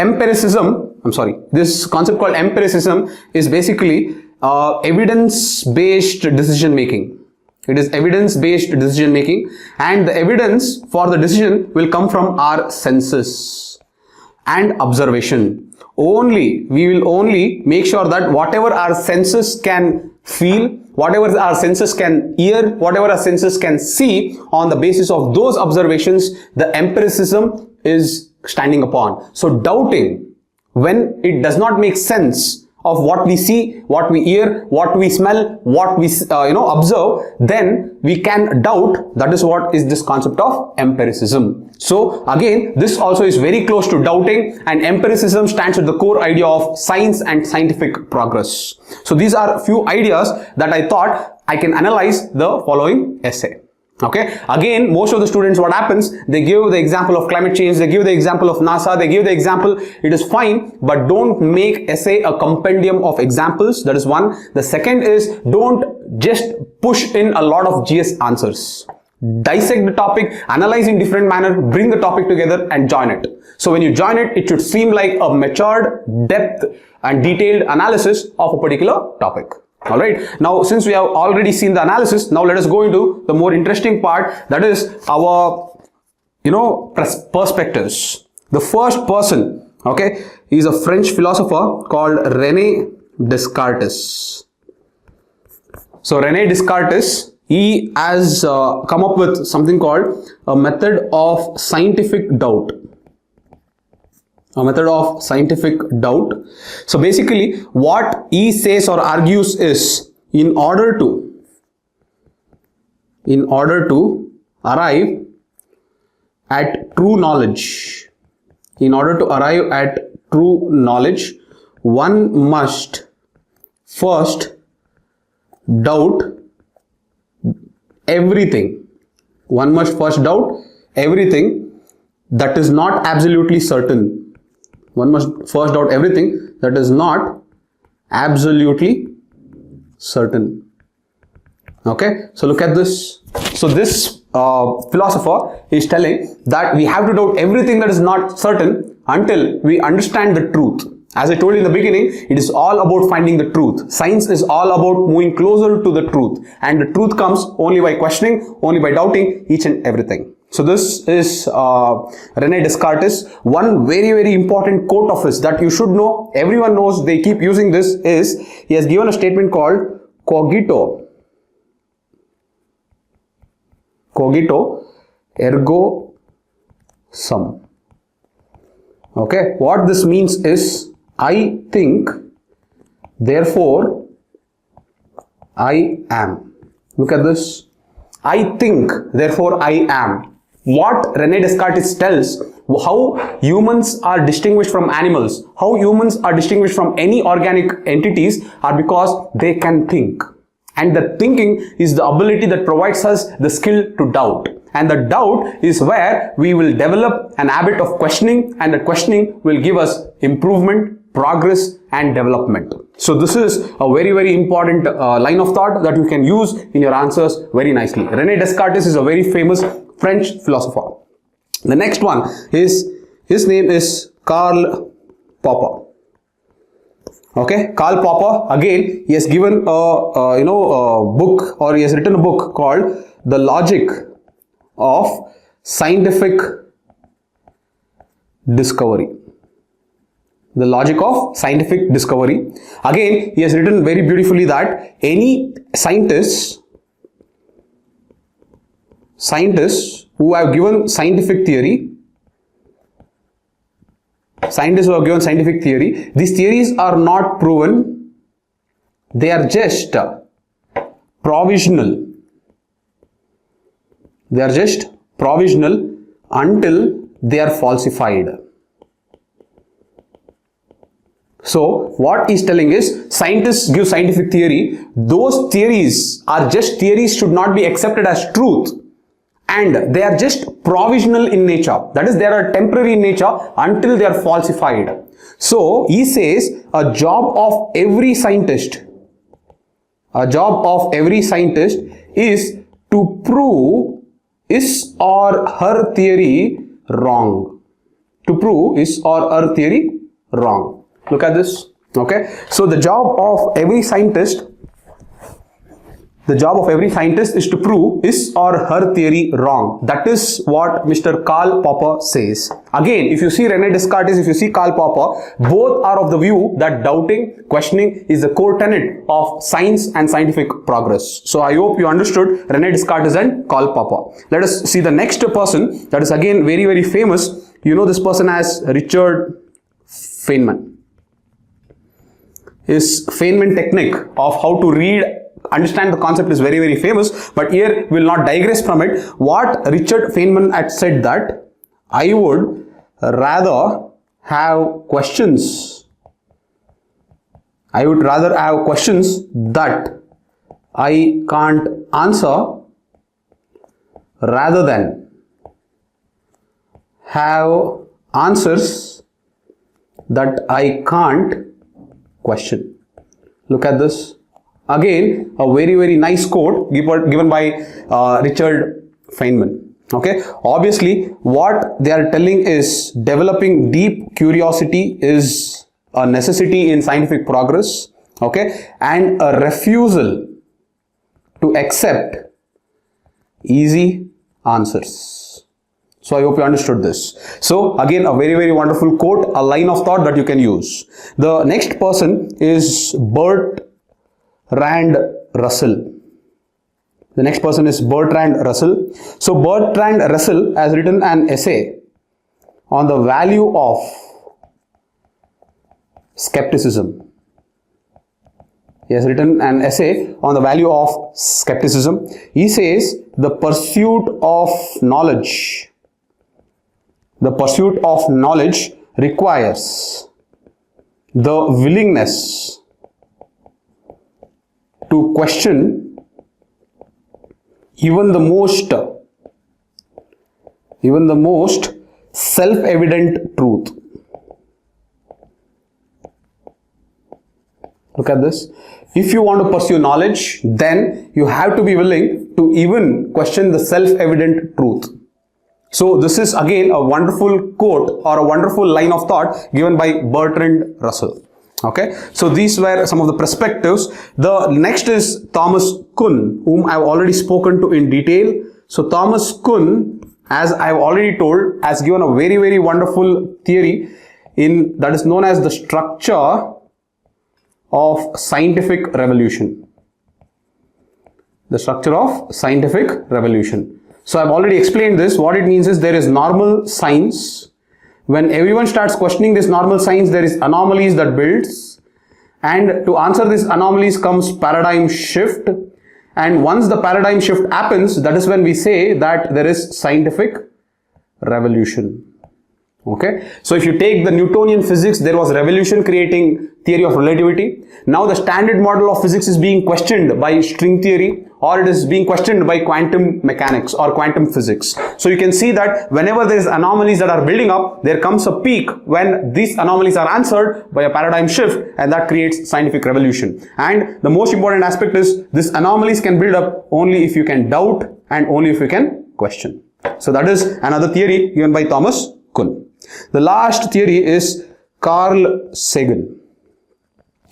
concept called empiricism is basically evidence-based decision making. It is evidence-based decision making, and the evidence for the decision will come from our senses and observation. We will only make sure that whatever our senses can feel, whatever our senses can hear, whatever our senses can see, on the basis of those observations, the empiricism is standing upon. So doubting, when it does not make sense of what we see, what we hear, what we smell, what we observe, then we can doubt. That is what is this concept of empiricism. So again, this also is very close to doubting, and empiricism stands at the core idea of science and scientific progress. So these are a few ideas that I thought I can analyze the following essay. Okay, again, most of the students, what happens, they give the example of climate change, they give the example of NASA, they give the example. It is fine, but don't make essay a compendium of examples. That is one. The second is, don't just push in a lot of GS answers. Dissect the topic, analyze in different manner, bring the topic together and join it. So when you join it, it should seem like a matured, depth and detailed analysis of a particular topic. Alright, now since we have already seen the analysis, now let us go into the more interesting part, that is our perspectives. The first person, okay, is a French philosopher called René Descartes. So René Descartes, he has come up with something called a method of scientific doubt. A method of scientific doubt. So basically what he says or argues is, in order to arrive at true knowledge, one must first doubt everything. One must first doubt everything that is not absolutely certain. One must first doubt everything that is not absolutely certain. Okay, so look at this. So this philosopher is telling that we have to doubt everything that is not certain until we understand the truth. As I told you in the beginning, it is all about finding the truth. Science is all about moving closer to the truth, and the truth comes only by questioning, only by doubting each and everything. So this is René Descartes. One very important quote of his that you should know, everyone knows, they keep using this, is he has given a statement called cogito ergo sum. Okay, what this means is, I think, therefore I am. Look at this. I think, therefore I am. What René Descartes tells, how humans are distinguished from animals, how humans are distinguished from any organic entities, are because they can think. And the thinking is the ability that provides us the skill to doubt. And the doubt is where we will develop an habit of questioning, and the questioning will give us improvement, progress and development. So this is a very important line of thought that you can use in your answers very nicely. René Descartes is a very famous French philosopher. The next one is, his name is Karl Popper. Okay, Karl Popper, again, he has given a book, or he has written a book called The Logic of Scientific Discovery. The Logic of Scientific Discovery. Again, he has written very beautifully that any scientists who have given scientific theory, these theories are not proven, they are just provisional. They are just provisional until they are falsified. So what he's telling is, scientists give scientific theory, those theories are just theories, should not be accepted as truth and they are just provisional in nature. That is, they are temporary in nature until they are falsified. So he says a job of every scientist is to prove his or her theory wrong. To prove his or her theory wrong. Look at this. Okay. So the job of every scientist is to prove his or her theory wrong. That is what Mr. Karl Popper says. Again, if you see René Descartes, if you see Karl Popper, both are of the view that doubting, questioning is the core tenet of science and scientific progress. So I hope you understood René Descartes and Karl Popper. Let us see the next person that is again very, very famous. You know this person as Richard Feynman. His Feynman technique of how to understand the concept is very, very famous, but here we will not digress from it. What Richard Feynman had said that I would rather have questions. I would rather have questions that I can't answer rather than have answers that I can't question. Look at this. Again, a very, very nice quote given by Richard Feynman. Okay, obviously what they are telling is developing deep curiosity is a necessity in scientific progress. Okay, and a refusal to accept easy answers. So I hope you understood this. So again, a very, very wonderful quote, a line of thought that you can use. The next person is Bertrand Russell. The next person is Bertrand Russell. So Bertrand Russell has written an essay on the value of skepticism. He has written an essay on the value of skepticism. He says the pursuit of knowledge requires the willingness to question even the most self-evident truth. Look at this. If you want to pursue knowledge, then you have to be willing to even question the self-evident truth. So this is again a wonderful quote or a wonderful line of thought given by Bertrand Russell. Okay, so these were some of the perspectives. The next is Thomas Kuhn, whom I have already spoken to in detail. So Thomas Kuhn, as I have already told, has given a very, very wonderful theory that is known as the structure of scientific revolution. The structure of scientific revolution. So I have already explained this. What it means is there is normal science. When everyone starts questioning this normal science, there is anomalies that builds, and to answer these anomalies comes paradigm shift, and once the paradigm shift happens, that is when we say that there is scientific revolution. Okay, so if you take the Newtonian physics, there was revolution creating theory of relativity. Now the standard model of physics is being questioned by string theory, or it is being questioned by quantum mechanics or quantum physics. So you can see that whenever there is anomalies that are building up, there comes a peak when these anomalies are answered by a paradigm shift, and that creates scientific revolution. And the most important aspect is these anomalies can build up only if you can doubt and only if you can question. So that is another theory given by Thomas Kuhn. The last theory is Carl Sagan.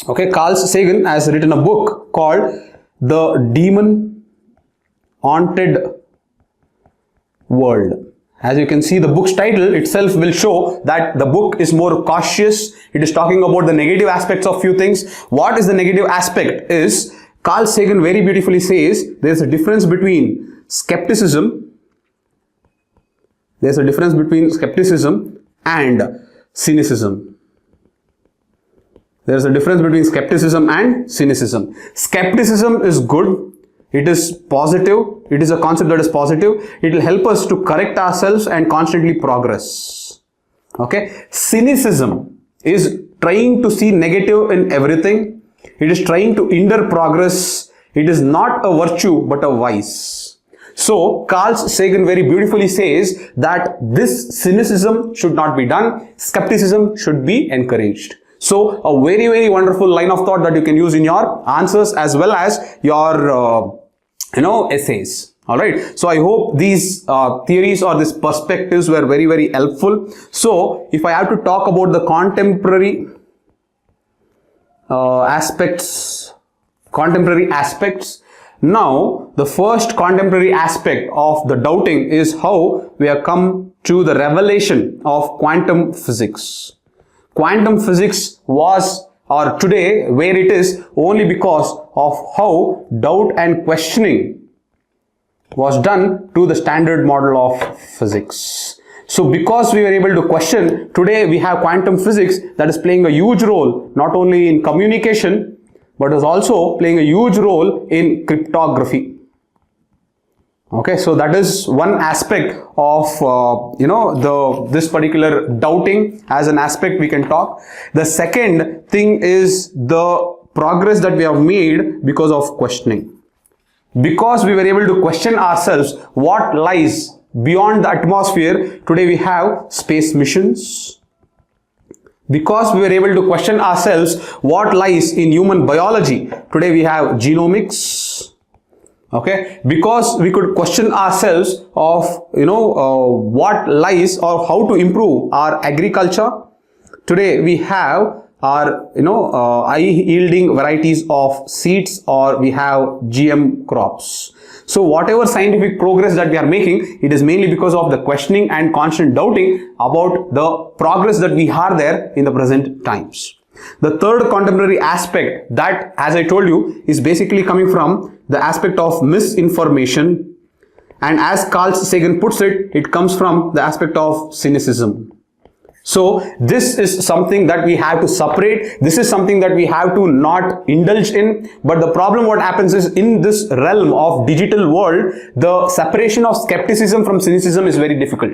Okay, Carl Sagan has written a book called The Demon Haunted World. As you can see, the book's title itself will show that the book is more cautious. It is talking about the negative aspects of few things. What is the negative aspect is, Carl Sagan very beautifully says, there's a difference between skepticism. There's a difference between skepticism and cynicism. There's a difference between skepticism and cynicism. Skepticism is good. It is positive. It is a concept that is positive. It will help us to correct ourselves and constantly progress. Okay. Cynicism is trying to see negative in everything. It is trying to hinder progress. It is not a virtue but a vice. So Carl Sagan very beautifully says that this cynicism should not be done, skepticism should be encouraged. So a very, very wonderful line of thought that you can use in your answers as well as your essays. Alright, so I hope these theories or these perspectives were very, very helpful. So if I have to talk about the contemporary aspects, now the first contemporary aspect of the doubting is how we have come to the revelation of quantum physics. Quantum physics was, or today where it is, only because of how doubt and questioning was done to the standard model of physics. So because we were able to question, today we have quantum physics that is playing a huge role not only in communication but is also playing a huge role in cryptography. Okay, so that is one aspect of this particular doubting as an aspect we can talk. The second thing is the progress that we have made because of questioning. Because we were able to question ourselves what lies beyond the atmosphere, today we have space missions. Because we were able to question ourselves what lies in human biology, today we have genomics. Okay, because we could question ourselves of what lies or how to improve our agriculture, today we have our high yielding varieties of seeds, or we have GM crops. So whatever scientific progress that we are making, it is mainly because of the questioning and constant doubting about the progress that we are there in the present times. The third contemporary aspect that, as I told you, is basically coming from the aspect of misinformation, and as Carl Sagan puts it, it comes from the aspect of cynicism. So this is something that we have to separate. This is something that we have to not indulge in. But the problem what happens is, in this realm of digital world, the separation of skepticism from cynicism is very difficult.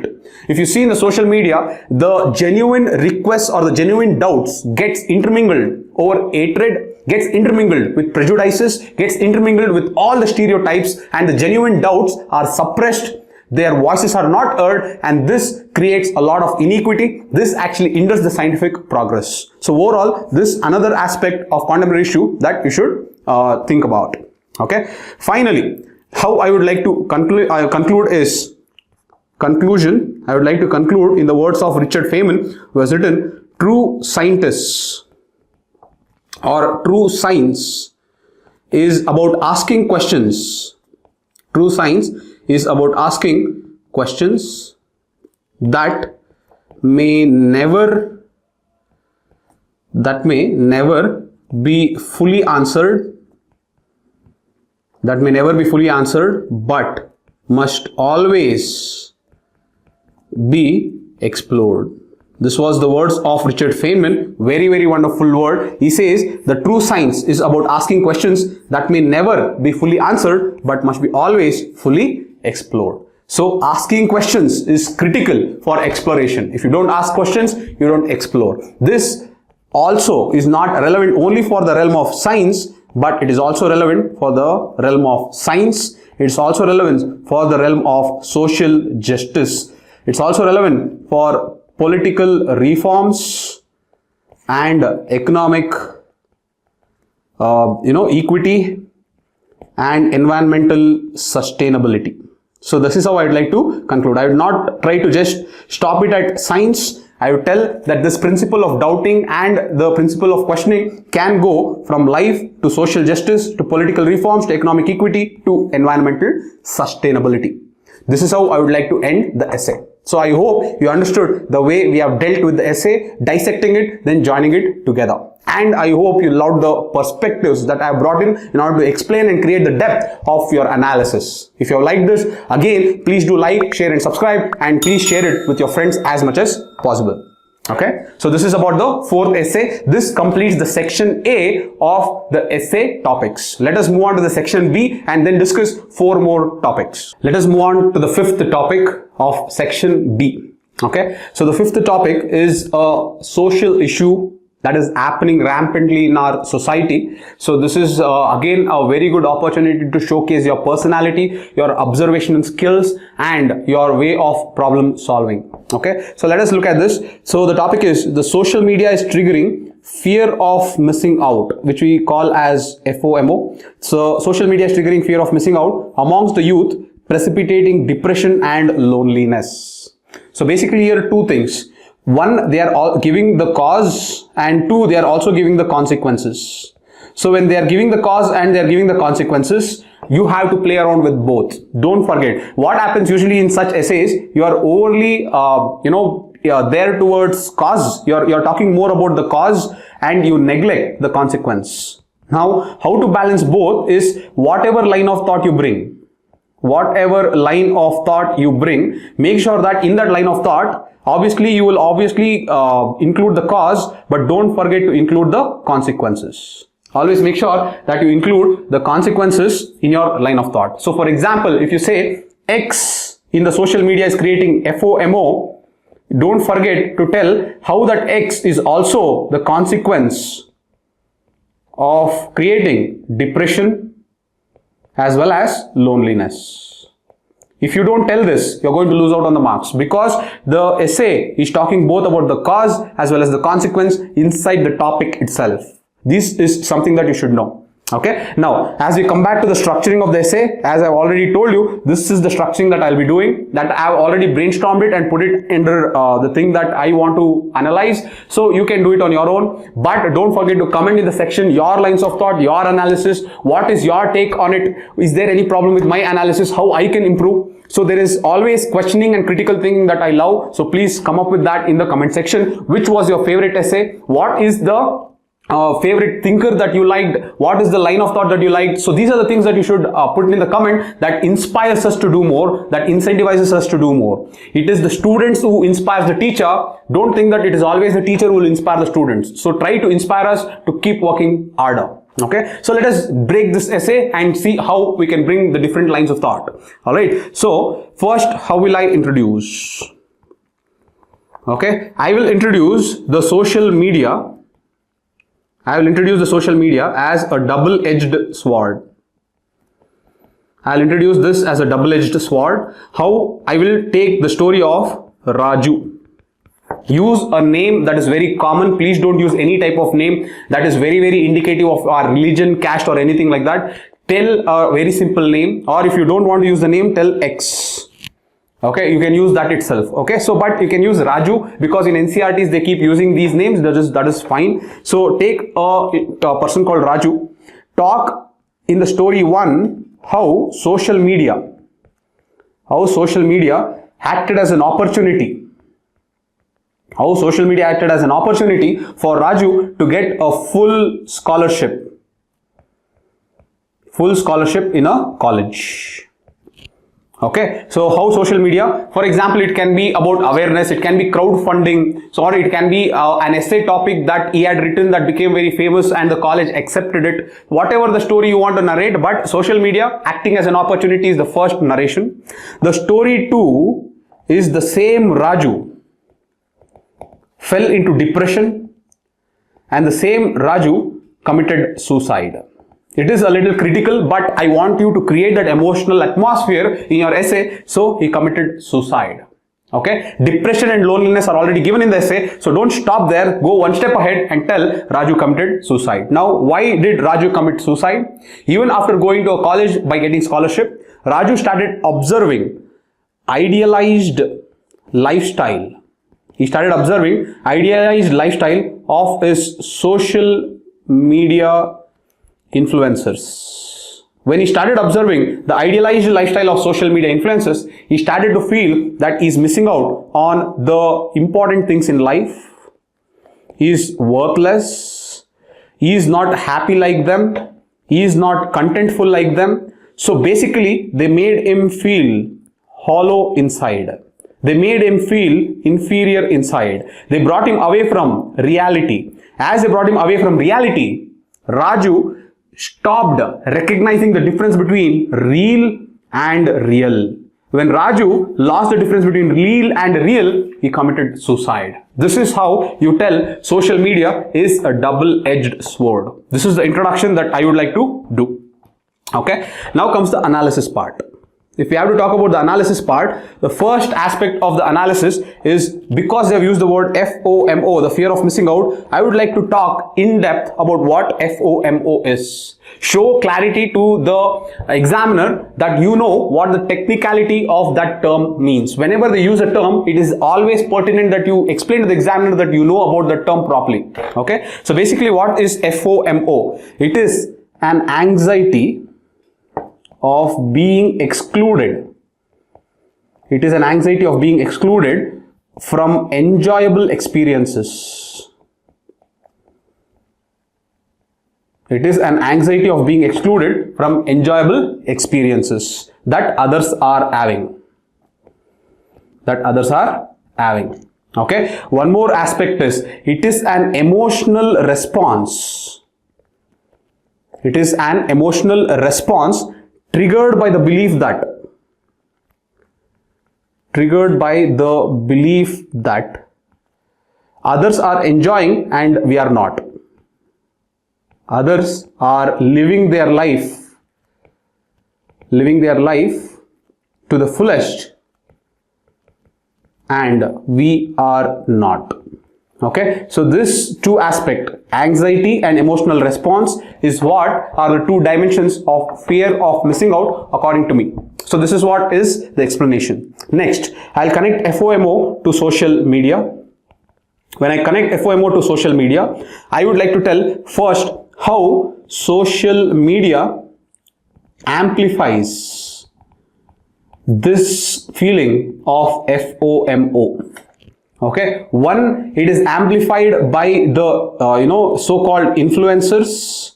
If you see in the social media, the genuine requests or the genuine doubts gets intermingled over hatred, gets intermingled with prejudices, gets intermingled with all the stereotypes, and the genuine doubts are suppressed. Their voices are not heard, and this creates a lot of inequity. This actually hinders the scientific progress. So overall, this is another aspect of contemporary issue that you should think about. Okay. Finally, how I would like to conclude is conclusion. I would like to conclude in the words of Richard Feynman, who has written, "True scientists or true science is about asking questions. True science is about asking questions that may never be fully answered, but must always be explored." This was the words of Richard Feynman. Very, very wonderful word. He says the true science is about asking questions that may never be fully answered, but must be always fully explored. So asking questions is critical for exploration. If you don't ask questions, you don't explore. This also is not relevant only for the realm of science, but it is also relevant for the realm of science. It's also relevant for the realm of social justice. It's also relevant for political reforms and economic equity and environmental sustainability. So this is how I would like to conclude. I would not try to just stop it at science. I would tell that this principle of doubting and the principle of questioning can go from life to social justice to political reforms to economic equity to environmental sustainability. This is how I would like to end the essay. So I hope you understood the way we have dealt with the essay, dissecting it, then joining it together. And I hope you loved the perspectives that I have brought in order to explain and create the depth of your analysis. If you have liked this, again, please do like, share and subscribe, and please share it with your friends as much as possible. Okay, so this is about the fourth essay. This completes the section A of the essay topics. Let us move on to the section B and then discuss 4 more topics. Let us move on to the fifth topic of section B. Okay, so the fifth topic is a social issue that is happening rampantly in our society. So this is again a very good opportunity to showcase your personality, your observation skills, and your way of problem solving. Okay, so let us look at this. So the topic is the social media is triggering fear of missing out, which we call as FOMO. So social media is triggering fear of missing out amongst the youth, precipitating depression and loneliness. So basically here are two things. One, they are all giving the cause, and two, they are also giving the consequences. So when they are giving the cause and they are giving the consequences, you have to play around with both. Don't forget what happens usually in such essays. You are overly there towards cause. You're talking more about the cause and you neglect the consequence. Now how to balance both is whatever line of thought you bring, make sure that in that line of thought, obviously you will include the cause, but don't forget to include the consequences. Always make sure that you include the consequences in your line of thought. So for example, if you say X in the social media is creating FOMO, don't forget to tell how that X is also the consequence of creating depression as well as loneliness. If you don't tell this, you're going to lose out on the marks, because the essay is talking both about the cause as well as the consequence inside the topic itself. This is something that you should know. Okay, now as we come back to the structuring of the essay, as I've already told you, this is the structuring that I'll be doing, that I've already brainstormed it and put it under the thing that I want to analyze. So you can do it on your own, but don't forget to comment in the section your lines of thought, your analysis, what is your take on it, is there any problem with my analysis, how I can improve. So there is always questioning and critical thinking that I love, so please come up with that in the comment section. Which was your favorite essay? What is the favorite thinker that you liked? What is the line of thought that you liked? So these are the things that you should put in the comment, that inspires us to do more, that incentivizes us to do more. It is the students who inspires the teacher. Don't think that it is always the teacher who will inspire the students. So try to inspire us to keep working harder. Okay, so let us break this essay and see how we can bring the different lines of thought. Alright, so first, how will I introduce? Okay, I will introduce the social media. I will introduce the social media as a double-edged sword. I'll introduce this as a double-edged sword. How I will take the story of Raju. Use a name that is very common. Please don't use any type of name that is very indicative of our religion, caste or anything like that. Tell a very simple name, or if you don't want to use the name, tell X. Okay, you can use that itself. Okay, so but you can use Raju, because in NCRTs they keep using these names. That is fine. So take a person called Raju. Talk in the story 1 how social media acted as an opportunity. How social media acted as an opportunity for Raju to get a full scholarship in a college. Okay, so how social media, for example, it can be about awareness, it can be crowdfunding, or it can be an essay topic that he had written that became very famous and the college accepted it. Whatever the story you want to narrate, but social media acting as an opportunity is the first narration. The story 2 is the same Raju fell into depression and the same Raju committed suicide. It is a little critical, but I want you to create that emotional atmosphere in your essay. So he committed suicide. Okay, depression and loneliness are already given in the essay, so don't stop there. Go one step ahead and tell Raju committed suicide. Now, why did Raju commit suicide? Even after going to a college by getting scholarship, Raju started observing idealized lifestyle. He started observing idealized lifestyle of his social media influencers. When he started observing the idealized lifestyle of social media influencers, he started to feel that he's missing out on the important things in life. He is worthless. He is not happy like them. He is not contentful like them. So basically, they made him feel hollow inside. They made him feel inferior inside. They brought him away from reality. As they brought him away from reality, Raju stopped recognizing the difference between real and real. When Raju lost the difference between real and real, he committed suicide. This is how you tell social media is a double-edged sword. This is the introduction that I would like to do. Okay, now comes the analysis part. If we have to talk about the analysis part, the first aspect of the analysis is, because they have used the word FOMO, the fear of missing out, I would like to talk in depth about what FOMO is. Show clarity to the examiner that you know what the technicality of that term means. Whenever they use a term, it is always pertinent that you explain to the examiner that you know about the term properly. Okay, so basically what is FOMO? It is an anxiety of being excluded. It is an anxiety of being excluded from enjoyable experiences. It is an anxiety of being excluded from enjoyable experiences that others are having. Okay. One more aspect is, it is an emotional response. It is an emotional response triggered by the belief that others are enjoying and we are not. Others are living their life to the fullest and we are not. Okay, so this two aspect, anxiety and emotional response, is what are the two dimensions of fear of missing out according to me. So this is what is the explanation. Next, I'll connect FOMO to social media. When I connect FOMO to social media, I would like to tell first how social media amplifies this feeling of FOMO. Okay, one, it is amplified by the so-called influencers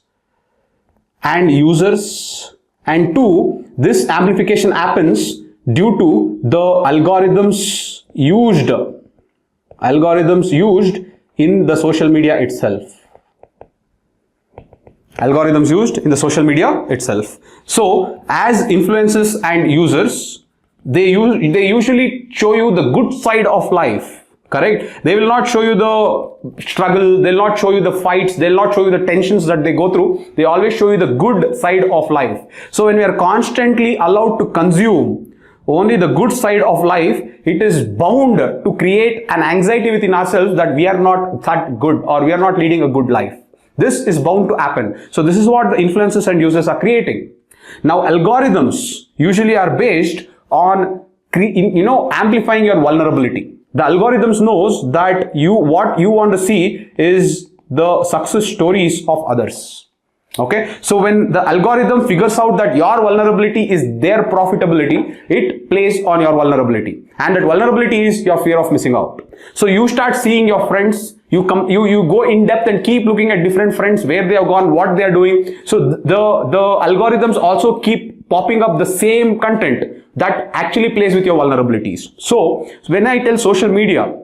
and users, and two, this amplification happens due to the algorithms used in the social media itself. So as influencers and users, they usually show you the good side of life. Correct? They will not show you the struggle, they'll not show you the fights, they'll not show you the tensions that they go through. They always show you the good side of life. So when we are constantly allowed to consume only the good side of life, it is bound to create an anxiety within ourselves that we are not that good or we are not leading a good life. This is bound to happen. So this is what the influencers and users are creating. Now algorithms usually are based on amplifying your vulnerability. The algorithms knows that what you want to see is the success stories of others. Okay, so when the algorithm figures out that your vulnerability is their profitability, it plays on your vulnerability, and that vulnerability is your fear of missing out. So you start seeing your friends, you go in depth and keep looking at different friends, where they have gone, what they are doing. So the algorithms also keep popping up the same content that actually plays with your vulnerabilities. So when I tell social media,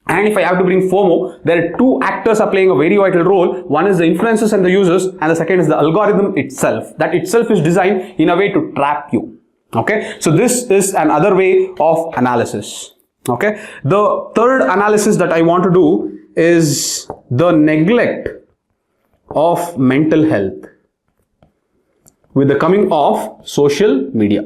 and if I have to bring FOMO, there are two actors are playing a very vital role. One is the influencers and the users, and the second is the algorithm itself. That itself is designed in a way to trap you. Okay, so this is another way of analysis. Okay, the third analysis that I want to do is the neglect of mental health with the coming of social media.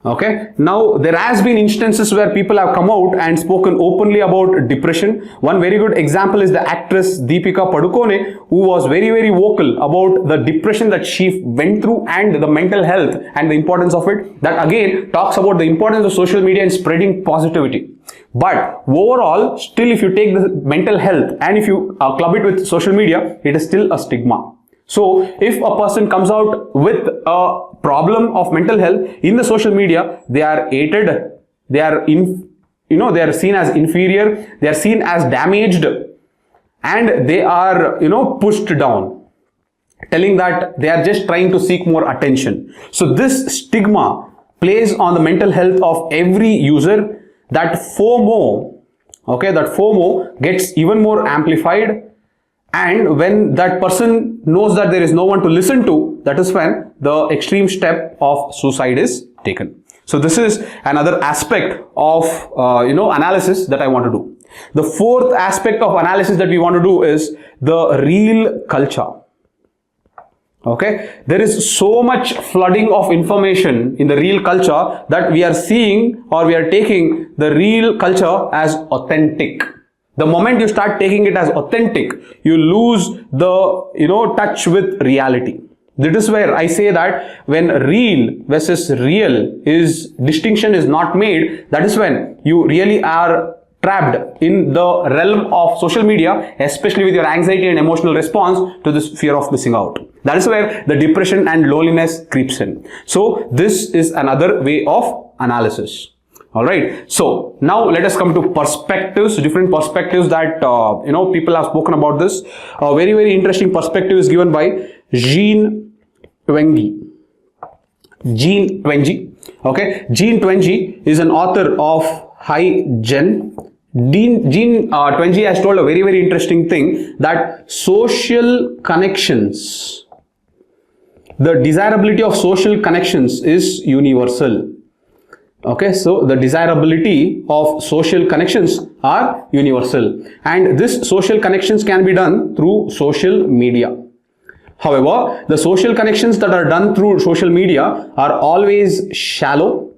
Okay, now there has been instances where people have come out and spoken openly about depression. One very good example is the actress Deepika Padukone, who was very vocal about the depression that she went through and the mental health and the importance of it. That again talks about the importance of social media in spreading positivity. But overall, still, if you take the mental health and if you club it with social media, it is still a stigma. So if a person comes out with a problem of mental health in the social media, they are hated, they are they are seen as inferior, they are seen as damaged, and they are pushed down, telling that they are just trying to seek more attention. So this stigma plays on the mental health of every user. That FOMO, okay, that FOMO gets even more amplified. And when that person knows that there is no one to listen to, that is when the extreme step of suicide is taken. So this is another aspect of analysis that I want to do. The fourth aspect of analysis that we want to do is the real culture. Okay, there is so much flooding of information in the real culture that we are seeing, or we are taking the real culture as authentic. The moment you start taking it as authentic, you lose the touch with reality. That is where I say that when real versus real distinction is not made, that is when you really are trapped in the realm of social media, especially with your anxiety and emotional response to this fear of missing out. That is where the depression and loneliness creeps in. So this is another way of analysis. All right. So now let us come to perspectives, different perspectives that people have spoken about this. A very, very interesting perspective is given by Jean Twenge. Okay. Jean Twenge is an author of Hi Gen. Jean Twenge has told a very, very interesting thing, that social connections, the desirability of social connections is universal. Okay, so the desirability of social connections are universal, and this social connections can be done through social media. However, the social connections that are done through social media are always shallow,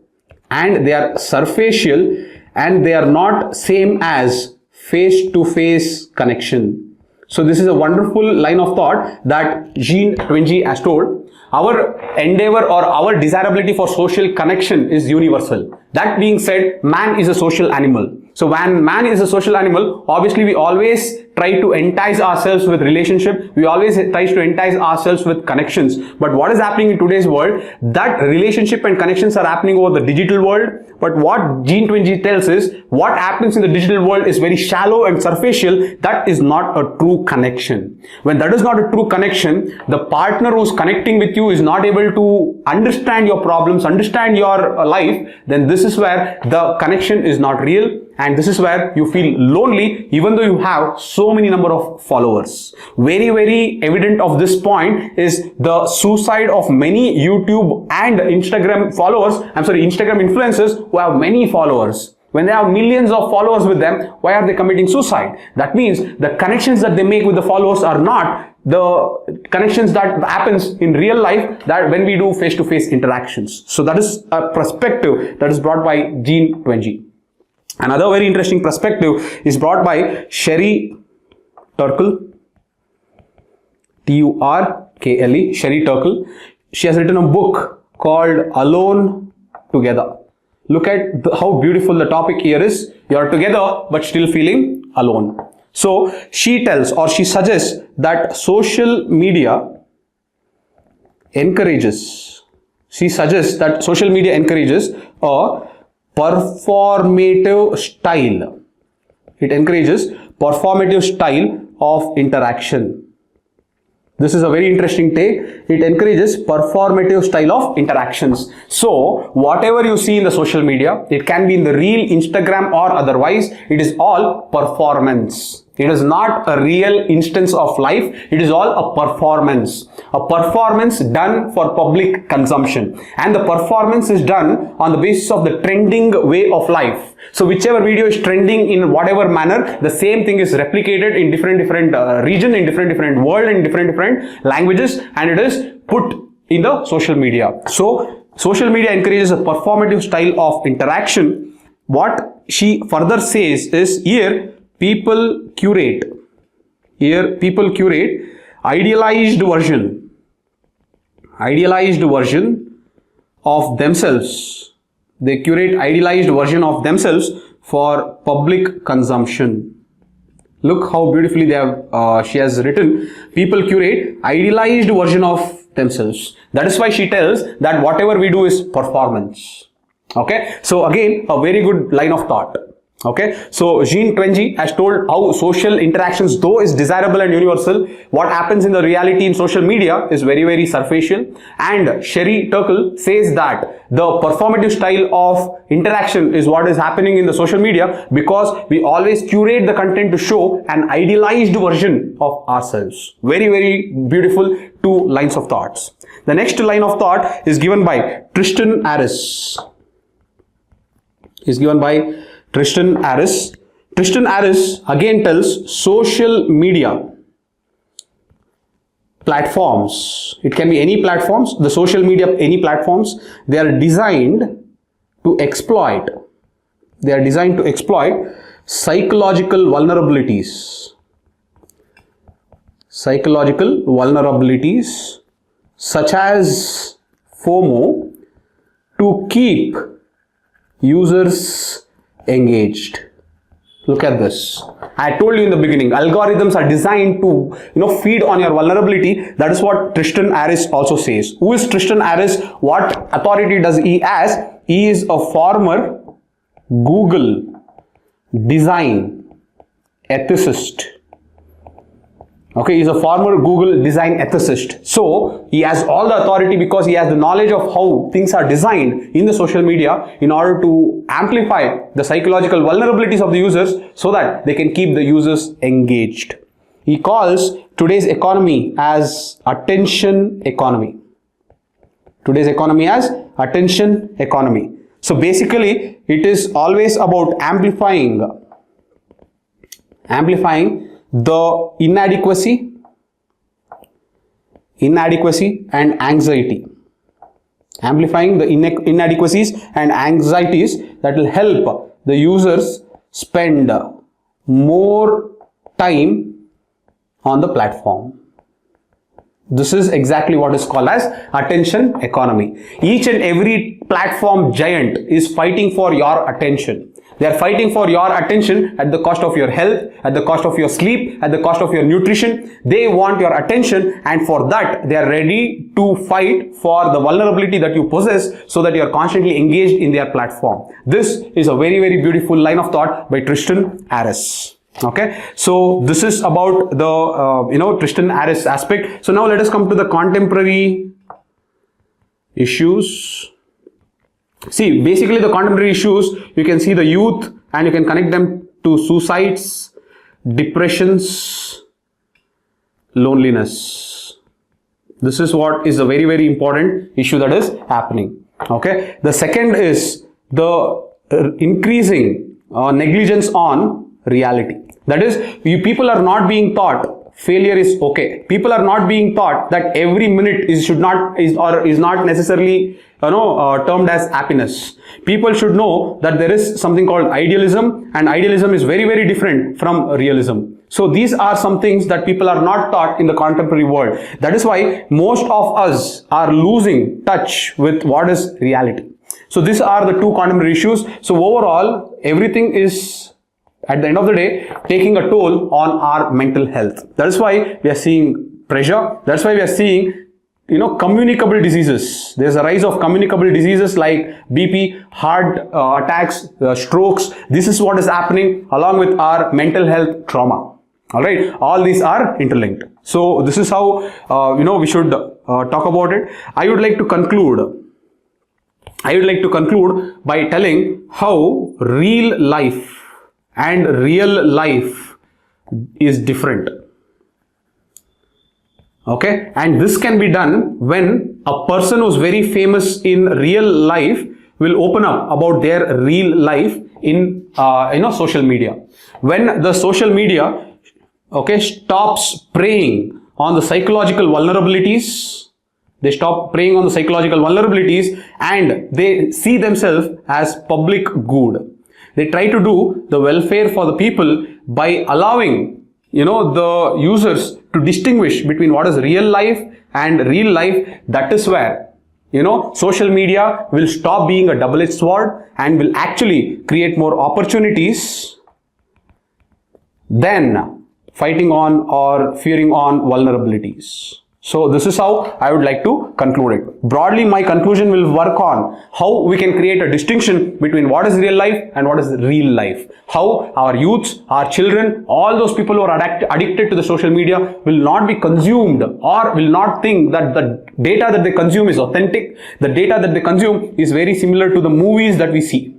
and they are superficial, and they are not same as face-to-face connection. So this is a wonderful line of thought that Jean Twenge has told. Our endeavor or our desirability for social connection is universal. That being said, man is a social animal. So when man is a social animal, obviously we always try to entice ourselves with relationship. We always try to entice ourselves with connections. But what is happening in today's world, that relationship and connections are happening over the digital world. But what Jean Twenge tells is, what happens in the digital world is very shallow and superficial. That is not a true connection. When that is not a true connection, the partner who's connecting with you is not able to understand your problems, understand your life, then this is where the connection is not real. And this is where you feel lonely, even though you have so many number of followers. Very, very evident of this point is the suicide of many YouTube and Instagram Instagram influencers who have many followers. When they have millions of followers with them, why are they committing suicide? That means the connections that they make with the followers are not the connections that happens in real life, that when we do face-to-face interactions. So that is a perspective that is brought by Jean Twenge. Another very interesting perspective is brought by Sherry Turkle, Turkle, Sherry Turkle. She has written a book called Alone Together. Look at how beautiful the topic here is. You are together but still feeling alone. So she tells, or she suggests, that social media encourages a performative style. It encourages performative style of interaction. This is a very interesting take. It encourages performative style of interactions. So whatever you see in the social media, it can be in the real Instagram or otherwise, it is all performance. It is not a real instance of life. It is all a performance done for public consumption. And the performance is done on the basis of the trending way of life. So whichever video is trending in whatever manner, the same thing is replicated in different region, in different world, in different languages, and it is put in the social media. So social media encourages a performative style of interaction. What she further says is, here people curate idealized version of themselves. They curate idealized version of themselves for public consumption. Look how beautifully they have she has written, people curate idealized version of themselves. That is why she tells that whatever we do is performance. Okay, so again, a very good line of thought. Okay, so Jean Twenge has told how social interactions, though is desirable and universal, what happens in the reality in social media is very, very superficial. And Sherry Turkle says that the performative style of interaction is what is happening in the social media, because we always curate the content to show an idealized version of ourselves. Very, very beautiful two lines of thoughts. The next line of thought is given by Tristan Harris. Tristan Harris again tells social media platforms, it can be any platforms, the social media, any platforms, they are designed to exploit, psychological vulnerabilities such as FOMO to keep users engaged. Look at this. I told you in the beginning, algorithms are designed to feed on your vulnerability. That is what Tristan Harris also says. Who is Tristan Harris? What authority does he has? He is a former Google design ethicist. Okay, he's a former Google design ethicist. So he has all the authority because he has the knowledge of how things are designed in the social media in order to amplify the psychological vulnerabilities of the users so that they can keep the users engaged. He calls today's economy as attention economy. Today's economy as attention economy. So basically, it is always about amplifying the inadequacy and anxiety. Amplifying the inadequacies and anxieties that will help the users spend more time on the platform. This is exactly what is called as attention economy. Each and every platform giant is fighting for your attention. They are fighting for your attention at the cost of your health, at the cost of your sleep, at the cost of your nutrition. They want your attention, and for that they are ready to fight for the vulnerability that you possess so that you are constantly engaged in their platform. This is a very, very beautiful line of thought by Tristan Harris. Okay, so this is about the Tristan Harris aspect. So now let us come to the contemporary issues. See, basically the contemporary issues, you can see the youth and you can connect them to suicides, depressions, loneliness. This is what is a very, very important issue that is happening. Okay, the second is the increasing negligence on reality. That is, people are not being taught failure is okay. People are not being taught that every minute is not necessarily termed as happiness. People should know that there is something called idealism, and idealism is very, very different from realism. So these are some things that people are not taught in the contemporary world. That is why most of us are losing touch with what is reality. So these are the two contemporary issues. So overall, everything is, at the end of the day, taking a toll on our mental health. That is why we are seeing pressure. That's why we are seeing communicable diseases. There's a rise of communicable diseases like BP, heart attacks, strokes. This is what is happening along with our mental health trauma. All right, all these are interlinked. So this is how we should talk about it. I would like to conclude by telling how real life and real life is different. Okay, and this can be done when a person who's very famous in real life will open up about their real life in social media. When the social media stops preying on the psychological vulnerabilities, they stop preying on the psychological vulnerabilities and they see themselves as public good. They try to do the welfare for the people by allowing the users to distinguish between what is real life and real life. That is where social media will stop being a double-edged sword and will actually create more opportunities than fighting on or fearing on vulnerabilities. So this is how I would like to conclude it. Broadly, my conclusion will work on how we can create a distinction between what is real life and what is real life. How our youths, our children, all those people who are addicted to the social media will not be consumed or will not think that the data that they consume is authentic. The data that they consume is very similar to the movies that we see.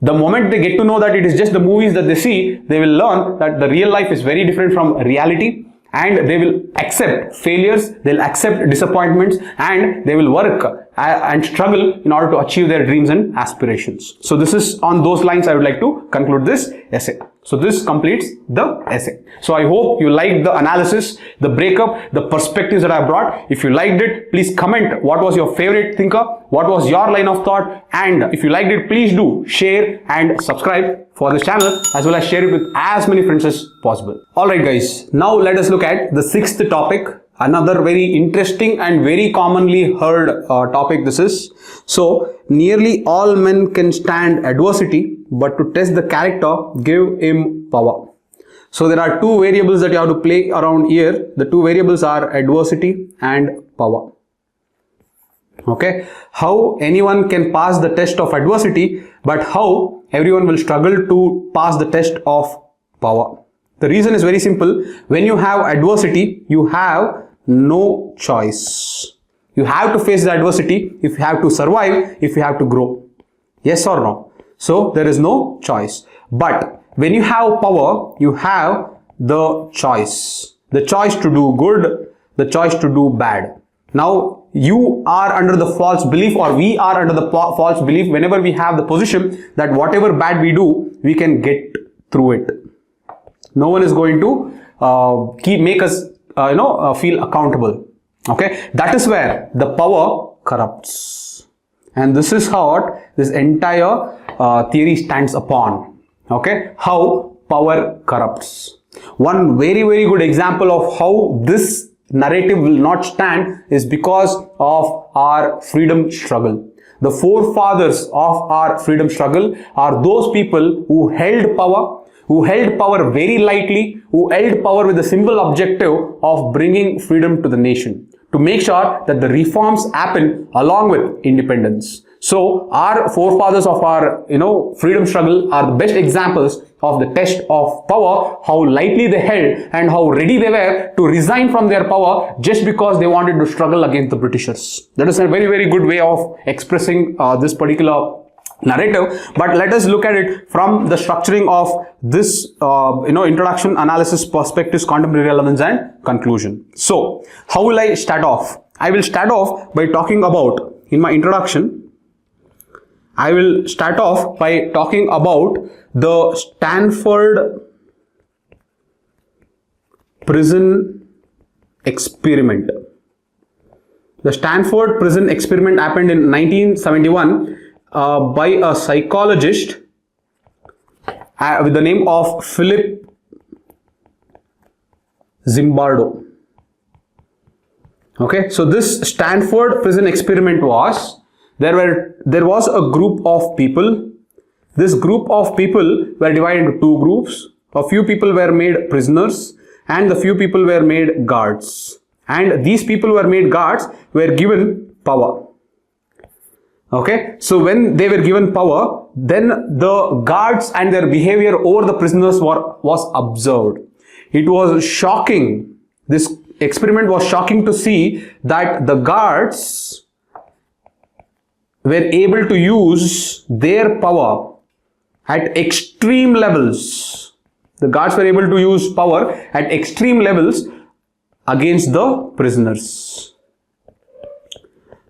The moment they get to know that it is just the movies that they see, they will learn that the real life is very different from reality. and they will accept failures, they'll accept disappointments, and they will work and struggle in order to achieve their dreams and aspirations. So this is on those lines I would like to conclude this essay. So this completes the essay. So I hope you liked the analysis, the breakup, the perspectives that I brought. If you liked it, please comment what was your favorite thinker, what was your line of thought, and if you liked it, please do share and subscribe for this channel, as well as share it with as many friends as possible. Alright guys, now let us look at the sixth topic. Another very interesting and very commonly heard topic this is. So, nearly all men can stand adversity, but to test the character, give him power. So, there are two variables that you have to play around here. The two variables are adversity and power. Okay, how anyone can pass the test of adversity, but how everyone will struggle to pass the test of power. The reason is very simple. When you have adversity, you have no choice. You have to face the adversity if you have to survive, if you have to grow. Yes or no? So there is no choice. But when you have power, you have the choice. The choice to do good, the choice to do bad. Now you are under the false belief, or we are under the false belief whenever we have the position that whatever bad we do, we can get through it. No one is going to make us feel accountable. Okay, that is where the power corrupts, and this is how this entire theory stands upon. Okay, how power corrupts. One very good example of how this narrative will not stand is because of our freedom struggle. The forefathers of our freedom struggle are those people who held power very lightly, who held power with the simple objective of bringing freedom to the nation, to make sure that the reforms happen along with independence. So our forefathers of our freedom struggle are the best examples of the test of power, how lightly they held and how ready they were to resign from their power just because they wanted to struggle against the Britishers. That is a very good way of expressing this particular narrative. But let us look at it from the structuring of this introduction, analysis, perspectives, contemporary relevance, and conclusion. So how will I start off? I will start off by talking about, in my introduction, I will start off by talking about the Stanford prison experiment. The Stanford prison experiment happened in 1971 by a psychologist with the name of Philip Zimbardo. Okay, so this Stanford prison experiment was, there was a group of people. This group of people were divided into two groups. A few people were made prisoners and a few people were made guards. And these people who were made guards were given power. Okay, so when they were given power, then the guards and their behavior over the prisoners was observed. It was shocking. This experiment was shocking to see that the guards were able to use their power at extreme levels. The guards were able to use power at extreme levels against the prisoners.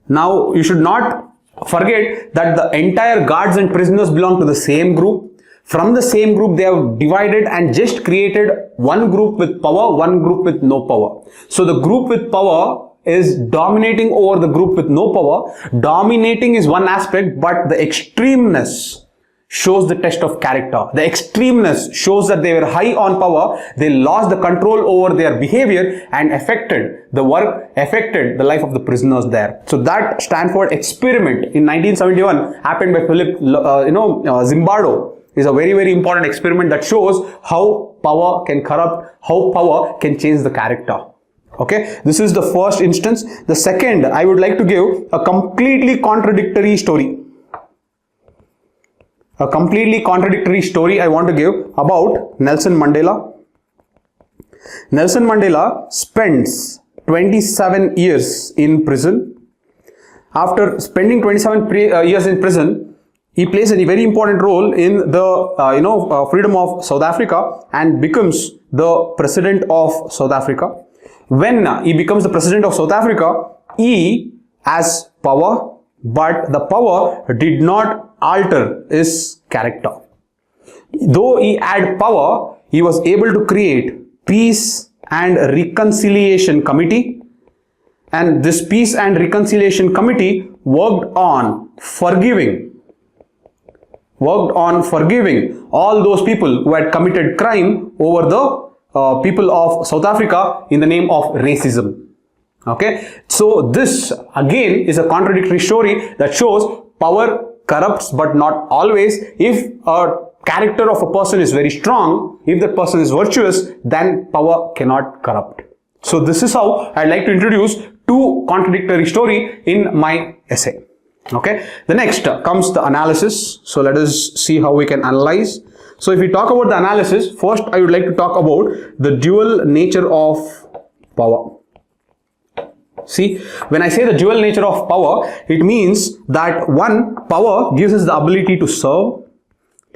Now, you should not forget that the entire guards and prisoners belong to the same group. From the same group, they have divided and just created one group with power, one group with no power. So the group with power is dominating over the group with no power. Dominating is one aspect, but the extremeness shows the test of character. The extremeness shows that they were high on power, they lost the control over their behavior and affected the work, affected the life of the prisoners there. So that Stanford experiment in 1971 happened by Philip Zimbardo is a very important experiment that shows how power can corrupt, how power can change the character. Okay, this is the first instance. The second, I would like to give a completely contradictory story. A completely contradictory story I want to give about Nelson Mandela. Nelson Mandela spends 27 years in prison. After spending 27 years in prison, he plays a very important role in the freedom of South Africa and becomes the president of South Africa. When he becomes the president of South Africa, he has power, but the power did not alter his character. Though he had power, he was able to create Peace and Reconciliation Committee, and this Peace and Reconciliation Committee worked on forgiving all those people who had committed crime over the people of South Africa in the name of racism. Okay, so this again is a contradictory story that shows power corrupts, but not always. If a character of a person is very strong, if that person is virtuous, then power cannot corrupt. So this is how I'd like to introduce two contradictory story in my essay. Okay, the next comes the analysis. So let us see how we can analyze. So if we talk about the analysis, first I would like to talk about the dual nature of power. See, when I say the dual nature of power, it means that one, power gives us the ability to serve,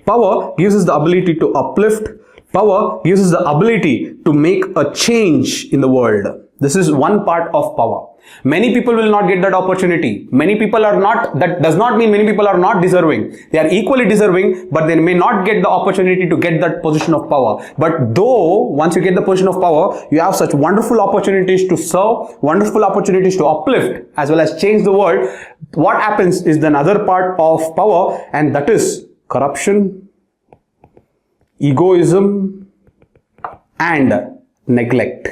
power gives us the ability to uplift, power gives us the ability to make a change in the world. This is one part of power. Many people will not get that opportunity. Many people are not, that does not mean many people are not deserving. They are equally deserving, but they may not get the opportunity to get that position of power. But though, once you get the position of power, you have such wonderful opportunities to serve, wonderful opportunities to uplift, as well as change the world. What happens is the other part of power, and that is corruption, egoism, and neglect.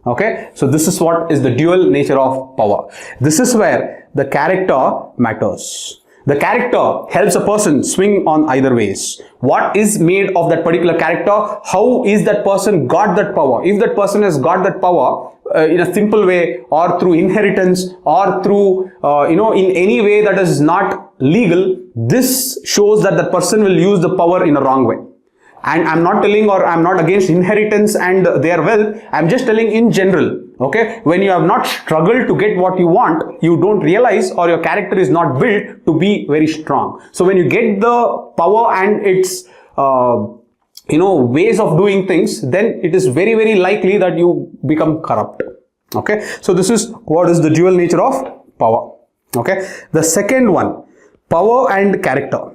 Okay, so this is what is the dual nature of power. This is where the character matters. The character helps a person swing on either ways. What is made of that particular character? How is that person got that power? If that person has got that power in a simple way, or through inheritance, or through in any way that is not legal, this shows that the person will use the power in a wrong way. And I'm not telling, or I'm not against inheritance and their wealth. I'm just telling in general. Okay, when you have not struggled to get what you want, you don't realize, or your character is not built to be very strong. So when you get the power and its ways of doing things, then it is very, very likely that you become corrupt. Okay, so this is what is the dual nature of power. Okay, the second one, power and character.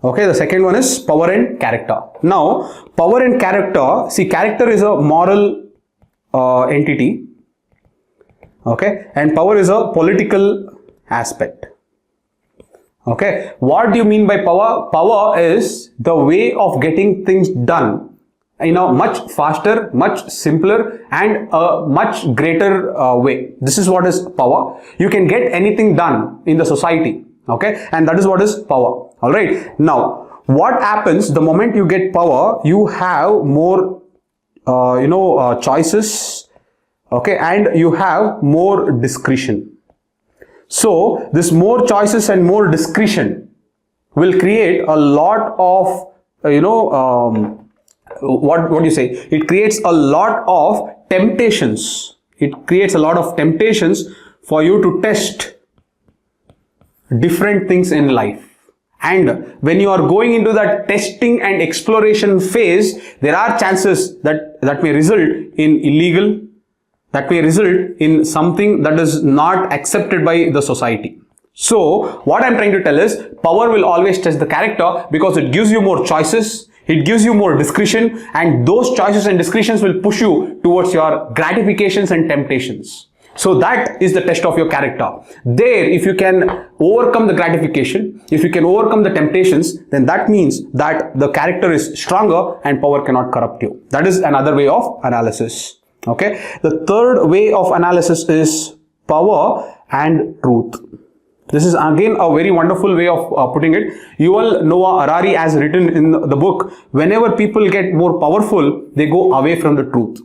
Okay, the second one is power and character. Now, power and character, see, character is a moral entity, okay, and power is a political aspect. Okay, what do you mean by power? Power is the way of getting things done in a much faster, much simpler, and a much greater way. This is what is power. You can get anything done in the society. Okay, and that is what is power. All right, now what happens the moment you get power? You have more choices, okay, and you have more discretion. So this more choices and more discretion will create a lot of what do you say, it creates a lot of temptations. It creates a lot of temptations for you to test different things in life. And when you are going into that testing and exploration phase, there are chances that may result in illegal, that may result in something that is not accepted by the society. So what I'm trying to tell is, power will always test the character because it gives you more choices, it gives you more discretion, and those choices and discretions will push you towards your gratifications and temptations. So that is the test of your character. There, if you can overcome the gratification, if you can overcome the temptations, then that means that the character is stronger and power cannot corrupt you. That is another way of analysis. Okay. The third way of analysis is power and truth. This is again a very wonderful way of putting it. Yuval Noah Harari has written in the book, whenever people get more powerful, they go away from the truth.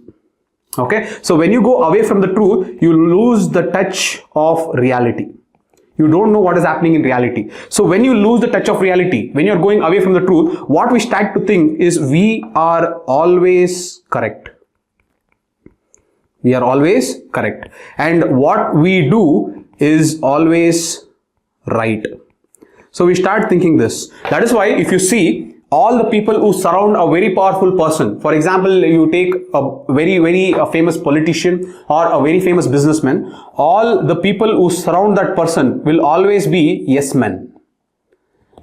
Okay, so when you go away from the truth, you lose the touch of reality. You don't know what is happening in reality. So when you lose the touch of reality, when you're going away from the truth, what we start to think is we are always correct. We are always correct. And what we do is always right. So we start thinking this. That is why if you see all the people who surround a very powerful person, for example, you take a very famous politician or a very famous businessman, all the people who surround that person will always be yes men.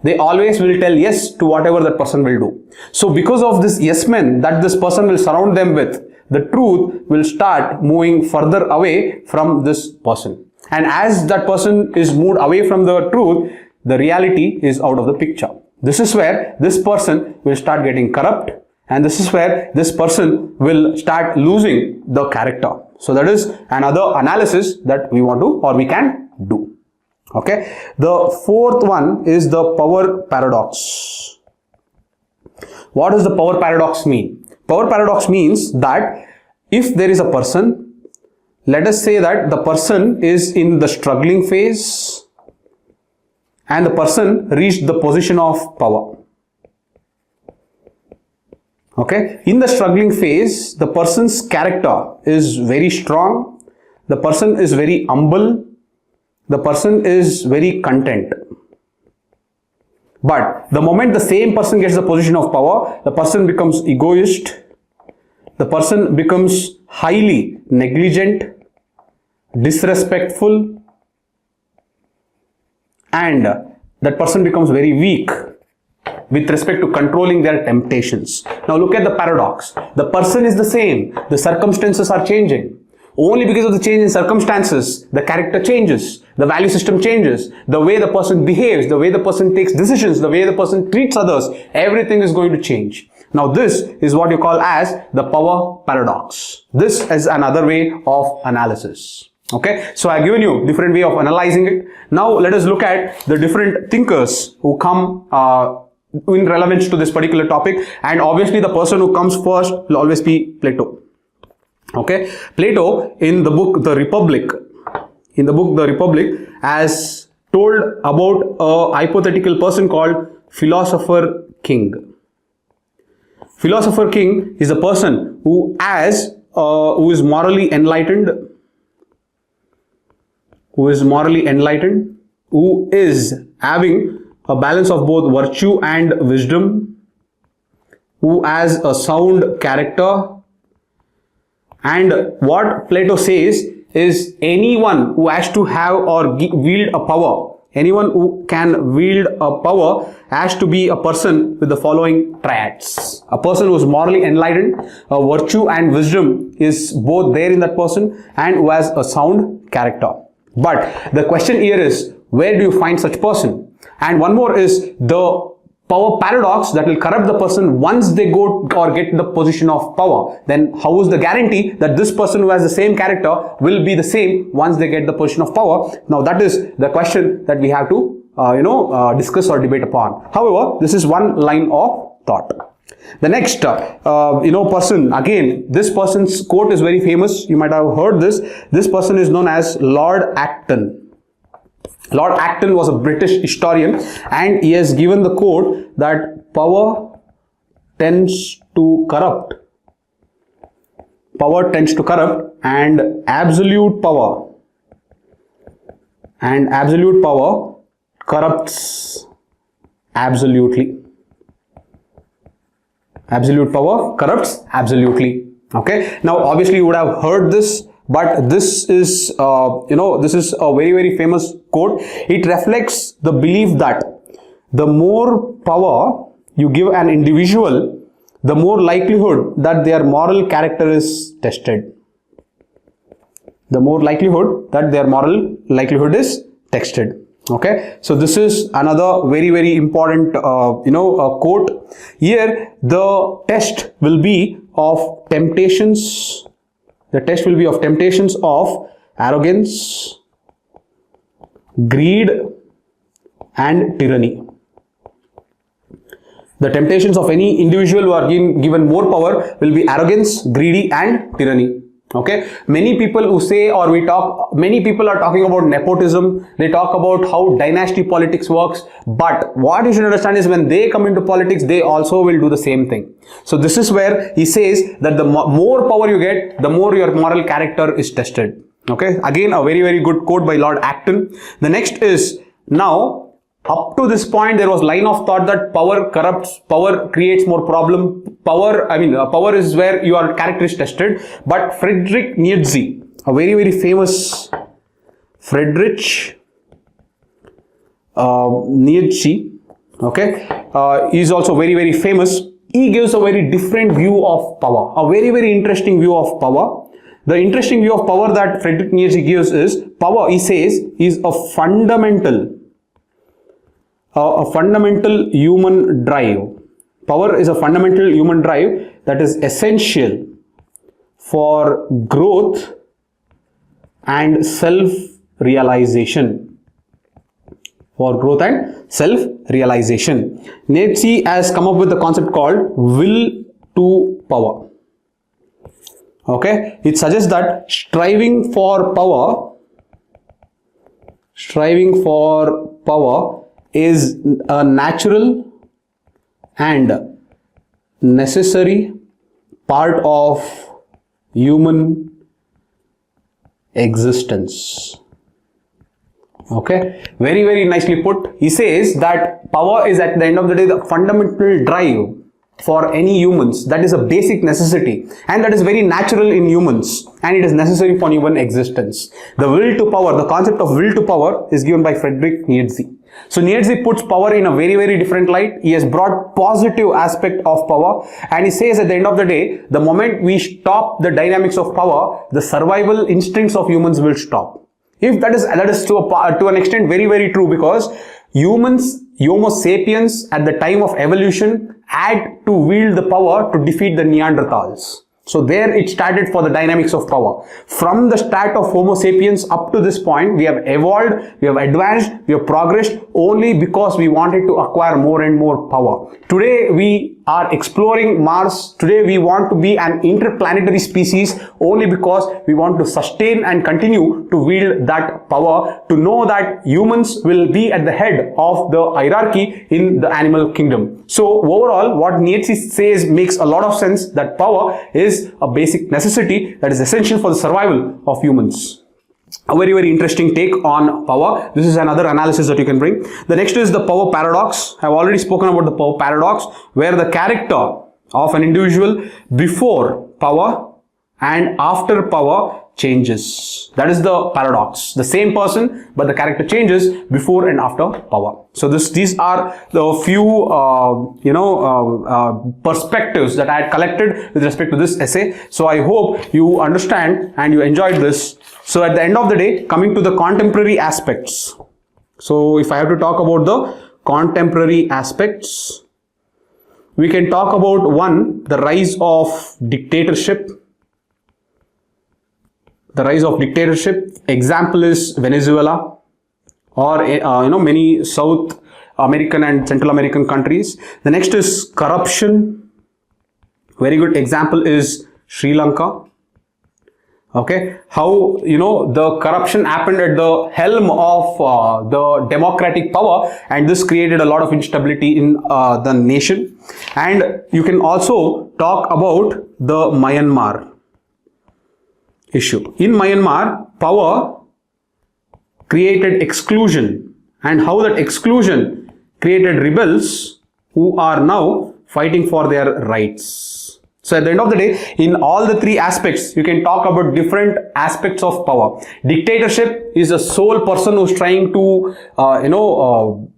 They always will tell yes to whatever that person will do. So because of this yes men that this person will surround them with, the truth will start moving further away from this person. And as that person is moved away from the truth, the reality is out of the picture. This is where this person will start getting corrupt, and this is where this person will start losing the character. So that is another analysis that we want to or we can do. Okay. The fourth one is the power paradox. What does the power paradox mean? Power paradox means that if there is a person, let us say that the person is in the struggling phase and the person reached the position of power. Okay, in the struggling phase, the person's character is very strong, the person is very humble, the person is very content. But the moment the same person gets the position of power, the person becomes egoist, the person becomes highly negligent, disrespectful, and that person becomes very weak with respect to controlling their temptations. Now look at the paradox. The person is the same, the circumstances are changing. Only because of the change in circumstances, the character changes, the value system changes, the way the person behaves, the way the person takes decisions, the way the person treats others, everything is going to change. Now this is what you call as the power paradox. This is another way of analysis. Okay, so I've given you different way of analyzing it. Now let us look at the different thinkers who come in relevance to this particular topic, and obviously the person who comes first will always be Plato. Okay, Plato in the book The Republic, has told about a hypothetical person called Philosopher King. Philosopher King is a person who is morally enlightened, who is having a balance of both virtue and wisdom, who has a sound character. And what Plato says is anyone who has to have or wield a power, anyone who can wield a power has to be a person with the following triads. A person who is morally enlightened, virtue and wisdom is both there in that person, and who has a sound character. But the question here is, where do you find such person? And one more is the power paradox that will corrupt the person once they go or get the position of power. Then how is the guarantee that this person who has the same character will be the same once they get the position of power? Now that is the question that we have to discuss or debate upon. However, this is one line of thought. The next person, again, this person's quote is very famous. You might have heard this. This person is known as Lord Acton. Lord Acton was a British historian, and he has given the quote that power tends to corrupt. Power tends to corrupt, and absolute power corrupts absolutely. Absolute power corrupts absolutely. Okay. Now, obviously, you would have heard this, but this is, this is a very famous quote. It reflects the belief that the more power you give an individual, the more likelihood that their moral character is tested. The more likelihood that their moral likelihood is tested. Okay, so this is another very important quote. Here the test will be of temptations. The test will be of temptations of arrogance, greed and tyranny. The temptations of any individual who are given more power will be arrogance, greedy and tyranny. Okay, many people who say, or many people are talking about nepotism. They talk about how dynasty politics works, but what you should understand is when they come into politics, they also will do the same thing. So this is where he says that the more power you get, the more your moral character is tested. Okay, again a very good quote by Lord Acton. The next is, now Up to this point, there was line of thought that power corrupts, power creates more problem, power is where your character is tested. But Friedrich Nietzsche, a very, very famous Friedrich Nietzsche, okay, is also very, very famous. He gives a very different view of power, a very, very interesting view of power. The interesting view of power that Friedrich Nietzsche gives is power, he says, is a fundamental human drive. Power is a fundamental human drive that is essential for growth and self-realization. Nietzsche has come up with a concept called will to power. Okay, it suggests that striving for power is a natural and necessary part of human existence. Okay, very, very nicely put. He says that power is at the end of the day the fundamental drive for any humans. That is a basic necessity, and that is very natural in humans, and it is necessary for human existence. The will to power, the concept of will to power is given by Friedrich Nietzsche. So Nietzsche puts power in a very, very different light. He has brought positive aspect of power, and he says at the end of the day, the moment we stop the dynamics of power, the survival instincts of humans will stop. If that is to an extent very, very true, because humans, Homo sapiens at the time of evolution had to wield the power to defeat the Neanderthals. So there it started for the dynamics of power. From the start of Homo sapiens up to this point, we have evolved, we have advanced, we have progressed only because we wanted to acquire more and more power. Today we are exploring Mars. Today we want to be an interplanetary species only because we want to sustain and continue to wield that power, to know that humans will be at the head of the hierarchy in the animal kingdom. So overall, what Nietzsche says makes a lot of sense, that power is a basic necessity that is essential for the survival of humans. A very, very interesting take on power. This is another analysis that you can bring. The next is the power paradox. I have already spoken about the power paradox, where the character of an individual before power and after power changes. That is the paradox. The same person, but the character changes before and after power. So these are the few perspectives that I had collected with respect to this essay. So I hope you understand and you enjoyed this. So at the end of the day, coming to the contemporary aspects. So if I have to talk about the contemporary aspects, we can talk about one, the rise of dictatorship. The rise of dictatorship, example is Venezuela, or many South American and Central American countries. The next is corruption. Very good example is Sri Lanka. Okay, how the corruption happened at the helm of the democratic power, and this created a lot of instability in the nation. And you can also talk about the Myanmar issue. In Myanmar, power created exclusion, and how that exclusion created rebels who are now fighting for their rights. So at the end of the day, in all the three aspects, you can talk about different aspects of power. Dictatorship is a sole person who's trying to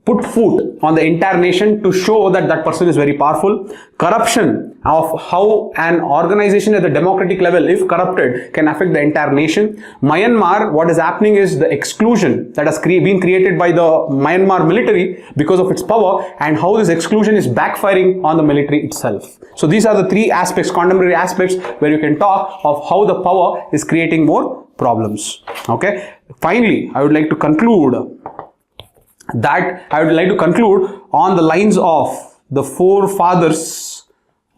put food on the entire nation to show that that person is very powerful. Corruption, of how an organization at the democratic level, if corrupted, can affect the entire nation. Myanmar, what is happening is the exclusion that has been created by the Myanmar military because of its power, and how this exclusion is backfiring on the military itself. So these are the three aspects, contemporary aspects, where you can talk of how the power is creating more problems. Okay. Finally, I would like to conclude on the lines of the forefathers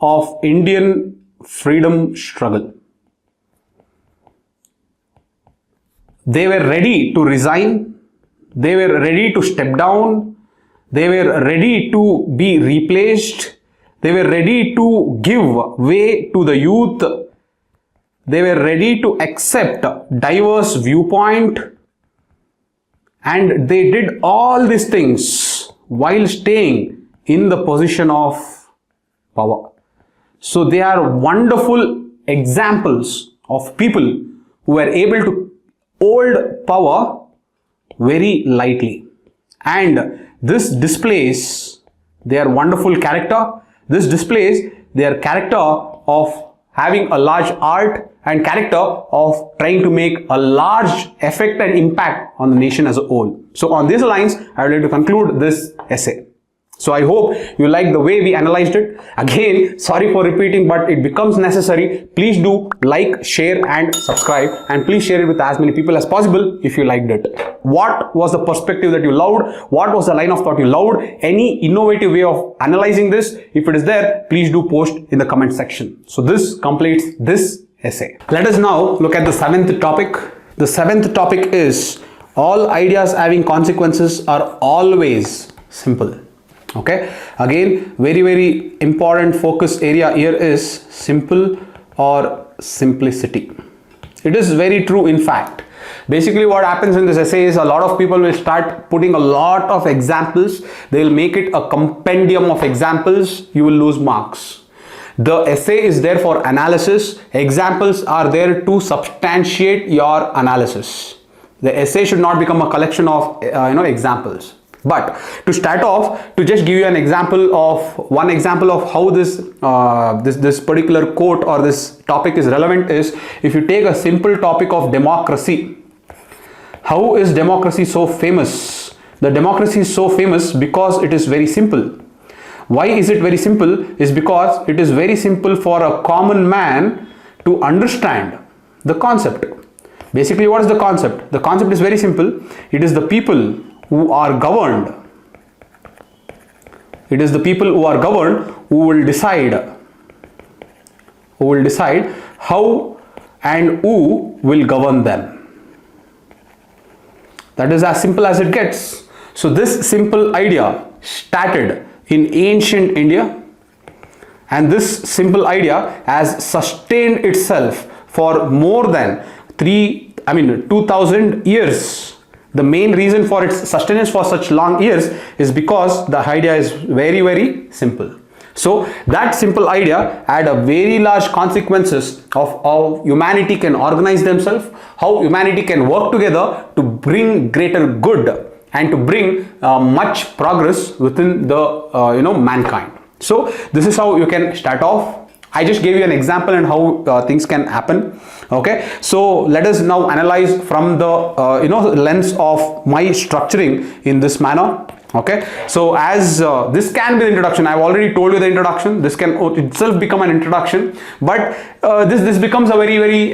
of Indian freedom struggle. They were ready to resign, they were ready to step down, they were ready to be replaced, they were ready to give way to the youth, they were ready to accept diverse viewpoint, and they did all these things while staying in the position of power. So they are wonderful examples of people who were able to hold power very lightly, and this displays their wonderful character. This displays their character of having a large art and character of trying to make a large effect and impact on the nation as a whole. So on these lines, I would like to conclude this essay. So I hope you like the way we analyzed it. Again, sorry for repeating, but it becomes necessary. Please do like, share and subscribe, and please share it with as many people as possible if you liked it. What was the perspective that you loved? What was the line of thought you loved? Any innovative way of analyzing this? If it is there, please do post in the comment section. So this completes this essay. Let us now look at the seventh topic. The seventh topic is all ideas having consequences are always simple. Okay, again, very important focus area here is simple or simplicity. It is very true. In fact, basically what happens in this essay is a lot of people will start putting a lot of examples. They will make it a compendium of examples. You will lose marks. The essay is there for analysis. Examples are there to substantiate your analysis. The essay should not become a collection of examples. But to start off, to just give you an example of one example of how this particular quote or this topic is relevant is, if you take a simple topic of democracy. How is democracy so famous? The democracy is so famous because it is very simple. Why is it very simple? Is because it is very simple for a common man to understand the concept. Basically, what is the concept? The concept is very simple. It is the people who are governed. It is the people who are governed who will decide how and who will govern them. That is as simple as it gets. So this simple idea started in ancient India, and this simple idea has sustained itself for more than 2000 years. The main reason for its sustenance for such long years is because the idea is very simple. So that simple idea had a very large consequences of how humanity can organize themselves, how humanity can work together to bring greater good and to bring much progress within the mankind. So this is how you can start off. I just gave you an example and how things can happen. Okay, so let us now analyze from the lens of my structuring in this manner. Okay, so as this can be the introduction. I've already told you the introduction. This can itself become an introduction, but this becomes a very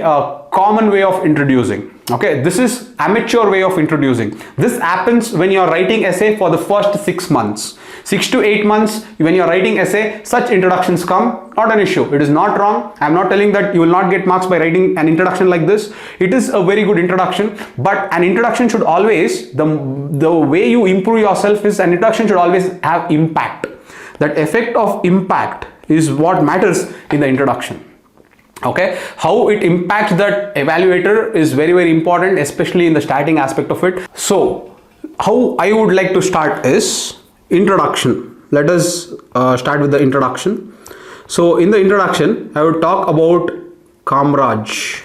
common way of introducing. Okay, this is amateur way of introducing. This happens when you are writing essay for the first 6 months. 6 to 8 months when you are writing essay, such introductions come. Not an issue. It is not wrong. I am not telling that you will not get marks by writing an introduction like this. It is a very good introduction, but an introduction should always, the way you improve yourself is, an introduction should always have impact. That effect of impact is what matters in the introduction. Okay, how it impacts that evaluator is very important, especially in the starting aspect of it. So how I would like to start is introduction. Let us start with the introduction. So in the introduction, I would talk about Kamraj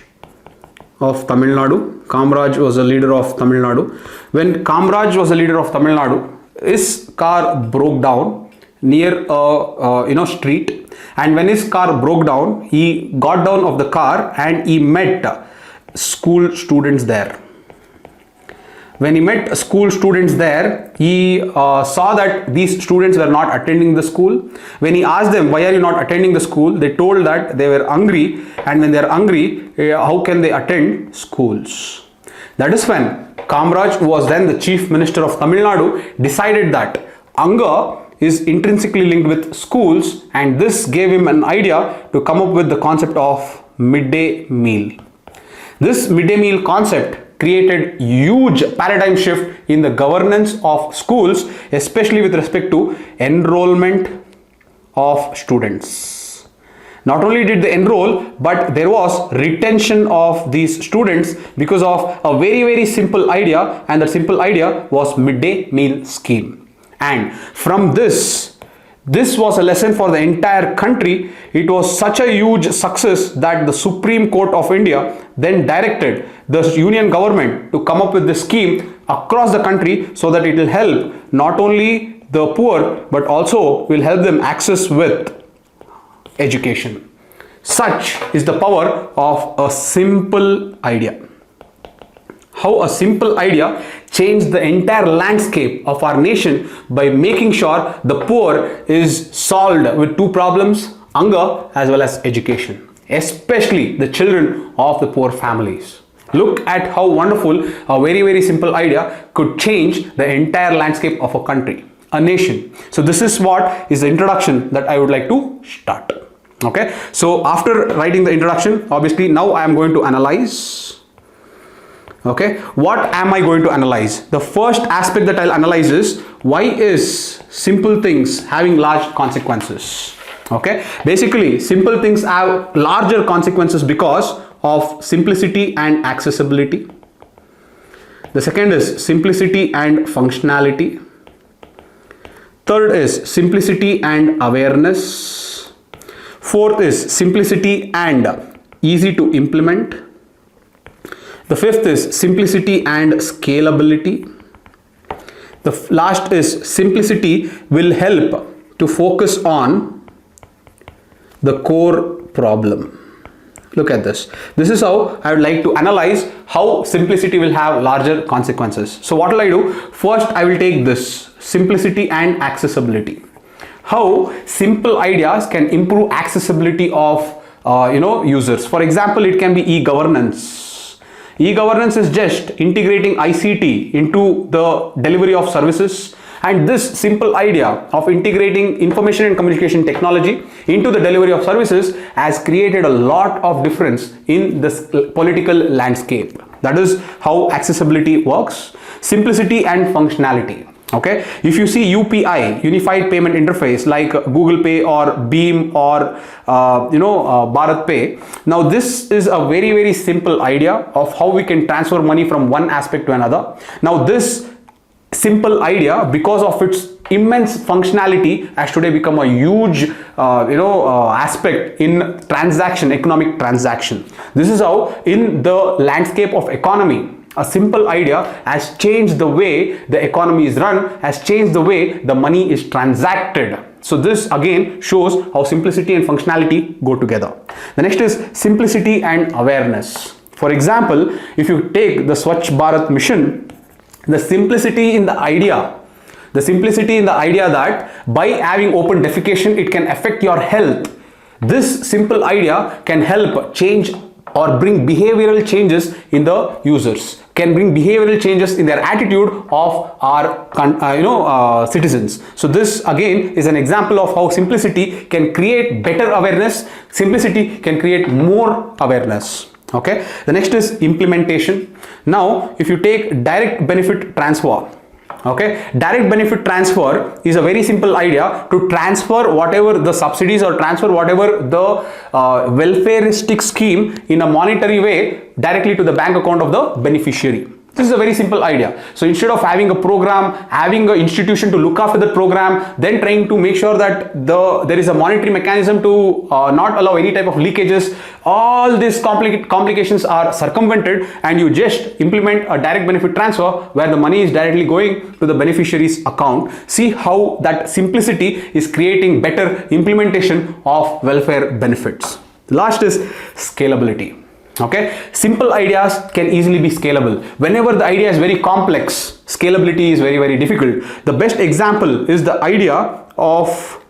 of Tamil Nadu. Kamraj was a leader of Tamil Nadu. When Kamraj was a leader of Tamil Nadu, his car broke down near a street, and when his car broke down, he got down of the car and he met school students there. When he met school students there, he saw that these students were not attending the school. When he asked them, why are you not attending the school? They told that they were hungry, and when they are hungry, how can they attend schools? That is when Kamraj, who was then the chief minister of Tamil Nadu, decided that hunger is intrinsically linked with schools, and this gave him an idea to come up with the concept of midday meal. This midday meal concept created huge paradigm shift in the governance of schools, especially with respect to enrollment of students. Not only did they enroll, but there was retention of these students because of a very simple idea, and that simple idea was midday meal scheme. And from this was a lesson for the entire country. It was such a huge success that the Supreme Court of India then directed the union government to come up with this scheme across the country so that it will help not only the poor but also will help them access with education. Such is the power of a simple idea. How a simple idea changed the entire landscape of our nation by making sure the poor is solved with two problems, hunger as well as education, especially the children of the poor families. Look at how wonderful a very simple idea could change the entire landscape of a country, a nation. So this is what is the introduction that I would like to start. Okay, so after writing the introduction, obviously now I am going to analyze. Okay, what am I going to analyze? The first aspect that I'll analyze is, why is simple things having large consequences? Okay, basically simple things have larger consequences because of simplicity and accessibility. The second is simplicity and functionality. Third is simplicity and awareness. Fourth is simplicity and easy to implement. The fifth is simplicity and scalability. The last is simplicity will help to focus on the core problem. Look at this. This is how I would like to analyze how simplicity will have larger consequences. So what will I do? First, I will take this simplicity and accessibility. How simple ideas can improve accessibility of users. For example, it can be e-governance. E-governance is just integrating ICT into the delivery of services, and this simple idea of integrating information and communication technology into the delivery of services has created a lot of difference in this political landscape. That is how accessibility works. Simplicity and functionality. Okay, if you see UPI, Unified Payment Interface, like Google Pay or Beam or Bharat Pay, now this is a very simple idea of how we can transfer money from one aspect to another. Now this simple idea, because of its immense functionality, has today become a huge aspect in economic transaction. This is how in the landscape of economy, a simple idea has changed the way the economy is run, has changed the way the money is transacted. So this again shows how simplicity and functionality go together. The next is simplicity and awareness. For example, if you take the Swachh Bharat mission, the simplicity in the idea that by having open defecation it can affect your health, this simple idea can help change or bring behavioral changes in the users, can bring behavioral changes in their attitude of our citizens. So this again is an example of how simplicity can create better awareness, simplicity can create more awareness. Okay, the next is implementation. Now if you take direct benefit transfer, okay, direct benefit transfer is a very simple idea to transfer whatever the subsidies or transfer whatever the welfareistic scheme in a monetary way directly to the bank account of the beneficiary. This is a very simple idea. So instead of having a program, having an institution to look after the program, then trying to make sure that there is a monetary mechanism to not allow any type of leakages, all these complications are circumvented, and you just implement a direct benefit transfer where the money is directly going to the beneficiary's account. See how that simplicity is creating better implementation of welfare benefits. Last is scalability. Okay, simple ideas can easily be scalable. Whenever the idea is very complex, scalability is very difficult. The best example is the idea of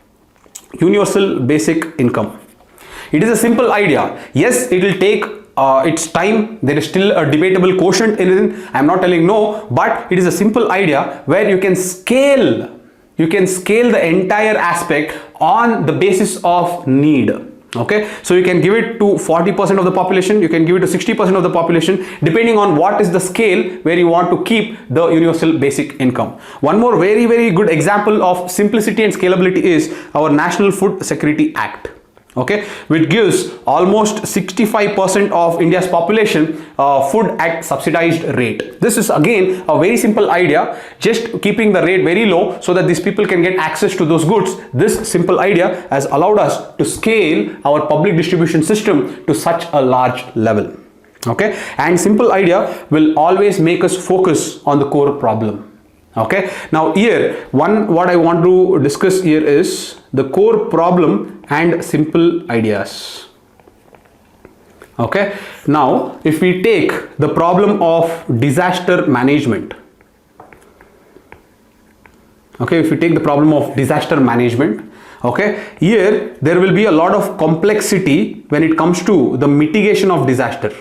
universal basic income. It is a simple idea. Yes, it will take its time. There is still a debatable quotient in it. I am not telling no, but it is a simple idea where you can scale the entire aspect on the basis of need. Okay, so you can give it to 40% of the population, you can give it to 60% of the population, depending on what is the scale where you want to keep the universal basic income. One more very good example of simplicity and scalability is our National Food Security Act. okay, which gives almost 65% of India's population food at subsidized rate. This is again a very simple idea, just keeping the rate very low so that these people can get access to those goods. This simple idea has allowed us to scale our public distribution system to such a large level. Okay, and simple idea will always make us focus on the core problem. Okay, now here what I want to discuss here is the core problem and simple ideas. Okay, now if we take the problem of disaster management, okay, if we take the problem of disaster management, okay, here there will be a lot of complexity when it comes to the mitigation of disaster.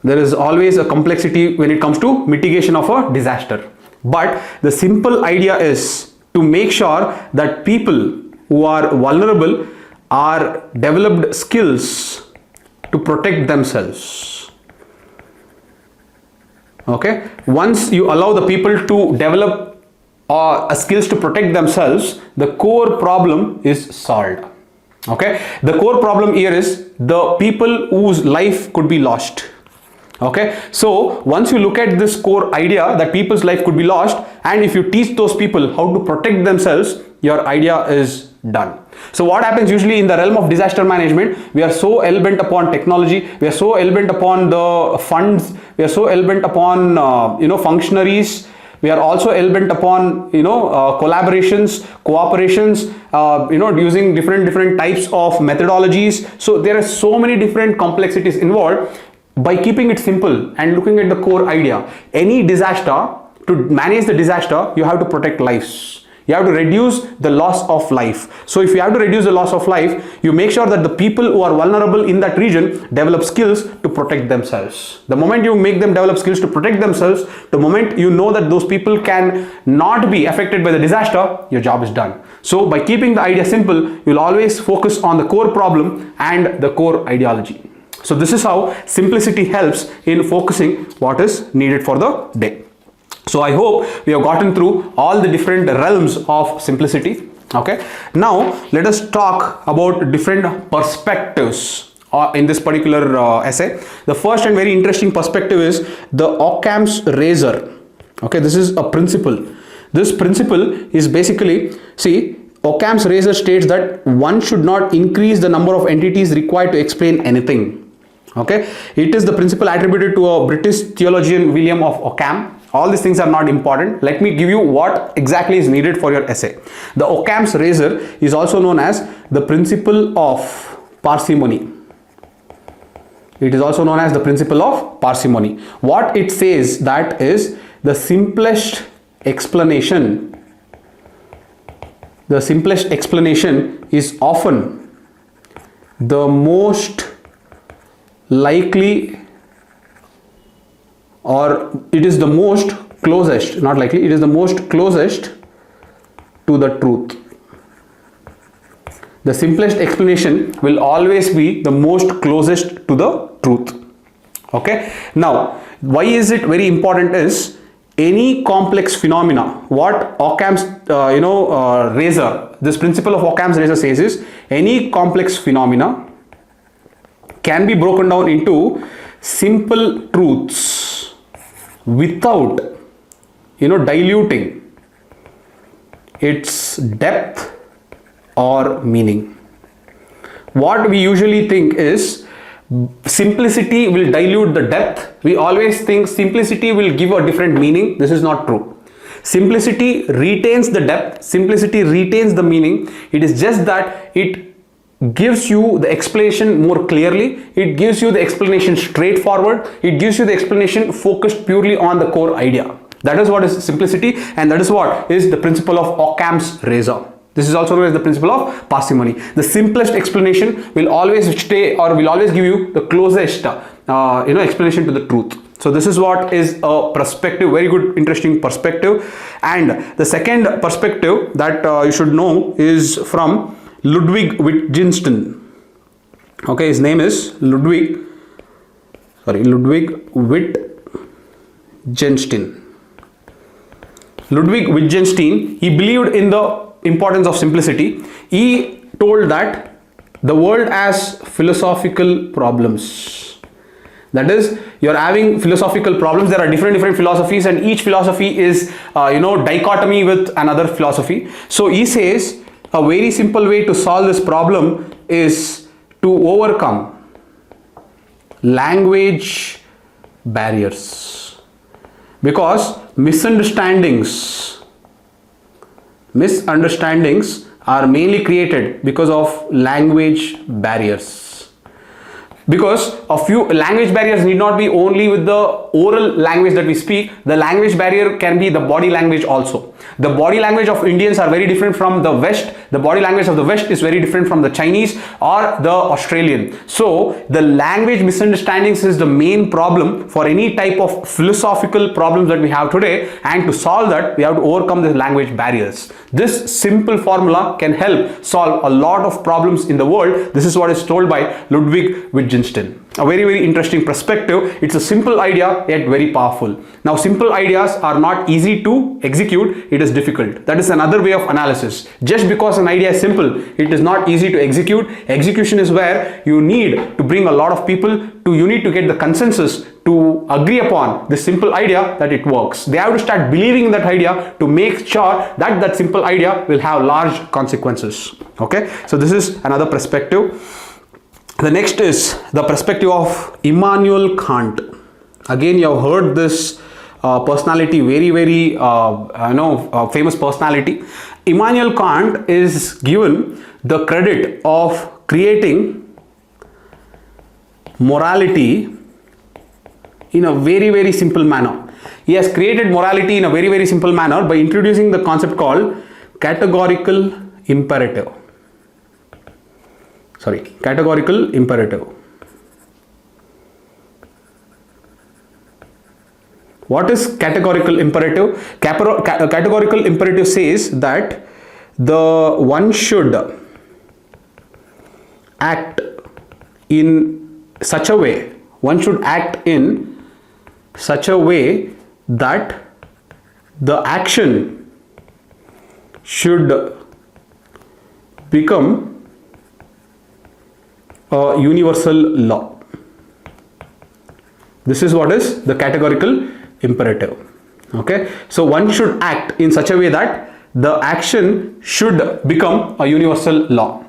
There is always a complexity when it comes to mitigation of a disaster, but the simple idea is to make sure that people who are vulnerable are developed skills to protect themselves. Okay, once you allow the people to develop skills to protect themselves, the core problem is solved. Okay, the core problem here is the people whose life could be lost. Okay, so once you look at this core idea that people's life could be lost, and if you teach those people how to protect themselves, your idea is done. So what happens usually in the realm of disaster management, we are so hell-bent upon technology, we are so hell-bent upon the funds, we are so hell-bent upon functionaries, we are also hell-bent upon collaborations, cooperations, using different types of methodologies. So there are so many different complexities involved. By keeping it simple and looking at the core idea, any disaster, to manage the disaster, you have to protect lives. You have to reduce the loss of life. So if you have to reduce the loss of life, you make sure that the people who are vulnerable in that region develop skills to protect themselves. The moment you make them develop skills to protect themselves, the moment you know that those people can not be affected by the disaster, your job is done. So by keeping the idea simple, you'll always focus on the core problem and the core ideology. So this is how simplicity helps in focusing what is needed for the day. So I hope we have gotten through all the different realms of simplicity. Okay, now let us talk about different perspectives in this particular essay. The first and very interesting perspective is the Occam's razor. Okay, this is a principle. This principle is basically, see, Occam's razor states that one should not increase the number of entities required to explain anything. Okay, it is the principle attributed to a British theologian William of Occam. All these things are not important. Let me give you what exactly is needed for your essay. The Occam's razor is also known as the principle of parsimony. It is also known as the principle of parsimony. What it says that is the simplest explanation. The simplest explanation is often the most likely, or it is the most closest, not likely, it is the most closest to the truth. The simplest explanation will always be the most closest to the truth. Okay, now why is it very important is any complex phenomena, what Occam's razor, this principle of Occam's razor says is any complex phenomena can be broken down into simple truths without diluting its depth or meaning. What we usually think is simplicity will dilute the depth. We always think simplicity will give a different meaning. This is not true. Simplicity retains the depth, simplicity retains the meaning. It is just that it gives you the explanation more clearly, it gives you the explanation straightforward, it gives you the explanation focused purely on the core idea. That is what is simplicity, and that is what is the principle of Occam's razor. This is also known as the principle of parsimony. The simplest explanation will always stay, or will always give you the closest explanation to the truth. So this is what is a perspective, very good, interesting perspective. And the second perspective that you should know is from Ludwig Wittgenstein. Okay, his name is Ludwig Wittgenstein. Ludwig Wittgenstein, he believed in the importance of simplicity. He told that the world has philosophical problems. That is, you're having philosophical problems. There are different philosophies, and each philosophy is dichotomy with another philosophy. So he says a very simple way to solve this problem is to overcome language barriers, because misunderstandings are mainly created because of language barriers. Because a few language barriers need not be only with the oral language that we speak. The language barrier can be the body language also. The body language of Indians are very different from the West. The body language of the West is very different from the Chinese or the Australian. So the language misunderstandings is the main problem for any type of philosophical problems that we have today, and to solve that we have to overcome the language barriers. This simple formula can help solve a lot of problems in the world. This is what is told by Ludwig Wittgenstein. A very interesting perspective. It's a simple idea yet very powerful. Now, simple ideas are not easy to execute, it is difficult. That is another way of analysis. Just because an idea is simple, it is not easy to execute. Execution is where you need to bring a lot of people to, you need to get the consensus to agree upon this simple idea that it works. They have to start believing in that idea to make sure that that simple idea will have large consequences. Okay, so this is another perspective. The next is the perspective of Immanuel Kant. Again, you have heard this personality, very famous personality. Immanuel Kant is given the credit of creating morality in a very simple manner. He has created morality in a very simple manner by introducing the concept called categorical imperative. Categorical imperative. What is categorical imperative? Categorical imperative says that the one should act in such a way, that the action should become a universal law. This is what is the categorical imperative. Okay, so one should act in such a way that the action should become a universal law.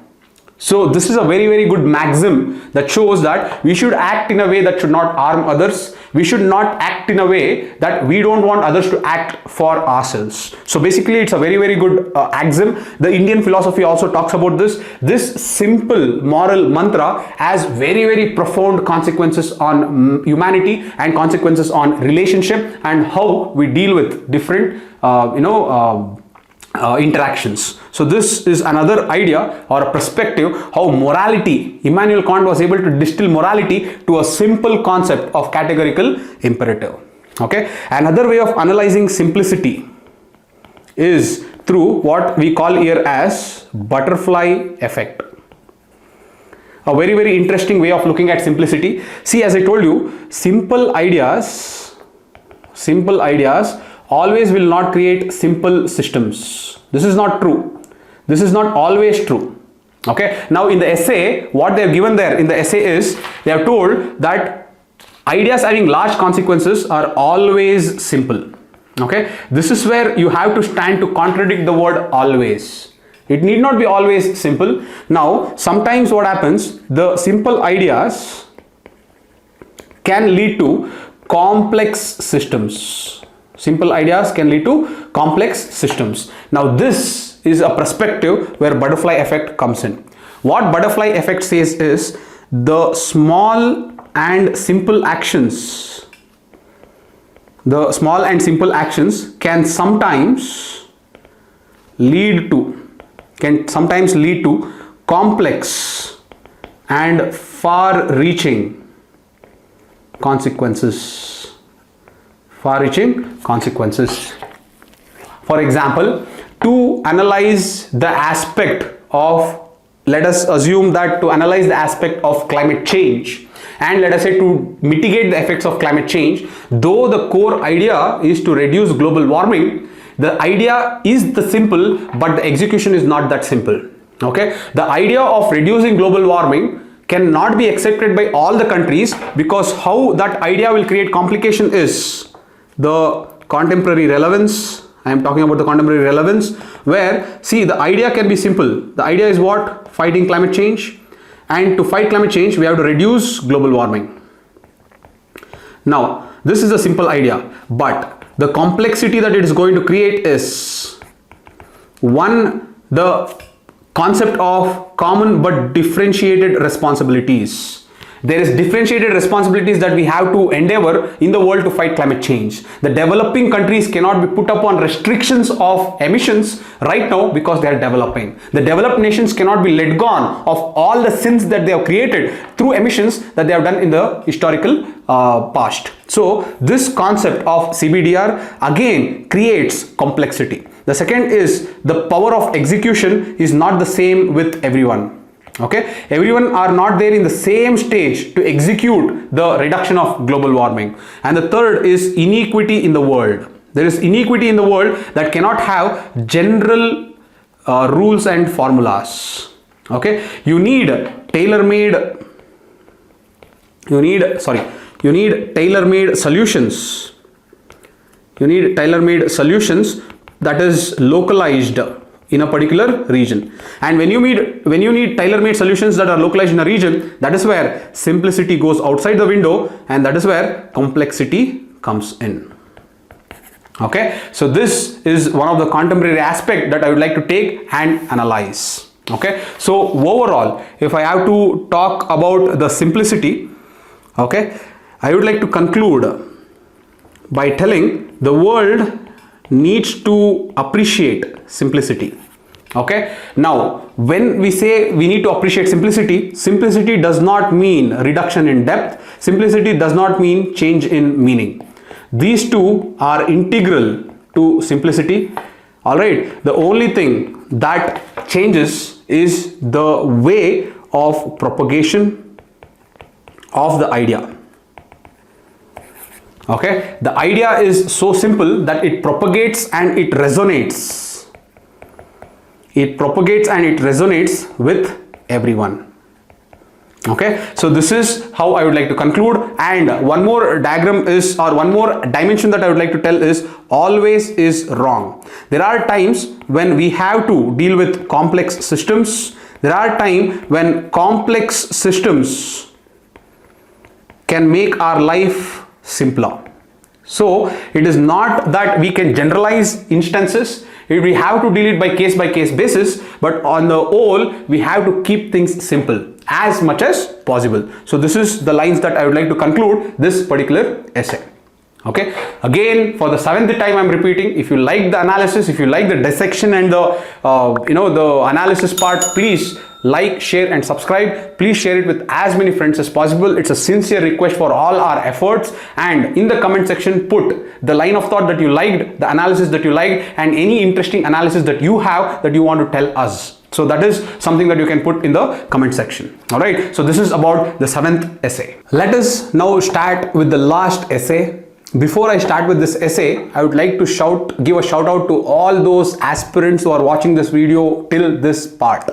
So this is a very good maxim that shows that we should act in a way that should not harm others. We should not act in a way that we don't want others to act for ourselves. So basically it's a very good axiom. The Indian philosophy also talks about this. This simple moral mantra has very profound consequences on humanity and consequences on relationship and how we deal with different interactions. So this is another idea or a perspective how morality, Immanuel Kant was able to distill morality to a simple concept of categorical imperative. Okay, another way of analyzing simplicity is through what we call here as butterfly effect. A very interesting way of looking at simplicity. See, as I told you, simple ideas always will not create simple systems. This is not true. This is not always true. Okay, now in the essay, what they have given there in the essay is, they have told that ideas having large consequences are always simple. Okay, this is where you have to stand to contradict the word always. It need not be always simple. Now, sometimes what happens, the simple ideas can lead to complex systems. Simple ideas can lead to complex systems. Now this is a perspective where butterfly effect comes in. What butterfly effect says is the small and simple actions can sometimes lead to complex and far-reaching consequences. For example, to analyze the aspect of, let us assume that to analyze the aspect of climate change, and let us say to mitigate the effects of climate change, though the core idea is to reduce global warming, the idea is the simple, but the execution is not that simple. Okay, the idea of reducing global warming cannot be accepted by all the countries, because how that idea will create complication is the contemporary relevance. I am talking about the contemporary relevance, where see, the idea can be simple. The idea is what? Fighting climate change, and to fight climate change we have to reduce global warming. Now this is a simple idea, but the complexity that it is going to create is one, the concept of common but differentiated responsibilities. There is differentiated responsibilities that we have to endeavor in the world to fight climate change. The developing countries cannot be put upon restrictions of emissions right now because they are developing. The developed nations cannot be let gone of all the sins that they have created through emissions that they have done in the historical past. So this concept of CBDR again creates complexity. The second is the power of execution is not the same with everyone. Okay, everyone are not there in the same stage to execute the reduction of global warming. And the third is inequity in the world. There is inequity in the world that cannot have general rules and formulas. Okay, you need tailor-made solutions. You need tailor-made solutions that is localized in a particular region. And when you need tailor-made solutions that are localized in a region, that is where simplicity goes outside the window, and that is where complexity comes in. Okay, so this is one of the contemporary aspect that I would like to take and analyze. Okay, so overall, if I have to talk about the simplicity, okay, I would like to conclude by telling the world needs to appreciate simplicity. Okay, now when we say we need to appreciate simplicity, simplicity does not mean reduction in depth. Simplicity does not mean change in meaning. These two are integral to simplicity. All right, the only thing that changes is the way of propagation of the idea. Okay, the idea is so simple that it propagates and it resonates. It propagates and it resonates with everyone. Okay, so this is how I would like to conclude. And one more diagram is, or one more dimension that I would like to tell is, always is wrong. There are times when we have to deal with complex systems. There are times when complex systems can make our life simpler. So it is not that we can generalize instances. We have to deal it by case basis, but on the whole we have to keep things simple as much as possible. So this is the lines that I would like to conclude this particular essay. Okay, again for the 7th time I'm repeating, if you like the analysis, if you like the dissection and the the analysis part, please like, share and subscribe. Please share it with as many friends as possible. It's a sincere request for all our efforts. And in the comment section, put the line of thought that you liked, the analysis that you liked, and any interesting analysis that you have that you want to tell us. So that is something that you can put in the comment section. All right, so this is about the 7th essay. Let us now start with the last essay. Before I start with this essay, I would like to give a shout out to all those aspirants who are watching this video till this part.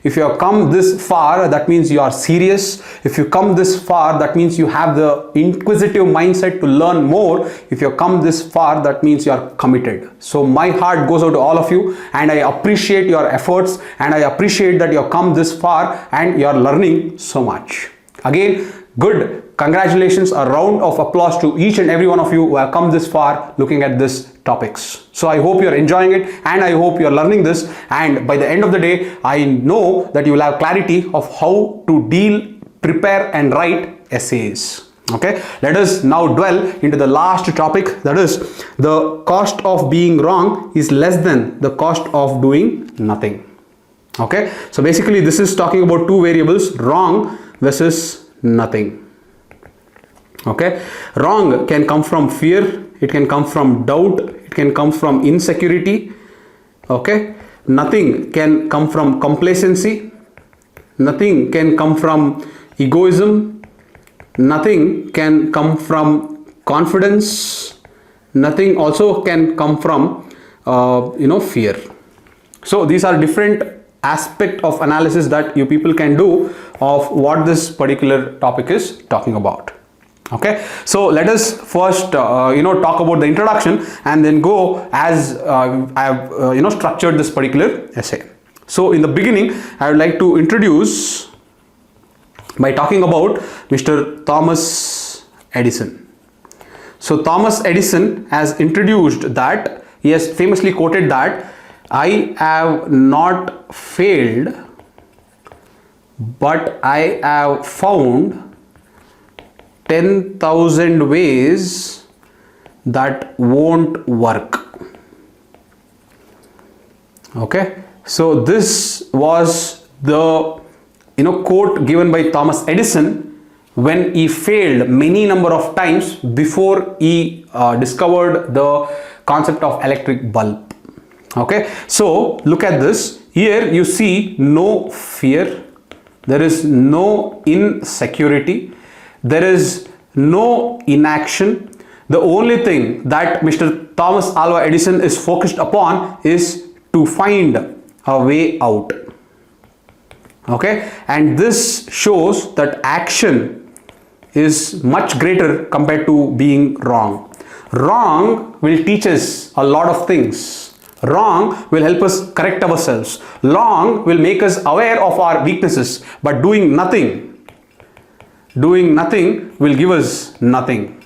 If you have come this far, that means you are serious. If you come this far, that means you have the inquisitive mindset to learn more. If you have come this far, that means you are committed. So my heart goes out to all of you, and I appreciate your efforts, and I appreciate that you have come this far and you are learning so much. Again, good congratulations, a round of applause to each and every one of you who have come this far looking at this topics. So I hope you're enjoying it, and I hope you're learning this, and by the end of the day I know that you will have clarity of how to prepare and write essays. Okay, let us now dwell into the last topic, that is the cost of being wrong is less than the cost of doing nothing. Okay, so basically this is talking about two variables, wrong versus nothing. Okay, wrong can come from fear, it can come from doubt, it can come from insecurity. Okay, nothing can come from complacency, nothing can come from egoism, nothing can come from confidence, nothing also can come from fear. So these are different aspect of analysis that you people can do of what this particular topic is talking about. Okay, so let us first talk about the introduction and then go as I have structured this particular essay. So in the beginning, I would like to introduce by talking about Mr. Thomas Edison. So Thomas Edison has introduced that, he has famously quoted that, I have not failed, but I have found 10,000 ways that won't work. Okay, so this was the quote given by Thomas Edison when he failed many number of times before he discovered the concept of electric bulb. Okay, so look at this. Here you see no fear, there is no insecurity, there is no inaction. The only thing that Mr. Thomas Alva Edison is focused upon is to find a way out. Okay, and this shows that action is much greater compared to being wrong. Wrong will teach us a lot of things. Wrong will help us correct ourselves. Wrong will make us aware of our weaknesses, but doing nothing will give us nothing.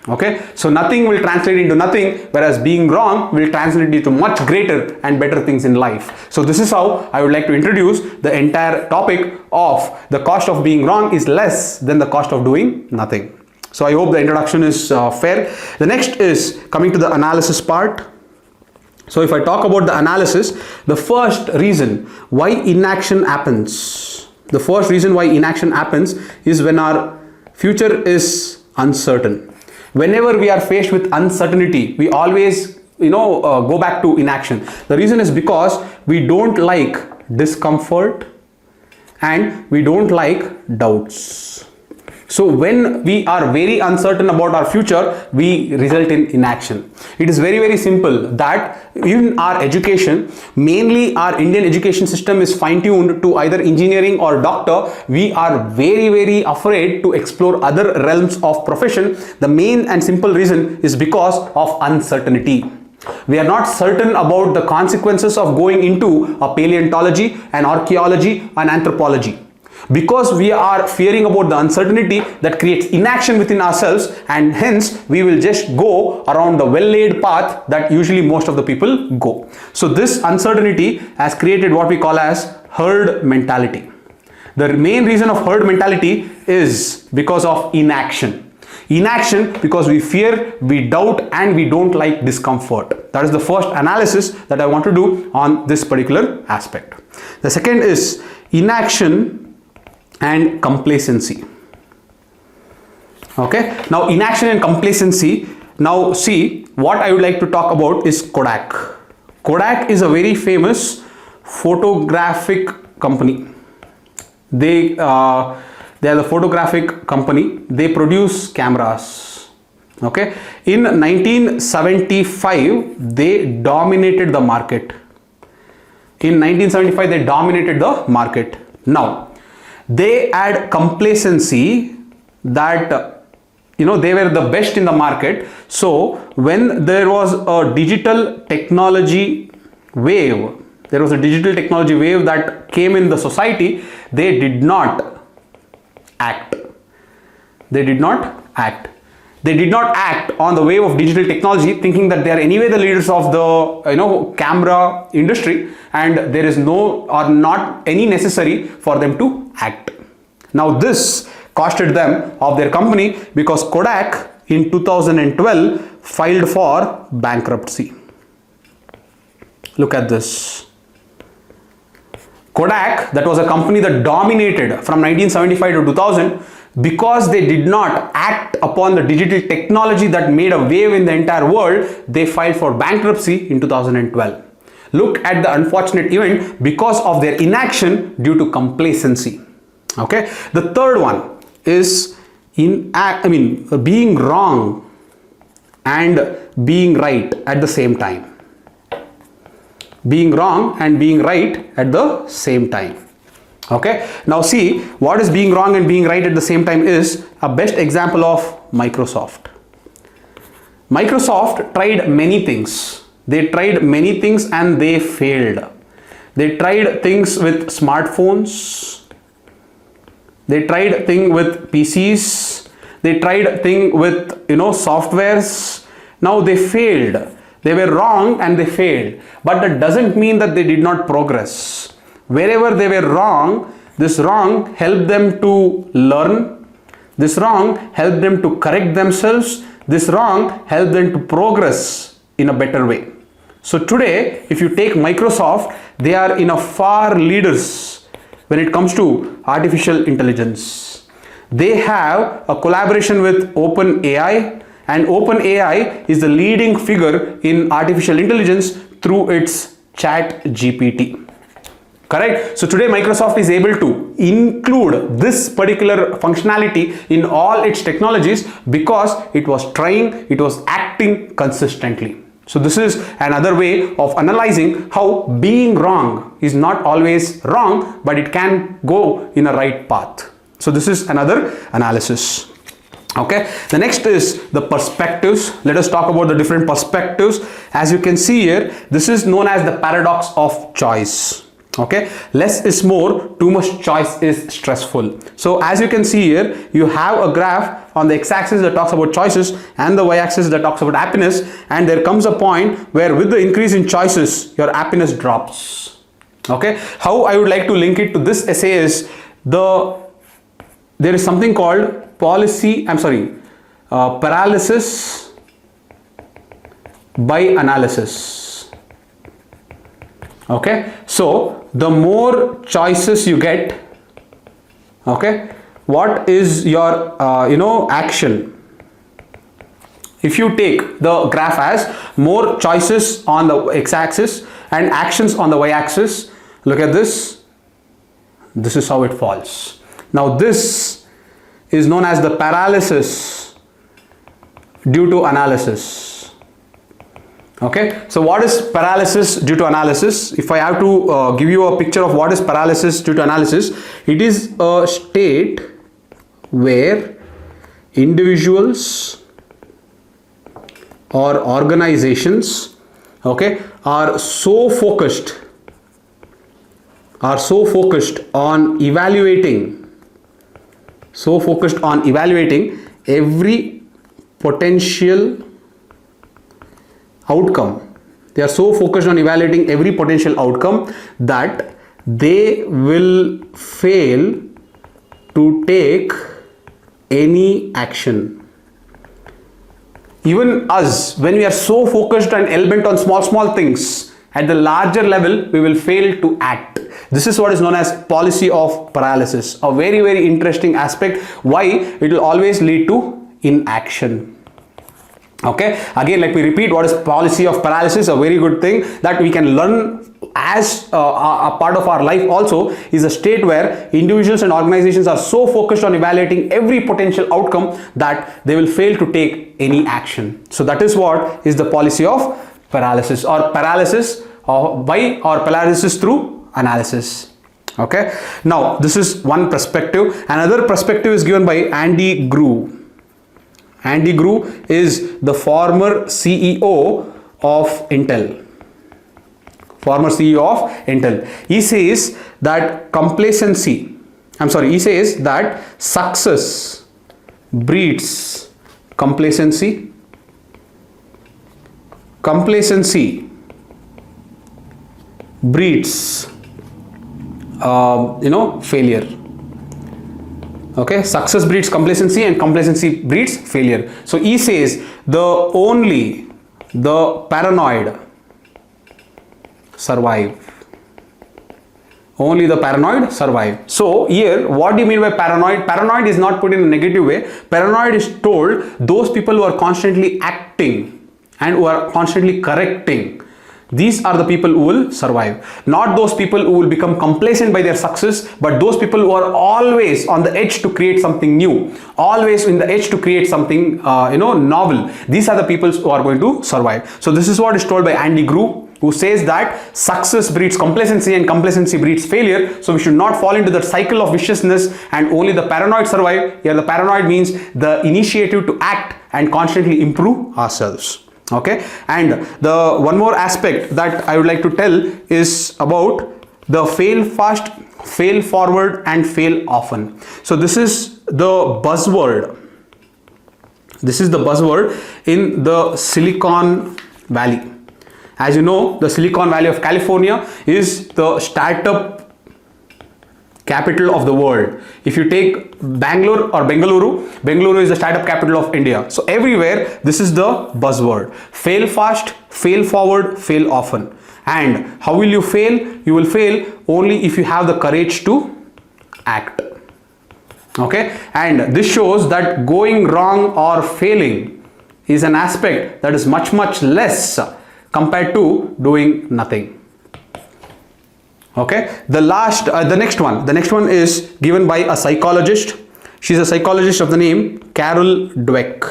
Okay, so nothing will translate into nothing, whereas being wrong will translate into much greater and better things in life. So this is how I would like to introduce the entire topic of the cost of being wrong is less than the cost of doing nothing. So I hope the introduction is fair. The next is coming to the analysis part. So if I talk about the analysis, the first reason why inaction happens, is when our future is uncertain. Whenever we are faced with uncertainty, we always go back to inaction. The reason is because we don't like discomfort and we don't like doubts. So when we are very uncertain about our future, we result in inaction. It is very, very simple that in our education, mainly our Indian education system is fine-tuned to either engineering or doctor. We are very, very afraid to explore other realms of profession. The main and simple reason is because of uncertainty. We are not certain about the consequences of going into a paleontology, an archaeology, an anthropology. Because we are fearing about the uncertainty, that creates inaction within ourselves, and hence we will just go around the well-laid path that usually most of the people go. So this uncertainty has created what we call as herd mentality. The main reason of herd mentality is because of inaction. Inaction because we fear, we doubt, and we don't like discomfort. That is the first analysis that I want to do on this particular aspect. The second is inaction and complacency. Okay, now inaction and complacency. Now see, what I would like to talk about is Kodak. Kodak is a very famous photographic company. They are the photographic company. They produce cameras. Okay, in 1975 they dominated the market. In 1975 they dominated the market. Now they had complacency that they were the best in the market. So when there was a digital technology wave, that came in the society, they did not act. They did not act on the wave of digital technology, thinking that they are anyway the leaders of the camera industry, and there is not any necessary for them to act. Now this costed them of their company, because Kodak in 2012 filed for bankruptcy. Look at this. Kodak, that was a company that dominated from 1975 to 2000, because they did not act upon the digital technology that made a wave in the entire world, they filed for bankruptcy in 2012. Look at the unfortunate event because of their inaction due to complacency. Okay, the third one is being wrong and being right at the same time. being wrong and being right at the same time. Okay, now see, what is being wrong and being right at the same time is a best example of Microsoft. Microsoft tried many things. They tried many things and they failed. They tried things with smartphones. They tried thing with PCs. They tried thing with softwares. Now they failed. They were wrong and they failed. But that doesn't mean that they did not progress. Wherever they were wrong, this wrong helped them to learn. This wrong helped them to correct themselves. This wrong helped them to progress in a better way. So today, if you take Microsoft, they are in a far leaders when it comes to artificial intelligence. They have a collaboration with OpenAI, and OpenAI is the leading figure in artificial intelligence through its ChatGPT. Correct? So today Microsoft is able to include this particular functionality in all its technologies because it was trying, it was acting consistently. So this is another way of analyzing how being wrong is not always wrong, but it can go in a right path. So this is another analysis. Okay, the next is the perspectives. Let us talk about the different perspectives. As you can see here, this is known as the paradox of choice. Okay, less is more, too much choice is stressful. So as you can see here, you have a graph on the x-axis that talks about choices and the y-axis that talks about happiness, and there comes a point where with the increase in choices, your happiness drops. Okay, how I would like to link it to this essay is there is something called paralysis by analysis. Okay, so the more choices you get, okay, what is your action? If you take the graph as more choices on the x-axis and actions on the y-axis, look at this. This is how it falls. Now this is known as the paralysis due to analysis. Okay, so what is paralysis due to analysis? If I have to give you a picture of what is paralysis due to analysis, it is a state where individuals or organizations, okay, are so focused on evaluating every potential outcome. They are so focused on evaluating every potential outcome that they will fail to take any action. Even us, when we are so focused and hell-bent on small things, at the larger level we will fail to act. This is what is known as policy of paralysis. A very interesting aspect, why it will always lead to inaction. Okay, again let me repeat, what is policy of paralysis? A very good thing that we can learn as a part of our life also is a state where individuals and organizations are so focused on evaluating every potential outcome that they will fail to take any action. So that is what is the policy of paralysis, or paralysis by or paralysis through analysis. Okay, now this is one perspective. Another perspective is given by Andy Grove. Andy Grove is the former CEO of Intel. He says that success breeds complacency. Complacency breeds failure. Okay, success breeds complacency and complacency breeds failure. So he says only the paranoid survive. Only the paranoid survive. So here, what do you mean by paranoid? Paranoid is not put in a negative way. Paranoid is told those people who are constantly acting and who are constantly correcting. These are the people who will survive. Not those people who will become complacent by their success, but those people who are always on the edge to create something new, always in the edge to create something novel. These are the people who are going to survive. So this is what is told by Andy Grove. who says that success breeds complacency and complacency breeds failure. So we should not fall into that cycle of viciousness and only the paranoid survive. Here the paranoid means the initiative to act and constantly improve ourselves. Okay, and the one more aspect that I would like to tell is about the fail fast, fail forward and fail often. So this is the buzzword. This is the buzzword in the Silicon Valley. As you know, the Silicon Valley of California is the startup capital of the world. If you take Bangalore or Bengaluru is the startup capital of India. So everywhere this is the buzzword. Fail fast, fail forward, fail often. And how will you fail? You will fail only if you have the courage to act. Okay, and this shows that going wrong or failing is an aspect that is much less compared to doing nothing. Okay, the next one is given by a psychologist. She's a psychologist of the name Carol Dweck.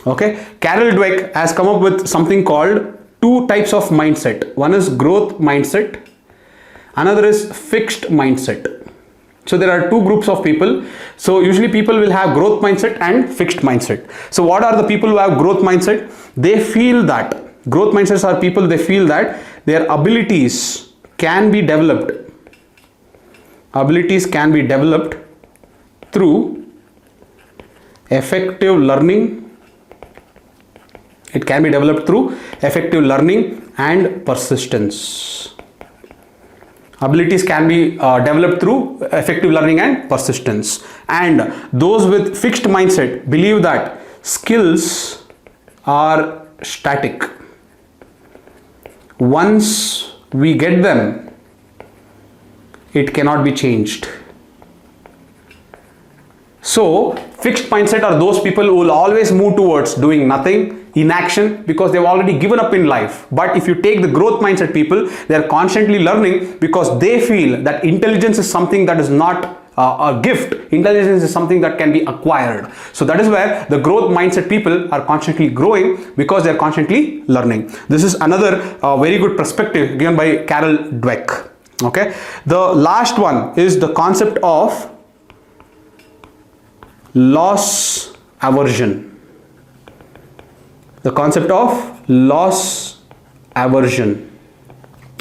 Okay, Carol Dweck has come up with something called two types of mindset. One is growth mindset, another is fixed mindset. So there are two groups of people. So usually people will have growth mindset and fixed mindset. So what are the people who have growth mindset? They feel that growth mindsets are people, they feel that their abilities can be developed. Abilities can be developed through effective learning. It can be developed through effective learning and persistence. Abilities can be developed through effective learning and persistence. And those with fixed mindset believe that skills are static. Once we get them, it cannot be changed. So fixed mindset are those people who will always move towards doing nothing, inaction, because they've already given up in life. But if you take the growth mindset people, they're constantly learning because they feel that intelligence is something that is not a gift. Intelligence is something that can be acquired. So that is where the growth mindset people are constantly growing because they're constantly learning. This is another very good perspective given by Carol Dweck. Okay, the last one is the concept of loss aversion. The concept of loss aversion.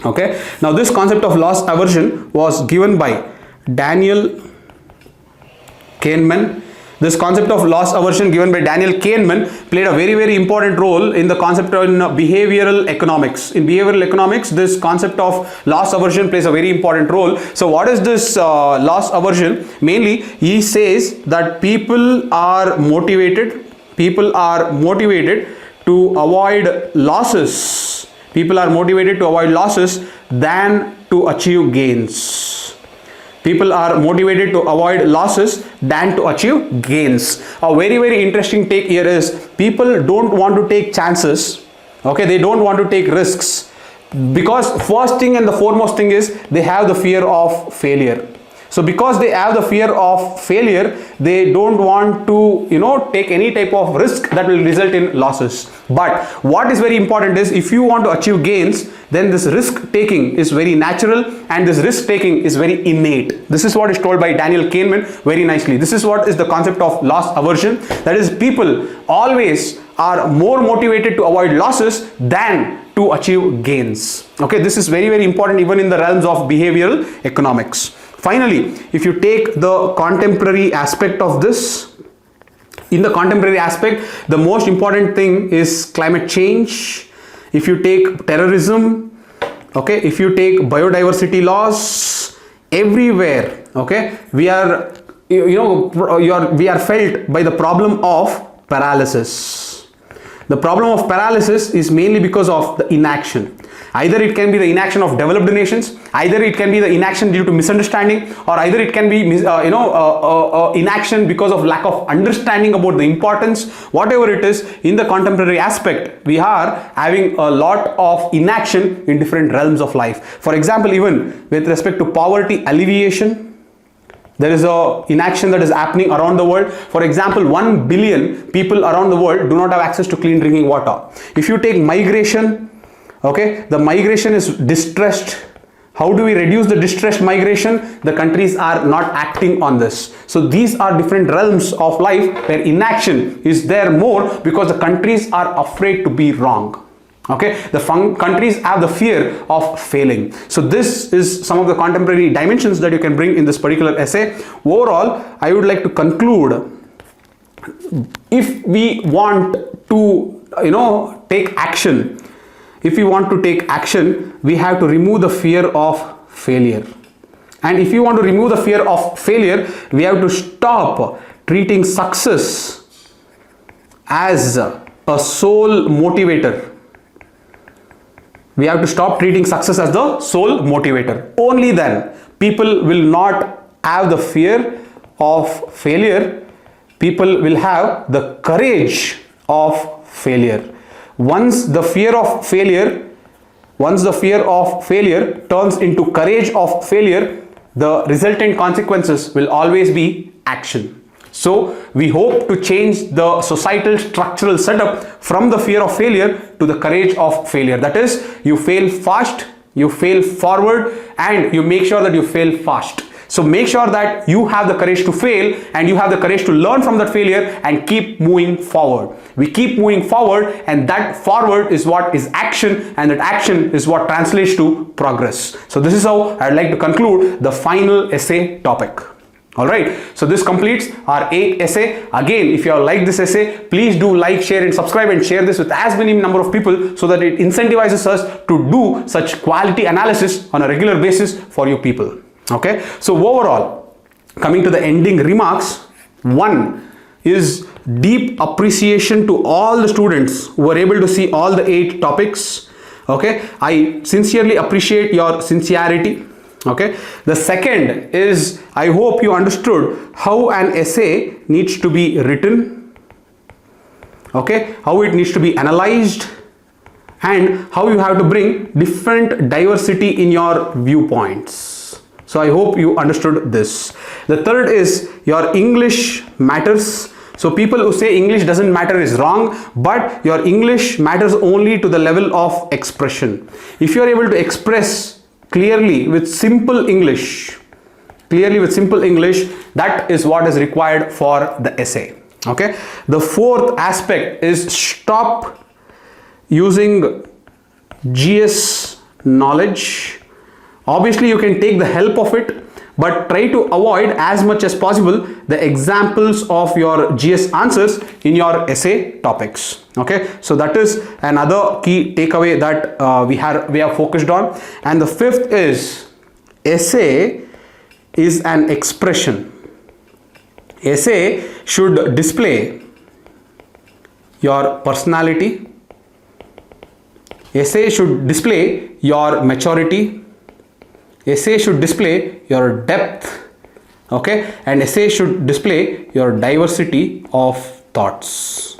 Okay, now this concept of loss aversion was given by Daniel Kahneman. This concept of loss aversion given by Daniel Kahneman played a very important role in the concept of behavioral economics. In behavioral economics, this concept of loss aversion plays a very important role. So what is this loss aversion? Mainly, he says that people are motivated to avoid losses. People are motivated to avoid losses than to achieve gains. People are motivated to avoid losses than to achieve gains. A very interesting take here is people don't want to take chances. Okay, they don't want to take risks because first thing and the foremost thing is they have the fear of failure. So because they have the fear of failure, they don't want to, take any type of risk that will result in losses. But what is very important is if you want to achieve gains, then this risk taking is very natural and this risk taking is very innate. This is what is told by Daniel Kahneman very nicely. This is what is the concept of loss aversion. That is, people always are more motivated to avoid losses than to achieve gains. Okay, this is very important even in the realms of behavioral economics. Finally, if you take the contemporary aspect of this, in the contemporary aspect, the most important thing is climate change. If you take terrorism, okay, if you take biodiversity loss, everywhere, okay, we are felt by the problem of paralysis. The problem of paralysis is mainly because of the inaction. Either it can be the inaction of developed nations, either it can be the inaction due to misunderstanding, or either it can be inaction because of lack of understanding about the importance. Whatever it is, in the contemporary aspect, we are having a lot of inaction in different realms of life. For example, even with respect to poverty alleviation, there is a inaction that is happening around the world. For example, 1 billion people around the world do not have access to clean drinking water. If you take migration, Okay, the migration is distressed. How do we reduce the distressed migration? The countries are not acting on this. So these are different realms of life where inaction is there more because the countries are afraid to be wrong. Okay, the countries have the fear of failing. So this is some of the contemporary dimensions that you can bring in this particular essay. Overall, I would like to conclude, if we want to take action, if we want to take action, we have to remove the fear of failure. And if you want to remove the fear of failure, we have to stop treating success as a sole motivator. We have to stop treating success as the sole motivator. Only then people will not have the fear of failure. People will have the courage of failure. Once the fear of failure turns into courage of failure, the resultant consequences will always be action. So we hope to change the societal structural setup from the fear of failure to the courage of failure. That is, you fail fast, you fail forward, and you make sure that you fail fast. So make sure that you have the courage to fail and you have the courage to learn from that failure and keep moving forward. We keep moving forward, and that forward is what is action, and that action is what translates to progress. So this is how I'd like to conclude the final essay topic. Alright, so this completes our 8th essay. Again, if you have liked this essay, please do like, share and subscribe, and share this with as many number of people so that it incentivizes us to do such quality analysis on a regular basis for you people. Okay, so overall, coming to the ending remarks, one is deep appreciation to all the students who were able to see all the 8 topics. Okay, I sincerely appreciate your sincerity. Okay, the second is, I hope you understood how an essay needs to be written, okay, how it needs to be analyzed, and how you have to bring different diversity in your viewpoints. So I hope you understood this. The third is, your English matters. So people who say English doesn't matter is wrong, but your English matters only to the level of expression. If you are able to express clearly with simple English, that is what is required for the essay. Okay. The fourth aspect is, stop using GS knowledge. Obviously you can take the help of it, but try to avoid as much as possible the examples of your GS answers in your essay topics. Okay, so that is another key takeaway that we have focused on. And the fifth is, essay is an expression. Essay should display your personality. Essay should display your maturity. Essay should display your depth, okay, and essay should display your diversity of thoughts.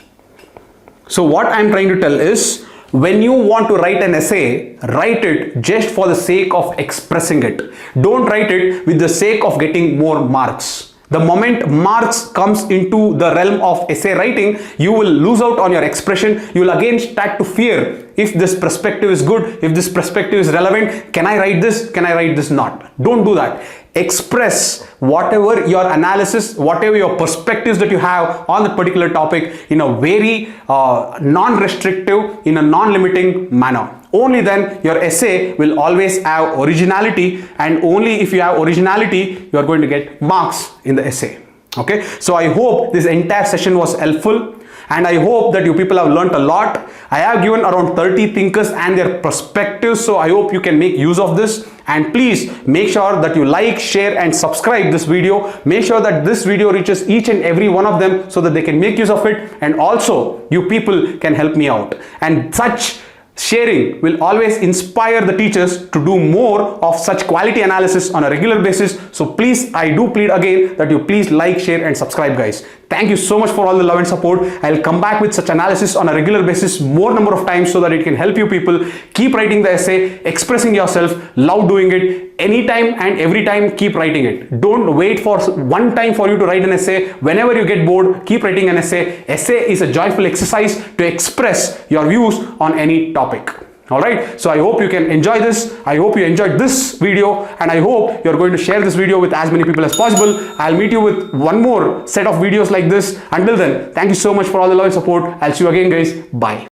So what I'm trying to tell is, when you want to write an essay, write it just for the sake of expressing it. Don't write it with the sake of getting more marks. The moment marks comes into the realm of essay writing, you will lose out on your expression. You will again start to fear, if this perspective is good, if this perspective is relevant, can I write this, can I write this not? Don't do that. Express whatever your analysis, whatever your perspectives that you have on that particular topic in a very non-restrictive, in a non-limiting manner. Only then your essay will always have originality, and only if you have originality, you are going to get marks in the essay. Okay, so I hope this entire session was helpful, and I hope that you people have learnt a lot. I have given around 30 thinkers and their perspectives, so I hope you can make use of this. And please make sure that you like, share and subscribe this video. Make sure that this video reaches each and every one of them so that they can make use of it, and also you people can help me out. And such sharing will always inspire the teachers to do more of such quality analysis on a regular basis. So please, I do plead again that you please like, share and subscribe, guys. Thank you so much for all the love and support. I'll come back with such analysis on a regular basis more number of times so that it can help you people. Keep writing the essay, expressing yourself, love doing it. Anytime and every time, keep writing it. Don't wait for one time for you to write an essay. Whenever you get bored, keep writing an essay. Essay is a joyful exercise to express your views on any topic. All right, so I hope you can enjoy this. I hope you enjoyed this video, and I hope you're going to share this video with as many people as possible. I'll meet you with one more set of videos like this. Until then, thank you so much for all the love and support. I'll see you again, guys. Bye.